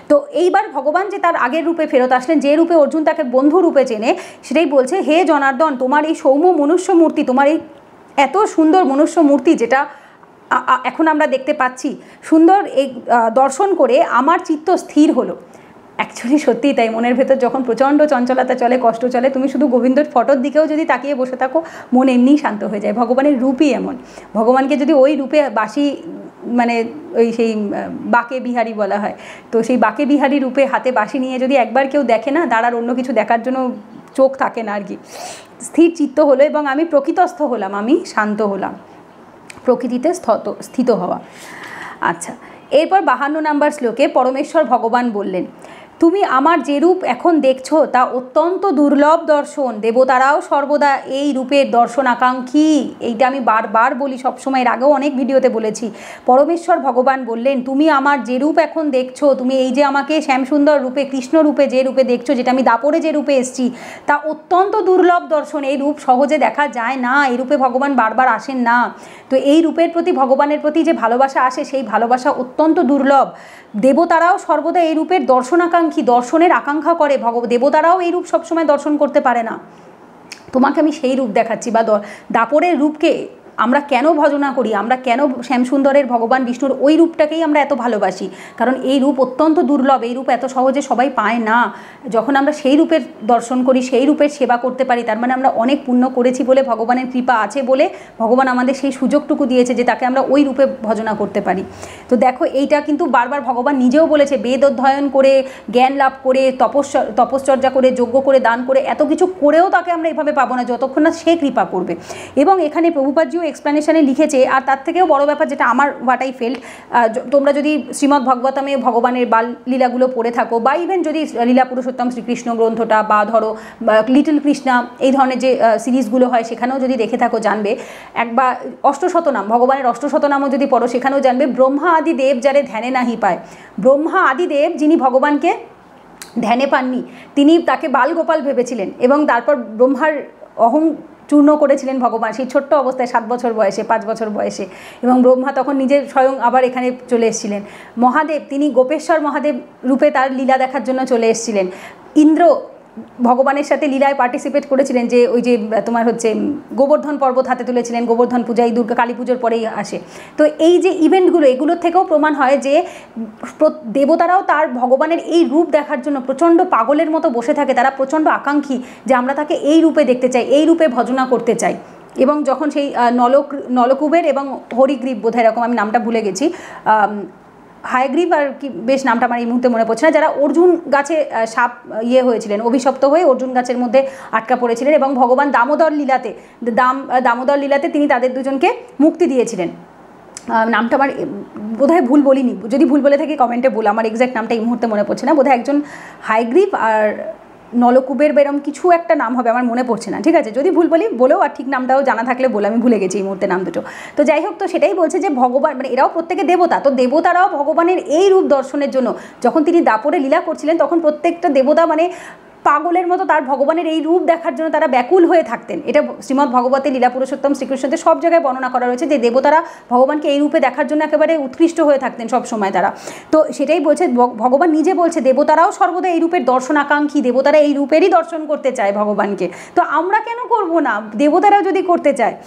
তো এইবার ভগবান যে তার আগের রূপে ফেরত আসলেন, যে রূপে অর্জুন তাকে বন্ধু রূপে চেনে, সেটাই বলছে, হে জনার্দন, তোমার এই সৌম্য মনুষ্য মূর্তি, তোমার এই এত সুন্দর মনুষ্য মূর্তি যেটা এখন আমরা দেখতে পাচ্ছি, সুন্দর এই দর্শন করে আমার চিত্ত স্থির হলো। অ্যাকচুয়ালি সত্যিই তাই, মনের ভেতর যখন প্রচণ্ড চঞ্চলতা চলে, কষ্ট চলে, তুমি শুধু গোবিন্দর ফটোর দিকেও যদি তাকিয়ে বসে থাকো, মন এমনিই শান্ত হয়ে যায়। ভগবানের রূপই এমন, ভগবানকে যদি ওই রূপে বাসি, মানে ওই সেই বাকে বিহারী বলা হয়, তো সেই বাকে বিহারী রূপে হাতে বাসি নিয়ে যদি একবার কেউ দেখে না, তার আর অন্য কিছু দেখার জন্য চোখ থাকে না আর কি। স্থির চিত্ত হলো এবং আমি প্রকৃতস্থ হলাম, আমি শান্ত হলাম, প্রকৃতিতে স্থিত হওয়া। আচ্ছা, এরপর 52 নম্বর শ্লোকে পরমেশ্বর ভগবান বললেন, তুমি আমার যে রূপ এখন দেখছো তা অত্যন্ত দুর্লভ দর্শন, দেবতারাও সর্বদা এই রূপের দর্শন আকাঙ্ক্ষী। এইটা আমি বারবার বলি, সবসময়, এর আগেও অনেক ভিডিওতে বলেছি। পরমেশ্বর ভগবান বললেন, তুমি আমার যে রূপ এখন দেখছো, তুমি এই যে আমাকে শ্যামসুন্দর রূপে, কৃষ্ণ রূপে যে রূপে দেখছো, যেটা আমি দাপরে যে রূপে এসেছি, তা অত্যন্ত দুর্লভ দর্শন। এই রূপ সহজে দেখা যায় না, এই রূপে ভগবান বারবার আসেন না। তো এই রূপের প্রতি, ভগবানের প্রতি যে ভালোবাসা আসে, সেই ভালোবাসা অত্যন্ত দুর্লভ। দেবতারাও সর্বদা এই রূপের দর্শনাকাঙ্ক্ষী, দর্শনের আকাঙ্ক্ষা করে। দেবতারাও এই রূপ সবসময় দর্শন করতে পারে না। তোমাকে আমি সেই রূপ দেখাচ্ছি, বা দাপরের রূপকে আমরা কেন ভজনা করি, আমরা কেন শ্যামসুন্দরের ভগবান বিষ্ণুর ওই রূপটাকেই আমরা এত ভালোবাসি, কারণ এই রূপ অত্যন্ত দুর্লভ, এই রূপ এত সহজে সবাই পায় না। যখন আমরা সেই রূপের দর্শন করি, সেই রূপের সেবা করতে পারি, তার মানে আমরা অনেক পুণ্য করেছি বলে, ভগবানের কৃপা আছে বলে ভগবান আমাদের সেই সুযোগটুকু দিয়েছে যে তাকে আমরা ওই রূপে ভজনা করতে পারি। তো দেখো, এইটা কিন্তু বারবার ভগবান নিজেও বলেছে, বেদ অধ্যয়ন করে, জ্ঞান লাভ করে, তপশ্চর্যা করে, যজ্ঞ করে, দান করে, এত কিছু করেও তাকে আমরা এভাবে পাবো না যতক্ষণ না সে কৃপা করবে। এবং এখানে প্রভুপাদজিও এক্সপ্লেনেশনে লিখেছে, আর তার থেকেও বড় ব্যাপার যেটা আমার হোয়াট আই ফেল্ট, তোমরা যদি শ্রীমদ্ ভাগবতমে ভগবানের বাল লীলাগুলো পড়ে থাকো, বা ইভেন যদি লীলা পুরুষোত্তম শ্রীকৃষ্ণ গ্রন্থটা, বা ধরো লিটল কৃষ্ণা, এই ধরনের যে সিরিজগুলো হয়, সেখানেও যদি দেখে থাকো, জানবে একবার অষ্টশতনাম, ভগবানের অষ্টশতনামও যদি পড়ো, সেখানেও জানবে, ব্রহ্মা আদি দেব যারে ধ্যানে নাহি পায়। ব্রহ্মা আদি দেব যিনি ভগবানকে ধ্যানে পাননি, তিনি তাকে বাল গোপাল ভেবেছিলেন এবং তারপর ব্রহ্মার চূর্ণ করেছিলেন ভগবান সেই ছোট্ট অবস্থায়, 7 বছর বয়সে, 5 বছর বয়সে। এবং ব্রহ্মা তখন নিজের স্বয়ং আবার এখানে চলে এসেছিলেন। মহাদেব, তিনি গোপেশ্বর মহাদেব রূপে তার লীলা দেখার জন্য চলে এসেছিলেন। ইন্দ্র ভগবানের সাথে লীলায় পার্টিসিপেট করেছিলেন, যে ওই যে তোমার হচ্ছে গোবর্ধন পর্বত হাতে তুলেছিলেন, গোবর্ধন পূজা এই দুর্গা কালী পুজোর পরেই আসে। তো এই যে ইভেন্টগুলো, এগুলোর থেকেও প্রমাণ হয় যে দেবতারাও তার ভগবানের এই রূপ দেখার জন্য প্রচণ্ড পাগলের মতো বসে থাকে, তারা প্রচণ্ড আকাঙ্ক্ষী যে আমরা তাকে এই রূপে দেখতে চাই, এই রূপে ভজনা করতে চাই। এবং যখন সেই নলকূবের এবং হরিগ্রীব বোধহয় এরকম, আমি নামটা ভুলে গেছি, হায়গ্রীব আর কি বেশ নামটা আমার এই মুহূর্তে মনে পড়ছে না, যারা অর্জুন গাছে সাপ হয়েছিলেন, অভিশপ্ত হয়ে অর্জুন গাছের মধ্যে আটকা পড়েছিলেন এবং ভগবান দামোদর লীলাতে তিনি তাদের দুজনকে মুক্তি দিয়েছিলেন। নামটা আমার বোধহয় ভুল বলিনি, যদি ভুল বলে থাকি কমেন্টে বল, আমার এক্স্যাক্ট নামটা এই মুহূর্তে মনে পড়ছে না, বোধহয় একজন হায়গ্রীব আর নলকূবের বেরম কিছু একটা নাম হবে, আমার মনে পড়ছে না, ঠিক আছে, যদি ভুল বলি বলেও, আর ঠিক নামটাও জানা থাকলে বলে, আমি ভুলে গেছি এই মুহূর্তে নাম দুটো। তো যাই হোক, তো সেটাই বলছে যে ভগবান মানে এরাও প্রত্যেকে দেবতা, তো দেবতারাও ভগবানের এই রূপ দর্শনের জন্য যখন তিনি দাপরে লীলা করছিলেন তখন প্রত্যেকটা দেবতা মানে পাগলের মতো তার ভগবানের এই রূপ দেখার জন্য তারা ব্যাকুল হয়ে থাকতেন। এটা শ্রীমদ্ ভগবতে লীলা পুরুষোত্তম শ্রীকৃষ্ণতে সব জায়গায় বর্ণনা করা রয়েছে যে দেবতারা ভগবানকে এই রূপে দেখার জন্য একেবারে উৎকৃষ্ট হয়ে থাকতেন সব সময় তারা। তো সেটাই বলছে, ভগবান নিজে বলছে দেবতারাও সর্বদা এই রূপের দর্শন আকাঙ্ক্ষী, দেবতারা এই রূপেরই দর্শন করতে চায় ভগবানকে, তো আমরা কেন করব না, দেবতারাও যদি করতে চায়।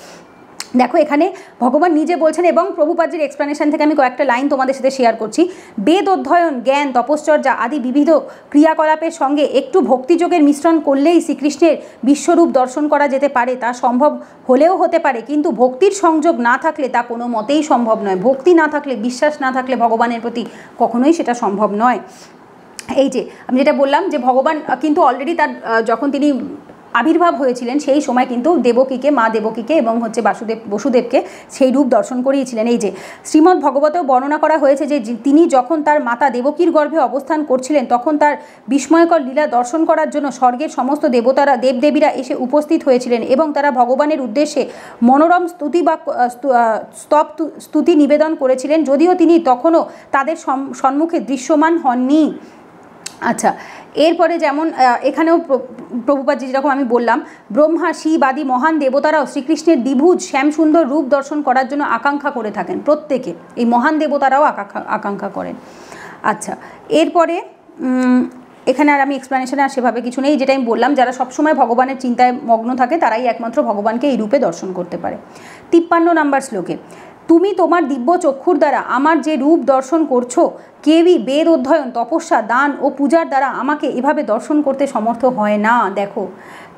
দেখো এখানে ভগবান নিজে বলছেন, এবং প্রভুপাদজির এক্সপ্লেনেশন থেকে আমি কয়েকটা লাইন তোমাদের সাথে শেয়ার করছি। বেদ অধ্যয়ন, জ্ঞান, তপশ্চর্যা আদি বিবিধ ক্রিয়াকলাপের সঙ্গে একটু ভক্তিযোগের মিশ্রণ করলেই শ্রীকৃষ্ণের বিশ্বরূপ দর্শন করা যেতে পারে, তা সম্ভব হলেও হতে পারে, কিন্তু ভক্তির সংযোগ না থাকলে তা কোনো মতেই সম্ভব নয়। ভক্তি না থাকলে, বিশ্বাস না থাকলে ভগবানের প্রতি কখনোই সেটা সম্ভব নয়। এই যে আমি যেটা বললাম যে ভগবান কিন্তু অলরেডি তার যখন তিনি আবির্ভাব হয়েছিলেন সেই সময় কিন্তু দেবকীকে, মা দেবকীকে এবং হচ্ছে বসুদেবকে সেই রূপ দর্শন করিয়েছিলেন। এই যে শ্রীমদ্ ভগবতেও বর্ণনা করা হয়েছে যে তিনি যখন তার মাতা দেবকীর গর্ভে অবস্থান করছিলেন তখন তার বিস্ময়কর লীলা দর্শন করার জন্য স্বর্গের সমস্ত দেবতারা, দেবদেবীরা এসে উপস্থিত হয়েছিলেন এবং তারা ভগবানের উদ্দেশ্যে মনোরম স্তুতি নিবেদন করেছিলেন, যদিও তিনি তখনও তাদের সম্মুখে দৃশ্যমান হননি। আচ্ছা, এরপরে যেমন এখানেও প্রভুপাদজি যেরকম আমি বললাম, ব্রহ্মা, শিব আদি মহান দেবতারাও শ্রীকৃষ্ণের দ্বিভুজ শ্যামসুন্দর রূপ দর্শন করার জন্য আকাঙ্ক্ষা করে থাকেন, প্রত্যেকে এই মহান দেবতারাও আকাঙ্ক্ষা করেন। আচ্ছা, এরপরে এখানে আর আমি এক্সপ্লেনেশনে আর সেভাবে কিছু নেই, যেটা আমি বললাম যারা সবসময় ভগবানের চিন্তায় মগ্ন থাকে তারাই একমাত্র ভগবানকে এই রূপে দর্শন করতে পারে। 53 নম্বর শ্লোকে, তুমি তোমার দিব্য চক্ষুর দ্বারা আমার যে রূপ দর্শন করছো, কেউই বেদ অধ্যয়ন, তপস্যা, দান ও পূজার দ্বারা আমাকে এভাবে দর্শন করতে সমর্থ হয় না। দেখো,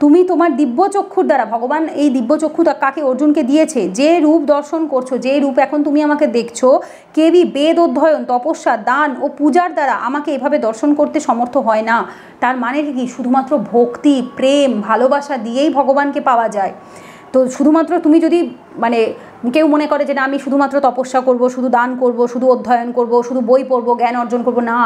তুমি তোমার দিব্য চক্ষুর দ্বারা, ভগবান এই দিব্য চক্ষু কাকে, অর্জুনকে দিয়েছে, যে রূপ দর্শন করছো, যে রূপ এখন তুমি আমাকে দেখছো, কেউই বেদ অধ্যয়ন, তপস্যা, দান ও পূজার দ্বারা আমাকে এভাবে দর্শন করতে সমর্থ হয় না। তার মানে কি, শুধুমাত্র ভক্তি, প্রেম, ভালোবাসা দিয়েই ভগবানকে পাওয়া যায়। তো শুধুমাত্র তুমি যদি মানে কেউ মনে করে যে না আমি শুধুমাত্র তপস্যা করব, শুধু দান করব, শুধু অধ্যয়ন করব, শুধু বই পড়ব, জ্ঞান অর্জন করব, না,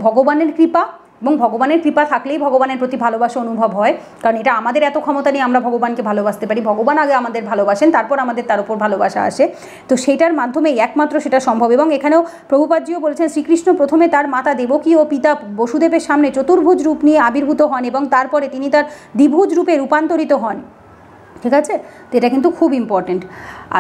ভগবানের কৃপা, এবং ভগবানের কৃপা থাকলেই ভগবানের প্রতি ভালোবাসা অনুভব হয়। কারণ এটা আমাদের এত ক্ষমতা নেই আমরা ভগবানকে ভালোবাসতে পারি, ভগবান আগে আমাদের ভালোবাসেন, তারপর আমাদের তার উপর ভালোবাসা আসে। তো সেইটার মাধ্যমেই একমাত্র সেটা সম্ভব। এবং এখানেও প্রভুপাদজিও বলেছেন, শ্রীকৃষ্ণ প্রথমে তার মাতা দেবকী ও পিতা বসুদেবের সামনে চতুর্ভুজ রূপ নিয়ে আবির্ভূত হন এবং তারপরে তিনি তার দ্বিভুজ রূপে রূপান্তরিত হন। ঠিক আছে, তো এটা কিন্তু খুব ইম্পর্টেন্ট।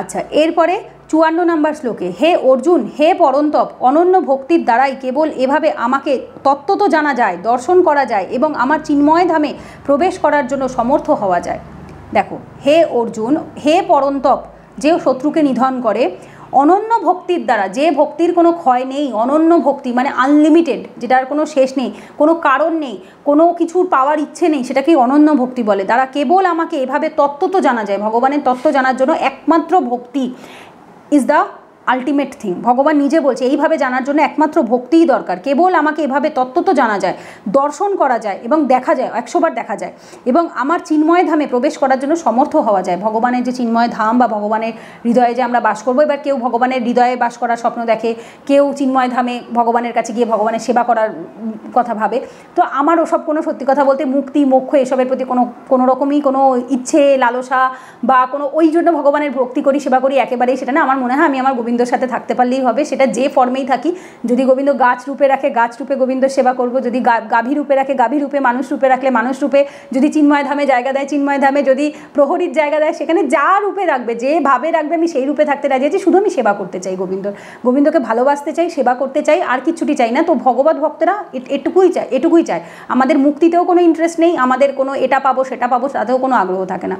আচ্ছা, এরপরে 54 নম্বর শ্লোকে, হে অর্জুন, হে পরন্তপ, অনন্য ভক্তির দ্বারাই কেবল এভাবে আমাকে তত্ত্বত জানা যায়, দর্শন করা যায় এবং আমার চিন্ময় ধামে প্রবেশ করার জন্য সমর্থ হওয়া যায়। দেখো, হে অর্জুন, হে পরন্তপ, যে শত্রুকে নিধন করে, অনন্য ভক্তির দ্বারা, যে ভক্তির কোনো ক্ষয় নেই, অনন্য ভক্তি মানে আনলিমিটেড, যেটার কোনো শেষ নেই, কোনো কারণ নেই, কোনো কিছুর পাওয়ার ইচ্ছে নেই, সেটাকেই অনন্য ভক্তি বলে। দ্বারা কেবল আমাকে এভাবে তত্ত্ব তো জানা যায়, ভগবানের তত্ত্ব জানার জন্য একমাত্র ভক্তি ইজ দ্য আলটিমেট থিং। ভগবান নিজে বলছে এইভাবে জানার জন্য একমাত্র ভক্তিই দরকার, কেবল আমাকে এভাবে তত্ত্ব তো জানা যায়, দর্শন করা যায় এবং দেখা যায়, 100 বার দেখা যায়, এবং আমার চিন্ময় ধামে প্রবেশ করার জন্য সমর্থ হওয়া যায়। ভগবানের যে চিন্ময় ধাম বা ভগবানের হৃদয়ে যে আমরা বাস করবো, এবার কেউ ভগবানের হৃদয়ে বাস করার স্বপ্ন দেখে, কেউ চিন্ময় ধামে ভগবানের কাছে গিয়ে ভগবানের সেবা করার কথা ভাবে। তো আমার ওসব কোনো, সত্যি কথা বলতে, মুক্তি, মোক্ষ এসবের প্রতি কোনো রকমই কোনো ইচ্ছে, লালসা বা কোনো ওই জন্য ভগবানের ভক্তি করি, সেবা করি, একেবারেই সেটা না। আমার মনে হয় আমি আমার গোবিন্দর সাথে থাকতে পারলেই হবে, সেটা যে ফর্মেই থাকি। যদি গোবিন্দ গাছ রূপে রাখে, গাছ রূপে গোবিন্দর সেবা করব, যদি গাভী রূপে রাখে, গাভী রূপে, মানুষ রূপে রাখলে মানুষ রূপে, যদি চিন্ময় ধামে জায়গা দেয় চিন্ময় ধামে, যদি প্রহরীর জায়গা দেয় সেখানে, যা রূপে রাখবে, যে ভাবে রাখবে, আমি সেই রূপে থাকতে রাজি আছি। শুধু আমি সেবা করতে চাই গোবিন্দকে ভালোবাসতে চাই, সেবা করতে চাই, আর কিচ্ছুটি চাই না। তো ভগবত ভক্তরা এটুকুই চায়। আমাদের মুক্তিতেও কোনো ইন্টারেস্ট নেই, আমাদের কোনো এটা পাবো সেটা পাবো তাতেও কোনো আগ্রহ থাকে না।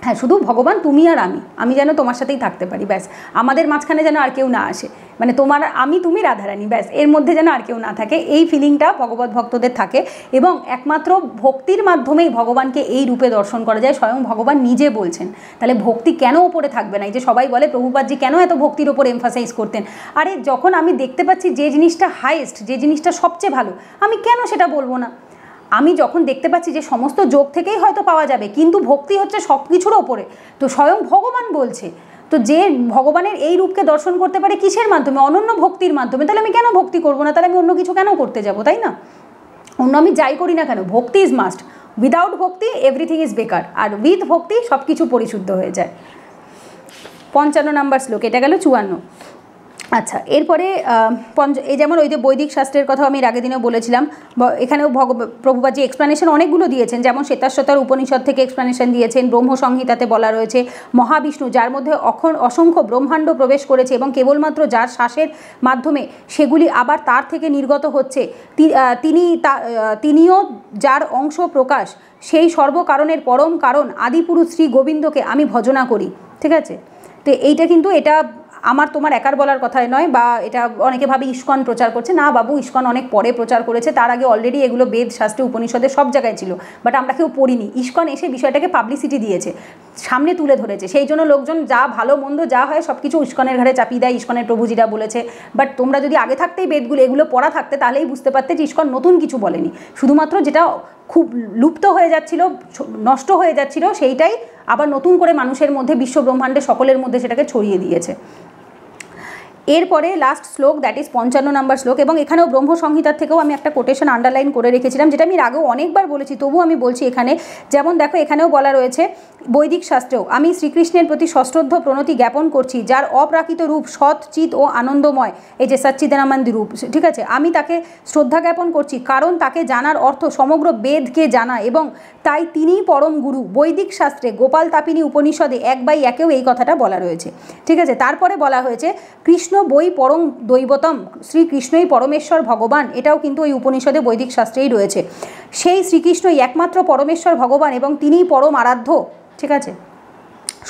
হ্যাঁ, শুধু ভগবান তুমি আর আমি যেন তোমার সাথেই থাকতে পারি, ব্যাস। আমাদের মাঝখানে যেন আর কেউ না আসে, মানে তোমার আমি তুমি রাধারানী, ব্যাস, এর মধ্যে যেন আর কেউ না থাকে, এই ফিলিংটা ভগবত ভক্তদের থাকে। এবং একমাত্র ভক্তির মাধ্যমেই ভগবানকে এই রূপে দর্শন করা যায়, স্বয়ং ভগবান নিজে বলছেন। তাহলে ভক্তি কেন ওপরে থাকবে না? এই যে সবাই বলে প্রভুপাদজি কেন এত ভক্তির ওপর এমফাসাইজ করতেন, আরে যখন আমি দেখতে পাচ্ছি যে জিনিসটা হাইয়েস্ট, যে জিনিসটা সবচেয়ে ভালো, আমি কেন সেটা বলবো না? আমি যখন দেখতে পাচ্ছি যে সমস্ত যোগ থেকেই হয়তো পাওয়া যাবে, কিন্তু ভক্তি হচ্ছে সব কিছুর ওপরে, তো স্বয়ং ভগবান বলছে, তো যে ভগবানের এই রূপকে দর্শন করতে পারে কিসের মাধ্যমে? অনন্য ভক্তির মাধ্যমে। তাহলে আমি কেন ভক্তি করবো না? তাহলে আমি অন্য কিছু কেন করতে যাব, তাই না? অন্য আমি যাই করি না কেন, ভক্তি ইজ মাস্ট। উইদাউট ভক্তি এভরিথিং ইজ বেকার, আর উইথ ভক্তি সব কিছু পরিশুদ্ধ হয়ে যায়। 55 নম্বর শ্লোক, এটা গেল 54। আচ্ছা, এরপরে এই যেমন ওই যে বৈদিক শাস্ত্রের কথা আমি আগের দিনেও বলেছিলাম, এখানেও প্রভুপাদজি এক্সপ্লানেশন অনেকগুলো দিয়েছেন, যেমন শ্বেতাশ্বতর উপনিষদ থেকে এক্সপ্লানেশন দিয়েছেন, ব্রহ্মসংহিতাতে বলা রয়েছে মহাবিষ্ণু যার মধ্যে অসংখ্য ব্রহ্মাণ্ড প্রবেশ করেছে এবং কেবলমাত্র যার শ্বাসের মাধ্যমে সেগুলি আবার তার থেকে নির্গত হচ্ছে, তিনিও যার অংশ প্রকাশ, সেই সর্বকারণের পরম কারণ আদিপুরুষ শ্রী গোবিন্দকে আমি ভজনা করি। ঠিক আছে, তো এইটা কিন্তু এটা আমার তোমার একার বলার কথাই নয়, বা এটা অনেকে ভাবে ইস্কন প্রচার করছে, না বাবু, ইস্কন অনেক পরে প্রচার করেছে, তার আগে অলরেডি এগুলো বেদ শাস্ত্রে উপনিষদে সব জায়গায় ছিল, বাট আমরা কেউ পড়িনি। ইস্কন এসে বিষয়টাকে পাবলিসিটি দিয়েছে, সামনে তুলে ধরেছে, সেই জন্য লোকজন যা ভালো মন্দ যা হয় সব কিছু ইস্কনের ঘাড়ে চাপিয়ে দেয়, ইস্কনের প্রভুজিরা বলেছে। বাট তোমরা যদি আগে থাকতেই বেদগুলো এগুলো পড়া থাকতে, তাহলেই বুঝতে পারতে যে ইস্কন নতুন কিছু বলেনি, শুধুমাত্র যেটা খুব লুপ্ত হয়ে যাচ্ছিল, নষ্ট হয়ে যাচ্ছিল, সেইটাই আবার নতুন করে মানুষের মধ্যে, বিশ্ব ব্রহ্মাণ্ডে সকলের মধ্যে সেটাকে ছড়িয়ে দিয়েছে। এরপরে লাস্ট শ্লোক, দ্যাট ইজ 55 নম্বর শ্লোক, এবং এখানেও ব্রহ্মসংহিতার থেকেও আমি একটা কোটেশন আন্ডারলাইন করে রেখেছিলাম, যেটা আমি আগেও অনেকবার বলেছি, তবু আমি বলছি এখানে। যেমন দেখো, এখানেও বলা রয়েছে বৈদিক শাস্ত্রেও, আমি শ্রীকৃষ্ণের প্রতি সশ্রদ্ধ প্রণতি জ্ঞাপন করছি, যার অপ্রাকৃত রূপ সৎ, চিৎ ও আনন্দময়, এই যে সচ্চিদানন্দ রূপ, ঠিক আছে, আমি তাকে শ্রদ্ধা জ্ঞাপন করছি, কারণ তাকে জানার অর্থ সমগ্র বেদকে জানা, এবং তাই তিনিই পরম গুরু। বৈদিক শাস্ত্রে গোপাল তাপিনী উপনিষদে 1/1 এই কথাটা বলা রয়েছে। ঠিক আছে, তারপরে বলা হয়েছে কৃষ্ণ বই পরম দৈবতম, শ্রীকৃষ্ণই পরমেশ্বর ভগবান, এটাও কিন্তু ওই উপনিষদে বৈদিক শাস্ত্রেই রয়েছে। সেই শ্রীকৃষ্ণই একমাত্র পরমেশ্বর ভগবান এবং তিনিই পরম আরাধ্য। ঠিক আছে,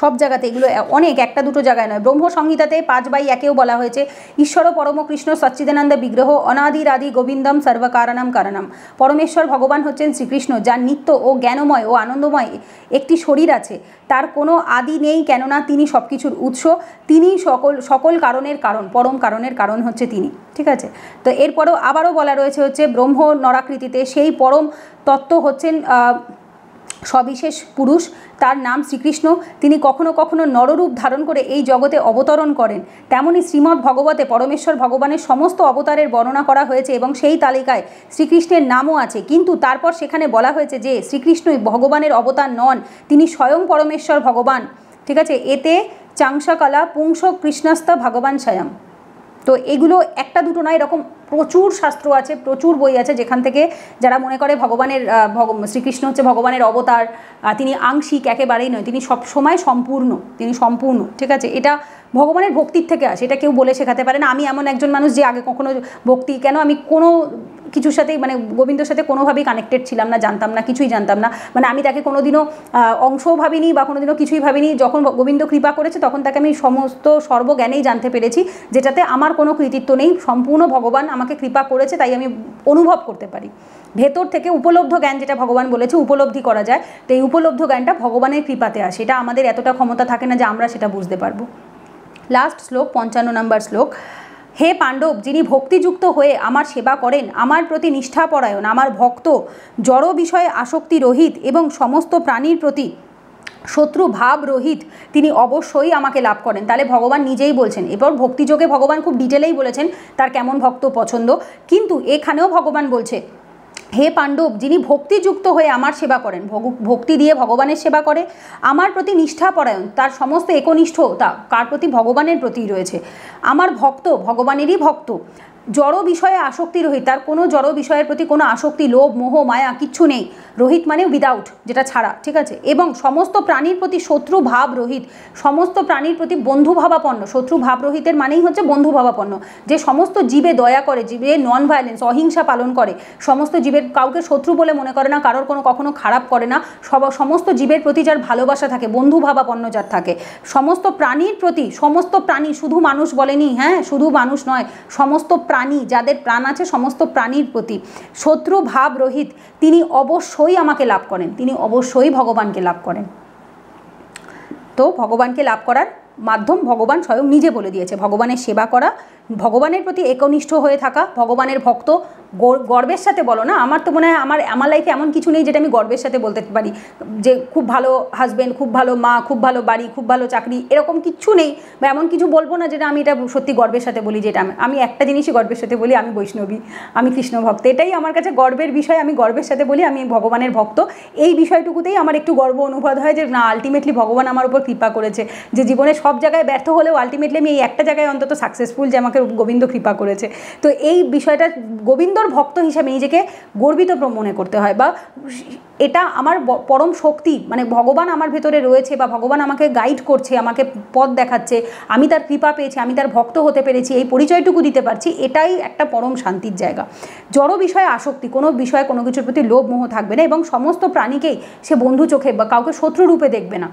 সব জায়গাতে এগুলো অনেক, একটা দুটো জায়গায় নয়। ব্রহ্মসংহিতাতে 5/1 বলা হয়েছে ঈশ্বর পরম কৃষ্ণ সচ্চিদানন্দ বিগ্রহ অনাদির আদি গোবিন্দম সর্বকারণম কারণম। পরমেশ্বর ভগবান হচ্ছেন শ্রীকৃষ্ণ, যার নিত্য ও জ্ঞানময় ও আনন্দময় একটি শরীর আছে, তার কোনো আদি নেই, কেননা তিনি সব কিছুর উৎস, তিনি সকল কারণের কারণ, পরম কারণের কারণ হচ্ছে তিনি। ঠিক আছে, তো এরপরও আবারও বলা রয়েছে হচ্ছে ব্রহ্ম নরাকৃতিতে সেই পরম তত্ত্ব হচ্ছেন সবিশেষ পুরুষ, তার নাম শ্রীকৃষ্ণ, তিনি কখনো কখনো নররূপ ধারণ করে এই জগতে অবতরণ করেন। তেমনি শ্রীমদ্ ভগবতে পরমেশ্বর ভগবানের সমস্ত অবতারের বর্ণনা করা হয়েছে এবং সেই তালিকায় শ্রীকৃষ্ণের নামও আছে, কিন্তু তারপর সেখানে বলা হয়েছে যে শ্রীকৃষ্ণই ভগবানের অবতার নন, তিনি স্বয়ং পরমেশ্বর ভগবান। ঠিক আছে, এতে চাংসাকলা পুংস কৃষ্ণস্থ ভগবান স্বয়ং। তো এগুলো একটা দুটো নয়, এরকম প্রচুর শাস্ত্র আছে, প্রচুর বই আছে, যেখান থেকে যারা মনে করে ভগবানের শ্রীকৃষ্ণ হচ্ছে ভগবানের অবতার, তিনি আংশিক, একেবারেই নয়, তিনি সব সময় সম্পূর্ণ, তিনি সম্পূর্ণ। ঠিক আছে, এটা ভগবানের ভক্তির থেকে আসে, এটা কেউ বলে শেখাতে পারে না। আমি এমন একজন মানুষ যে আগে কখনো ভক্তি কেন, আমি কোনো কিছুর সাথেই মানে গোবিন্দর সাথে কোনোভাবেই কানেক্টেড ছিলাম না, জানতাম না, কিছুই জানতাম না, মানে আমি তাকে কোনোদিনও অংশও ভাবিনি বা কোনোদিনও কিছুই ভাবিনি। যখন গোবিন্দ কৃপা করেছে তখন তাকে আমি সমস্ত সর্বজ্ঞানেই জানতে পেরেছি, যেটাতে আমার কোনো কৃতিত্ব নেই, সম্পূর্ণ ভগবান আমাকে কৃপা করেছে, তাই আমি অনুভব করতে পারি ভেতর থেকে। উপলব্ধ জ্ঞান যেটা ভগবান বলেছে উপলব্ধি করা যায়, তো এই উপলব্ধ জ্ঞানটা ভগবানের কৃপাতে আসে, এটা আমাদের এতটা ক্ষমতা থাকে না যে আমরা সেটা বুঝতে পারবো। লাস্ট শ্লোক, 55 নম্বর শ্লোক, হে পাণ্ডব, যিনি ভক্তিযুক্ত হয়ে আমার সেবা করেন, আমার প্রতি নিষ্ঠাপরায়ণ, আমার ভক্ত, জড় বিষয়ে আসক্তি রহিত এবং সমস্ত প্রাণীর প্রতি শত্রু ভাব রহিত, তিনি অবশ্যই আমাকে লাভ করেন। তাহলে ভগবান নিজেই বলছেন, এরপর ভক্তিযোগে ভগবান খুব ডিটেলেই বলেছেন তার কেমন ভক্ত পছন্দ, কিন্তু এখানেও ভগবান বলছে হে পাণ্ডব, যিনি ভক্তিযুক্ত হয়ে আমার সেবা করেন, ভক্তি দিয়ে ভগবানের সেবা করে, আমার প্রতি নিষ্ঠাপরায়ণ, তার সমস্ত একনিষ্ঠতা কার প্রতি? ভগবানের প্রতিই রয়েছে, আমার ভক্ত, ভগবানেরই ভক্ত, জড় বিষয়ে আসক্তি রহিত, তার কোনো জড় বিষয়ের প্রতি কোনো আসক্তি, লোভ, মোহ, মায়া কিচ্ছু নেই। রহিত মানে উইদাউট, যেটা ছাড়া, ঠিক আছে। এবং সমস্ত প্রাণীর প্রতি শত্রু ভাব রহিত, সমস্ত প্রাণীর প্রতি বন্ধু ভাবাপন্ন। শত্রু ভাব রহিতের মানেই হচ্ছে বন্ধু ভাবাপন্ন, যে সমস্ত জীবে দয়া করে, জীবে নন ভায়োলেন্স, অহিংসা পালন করে, সমস্ত জীবের কাউকে শত্রু বলে মনে করে না, কারোর কোনো কখনো খারাপ করে না, সমস্ত জীবের প্রতি যার ভালোবাসা থাকে, বন্ধু ভাবাপন্ন যার থাকে, সমস্ত প্রাণীর প্রতি, সমস্ত প্রাণী, শুধু মানুষ বলেনি, হ্যাঁ শুধু মানুষ নয়, সমস্ত প্রাণী, যাদের প্রাণ আছে সমস্ত প্রাণীর প্রতি শত্রু ভাব রহিত, তিনি অবশ্যই আমাকে লাভ করেন, তিনি অবশ্যই ভগবানকে লাভ করেন। তো ভগবানকে লাভ করার মাধ্যম ভগবান স্বয়ং নিজে বলে দিয়েছে, ভগবানের সেবা করা, ভগবানের প্রতি একনিষ্ঠ হয়ে থাকা, ভগবানের ভক্ত। গর্বের সাথে বলো না, আমার তো মনে হয় আমার লাইফে এমন কিছু নেই যেটা আমি গর্বের সাথে বলতে পারি যে খুব ভালো হাজব্যান্ড, খুব ভালো মা, খুব ভালো বাড়ি, খুব ভালো চাকরি, এরকম কিচ্ছু নেই, বা এমন কিছু বলবো না যেটা আমি এটা সত্যি গর্বের সাথে বলি। যেটা আমি একটা জিনিসই গর্বের সাথে বলি, আমি বৈষ্ণবী, আমি কৃষ্ণ ভক্ত, এটাই আমার কাছে গর্বের বিষয়। আমি গর্বের সাথে বলি আমি ভগবানের ভক্ত, এই বিষয়টুকুতেই আমার একটু গর্ব অনুভব হয় যে না, আলটিমেটলি ভগবান আমার উপর কৃপা করেছে, যে জীবনে সব জায়গায় ব্যর্থ হলেও আলটিমেটলি আমি এই একটা জায়গায় অন্তত সাকসেসফুল, যে আমাকে গোবিন্দ কৃপা করেছে। তো এই বিষয়টা গোবিন্দর ভক্ত হিসাবে নিজেকে গর্বিত মনে করতে হয়, বা এটা আমার পরম শক্তি, মানে ভগবান আমার ভেতরে রয়েছে, বা ভগবান আমাকে গাইড করছে, আমাকে পথ দেখাচ্ছে, আমি তার কৃপা পেয়েছি, আমি তার ভক্ত হতে পেরেছি, এই পরিচয়টুকু দিতে পারছি, এটাই একটা পরম শান্তির জায়গা। জড় বিষয়ে আসক্তি, কোনো বিষয়ে কোনো কিছুর প্রতি লোভ মোহ থাকবে না, এবং সমস্ত প্রাণীকেই সে বন্ধু চোখে বা কাউকে শত্রু রূপে দেখবে না,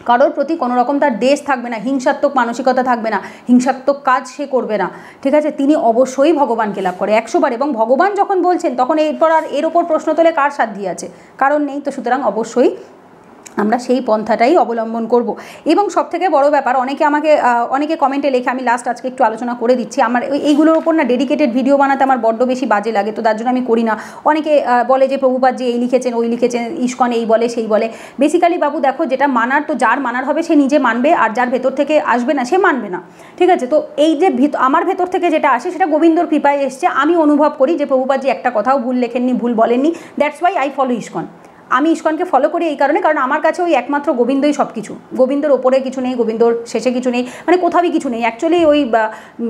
কারোর প্রতি কোনো রকম তার দেশ থাকবে না, হিংসাত্মক মানসিকতা থাকবে না, হিংসাত্মক কাজ সে করবে না, ঠিক আছে। তিনি অবশ্যই ভগবানকে লাভ করে 100 বার। এবং ভগবান যখন বলছেন তখন এরপর আর এর ওপর প্রশ্ন তোলে কার সাধ্য আছে, কারণ নেই। তো সুতরাং অবশ্যই আমরা সেই পন্থাটাই অবলম্বন করব। এবং সবথেকে বড় ব্যাপার, অনেকে কমেন্টে লেখে, আমি লাস্ট আজকে একটু আলোচনা করে দিচ্ছি, আমার এইগুলোর ওপর না ডেডিকেটেড ভিডিও বানাতে আমার বড্ড বেশি বাজে লাগে, তো তার জন্য আমি করি না। অনেকে বলে যে প্রভুপাদ যে এই লিখেছেন ওই লিখেছেন, ইস্কন এই বলে সেই বলে। বেসিক্যালি বাবু দেখো, যেটা মানার, তো যার মানার হবে সে নিজে মানবে, আর যার ভেতর থেকে আসবে না সে মানবে না, ঠিক আছে। তো এই যে আমার ভেতর থেকে যেটা আসে সেটা গোবিন্দর কৃপায় এসছে। আমি অনুভব করি যে প্রভুপাদ যে একটা কথাও ভুল লেখেননি, ভুল বলেননি, that's why I follow ISKCON. আমি ইস্কনকে ফলো করি এই কারণে, কারণ আমার কাছে ওই একমাত্র গোবিন্দই সব কিছু, গোবিন্দর ওপরে কিছু নেই, গোবিন্দর শেষে কিছু নেই, মানে কোথাওই কিছু নেই। অ্যাকচুয়ালি ওই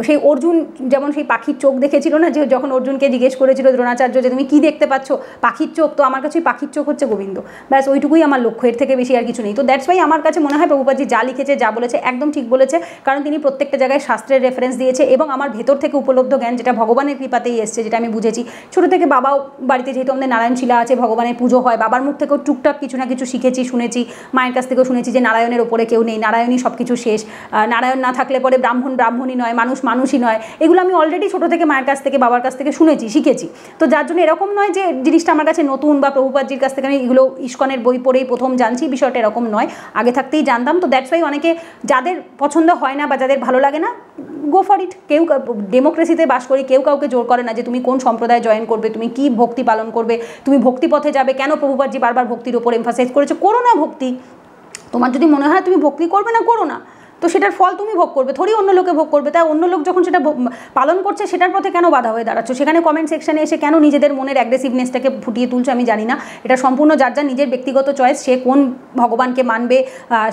সেই অর্জুন যেমন সেই পাখির চোখ দেখেছিল না, যে যখন অর্জুনকে জিজ্ঞেস করেছিল দ্রোণাচার্য যে তুমি কী দেখতে পাচ্ছ, পাখির চোখ, তো আমার কাছে ওই পাখির চোখ হচ্ছে গোবিন্দ, ব্যাস ওইটুকুই আমার লক্ষ্য, এর থেকে বেশি আর কিছু নেই। তো দ্যাটস ওয়াই আমার কাছে মনে হয় প্রভুপাদজি যা লিখেছে, যা বলেছে একদম ঠিক বলেছে, কারণ তিনি প্রত্যেকটা জায়গায় শাস্ত্রের রেফারেন্স দিয়েছে, এবং আমার ভেতর থেকে উপলব্ধ জ্ঞান, যেটা ভগবানের কৃপাতেই এসছে, যেটা আমি বুঝেছি ছোটো থেকে। বাবাও বাড়িতে যেহেতু আমাদের নারায়ণ শিলা আছে, ভগবানের পুজো হয়, বাবার মুখ থেকেও টুকটাক কিছু না কিছু শিখেছি, শুনেছি, মায়ের কাছ থেকেও শুনেছি যে নারায়ণের ওপরে কেউ নেই, নারায়ণই সব কিছু শেষ, নারায়ণ না থাকলে পরে ব্রাহ্মণই নয়, মানুষ মানুষই নয়। এগুলো আমি অলরেডি ছোটো থেকে মায়ের কাছ থেকে, বাবার কাছ থেকে শুনেছি, শিখেছি। তো যার জন্য এরকম নয় যে জিনিসটা আমার কাছে নতুন, বা প্রভুপাদজির কাছ থেকে আমি এগুলো ইস্কনের বই পড়েই প্রথম জানছি, বিষয়টা এরকম নয়, আগে থাকতেই জানতাম। তো দ্যাটস ওয়াই অনেকে, যাদের পছন্দ হয় না বা যাদের ভালো লাগে না, গো ফর ইট। কেউ ডেমোক্রেসিতে বাস করি, কেউ কাউকে জোর করে না যে তুমি কোন সম্প্রদায় জয়েন করবে, তুমি কি ভক্তি পালন করবে, তুমি ভক্তি পথে যাবে। কেন প্রভুপাদজি বারবার ভক্তির উপর এমফাসাইজ করেছে, করো না ভক্তি। তোমার যদি মনে হয় তুমি ভক্তি করবে না, করো না, তো সেটার ফল তুমি ভোগ করবে, থোড়ি অন্য লোকে ভোগ করবে। তাই অন্য লোক যখন সেটা পালন করছে, সেটার পথে কেন বাধা হয়ে দাঁড়াচ্ছ? সেখানে কমেন্ট সেকশানে এসে কেন নিজেদের মনের অ্যাগ্রেসিভনেসটাকে ফুটিয়ে তুলছে আমি জানি না। এটা সম্পূর্ণ যার যার নিজের ব্যক্তিগত চয়েস, সে কোন ভগবানকে মানবে,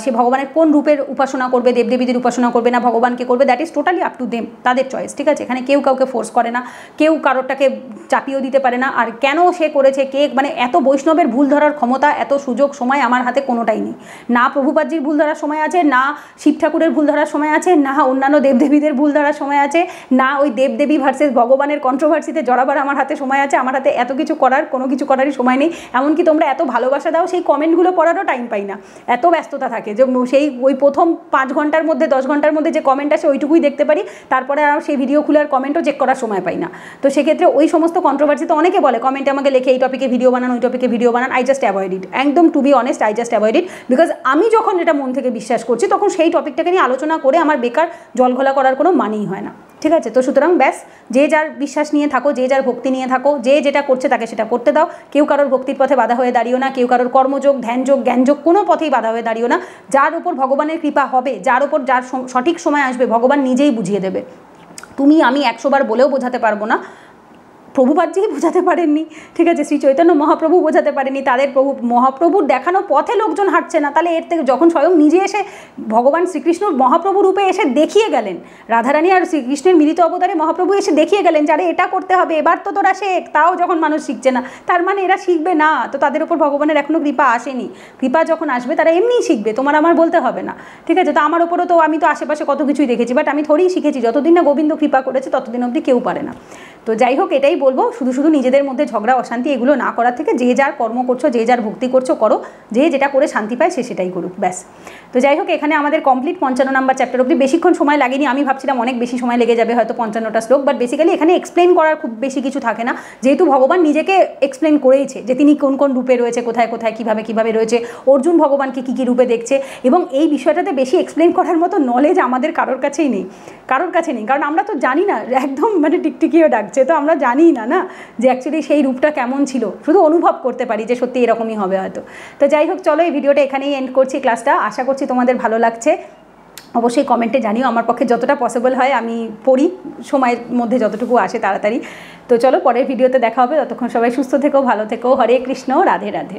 সে ভগবানের কোন রূপের উপাসনা করবে, দেবদেবীদের উপাসনা করবে না ভগবানকে করবে, that is totally up to them, তাদের চয়েস, ঠিক আছে। এখানে কেউ কাউকে ফোর্স করে না, কেউ কারোরটাকে চাপিয়েও দিতে পারে না। আর কেন সে করেছে, কে, মানে এত বৈষ্ণবের ভুল ধরার ক্ষমতা, এত সুযোগ, সময় আমার হাতে কোনোটাই নেই। না প্রভুপাদজির ভুল ধরার সময় আছে, না শিব ঠাকুরের ভুল ধরার সময় আছে, না অন্যান্য দেবদেবীদের ভুল ধরার সময় আছে, না ওই দেবদেবী ভার্সেস ভগবানের কন্ট্রোভার্সিতে জড়াবার আমার হাতে সময় আছে। আমার হাতে এত কিছু করার, কোনো কিছু করারই সময় নেই। এমনকি তোমরা এত ভালোবাসা দাও, সেই কমেন্টগুলো পড়ারও টাইম পাই না, এত ব্যস্ততা থাকে যে সেই ওই প্রথম 5 ঘন্টার মধ্যে 10 ঘন্টার মধ্যে যে কমেন্ট আসে ওইটুকুই দেখতে পারি, তারপরে আর সেই ভিডিও খুলে আর কমেন্টও চেক করার সময় পাই না। তো সেক্ষেত্রে ওই সমস্ত কন্ট্রোভার্সিতে অনেকে বলে কমেন্টে আমাকে লেখে এই টপিকে ভিডিও বানান, ওই টপিকে ভিডিও বানান, আই জাস্ট অ্যাভয়েড ইট। একদম to be honest, I just avoid it, because আমি যখন এটা মন থেকে বিশ্বাস করছি তখন সেই টপিকটাকে নিয়ে আলোচনা করে আমার বেকার জলঘোলা করার কোনো মানেই হয় না, ঠিক আছে। তো সুতরাং ব্যাস, যে যার বিশ্বাস নিয়ে থাকো, যে যার ভক্তি নিয়ে থাকো, যে যেটা করছে তাকে সেটা করতে দাও। কেউ কারোর ভক্তির পথে বাধা হয়ে দাঁড়িও না, কেউ কারোর কর্মযোগ, ধ্যানযোগ, জ্ঞানযোগ কোনো পথেই বাধা হয়ে দাঁড়িও না। যার উপর ভগবানের কৃপা হবে, যার উপর যার সঠিক সময় আসবে, ভগবান নিজেই বুঝিয়ে দেবে। তুমি আমি 100 বার বলেও বোঝাতে পারবো না, প্রভুপাদজি বোঝাতে পারেননি, ঠিক আছে, শ্রী চৈতন্য মহাপ্রভু বোঝাতে পারেননি, তাদের মহাপ্রভুর দেখানো পথে লোকজন হাঁটছে না, তাহলে এর থেকে যখন স্বয়ং নিজে এসে ভগবান শ্রীকৃষ্ণ মহাপ্রভু রূপে এসে দেখিয়ে গেলেন, রাধারানী আর শ্রীকৃষ্ণের মিলিত অবতারে মহাপ্রভু এসে দেখিয়ে গেলেন যে আরে এটা করতে হবে, এবার তো তোরা শেখ, তাও যখন মানুষ শিখছে না, তার মানে এরা শিখবে না, তো তাদের উপর ভগবানের এখনও কৃপা আসেনি। কৃপা যখন আসবে তারা এমনিই শিখবে, তোমার আমার বলতে হবে না, ঠিক আছে। তো আমার ওপরও তো আমি তো আশেপাশে কত কিছুই দেখেছি, বাট আমি থোড়েই শিখেছি, যতদিন না গোবিন্দ কৃপা করেছে ততদিন অবধি কেউ পারে না। তো যাই হোক, এটাই বলবো, শুধু শুধু নিজেদের মধ্যে ঝগড়া অশান্তি এগুলো না করার থেকে যে যার কর্ম করছো, যে যার ভক্তি করছো করো, যে যেটা করে শান্তি পায় সে সেটাই করুক, ব্যাস। তো যাই হোক, এখানে আমাদের কমপ্লিট 55 নম্বর চ্যাপ্টার অবধি। বেশিক্ষণ সময় লাগেনি, আমি ভাবছিলাম অনেক বেশি সময় লেগে যাবে হয়তো 55টা শ্লোক, বাট বেসিক্যালি এখানে এক্সপ্লেন করার খুব বেশি কিছু থাকে না, যেহেতু ভগবান নিজেকে এক্সপ্লেন করেইছে যে তিনি কোন কোন রূপে রয়েছে, কোথায় কোথায় কীভাবে কীভাবে রয়েছে, অর্জুন ভগবানকে কী কী রূপে দেখছে, এবং এই বিষয়টাতে বেশি এক্সপ্লেন করার মতো নলেজ আমাদের কারোর কাছেই নেই, কারণ আমরা তো জানি না, একদম মানে টিকটিকিও ডাকছে, তো আমরা জানি না না যে অ্যাকচুয়ালি সেই রূপটা কেমন ছিল, শুধু অনুভব করতে পারি যে সত্যি এরকমই হবে হয়তো। তো যাই হোক, চলো এই ভিডিওটা এখানেই এন্ড করছি ক্লাসটা, আশা করছি তোমাদের ভালো লাগছে। অবশ্যই কমেন্টে জানিও, আমার পক্ষে যতটা পসিবল হয় আমি পড়ি, সময়ের মধ্যে যতটুকু আসে তাড়াতাড়ি। তো চলো পরের ভিডিওতে দেখা হবে, ততক্ষণ সবাই সুস্থ থেকো, ভালো থেকো, হরে কৃষ্ণ, রাধে রাধে।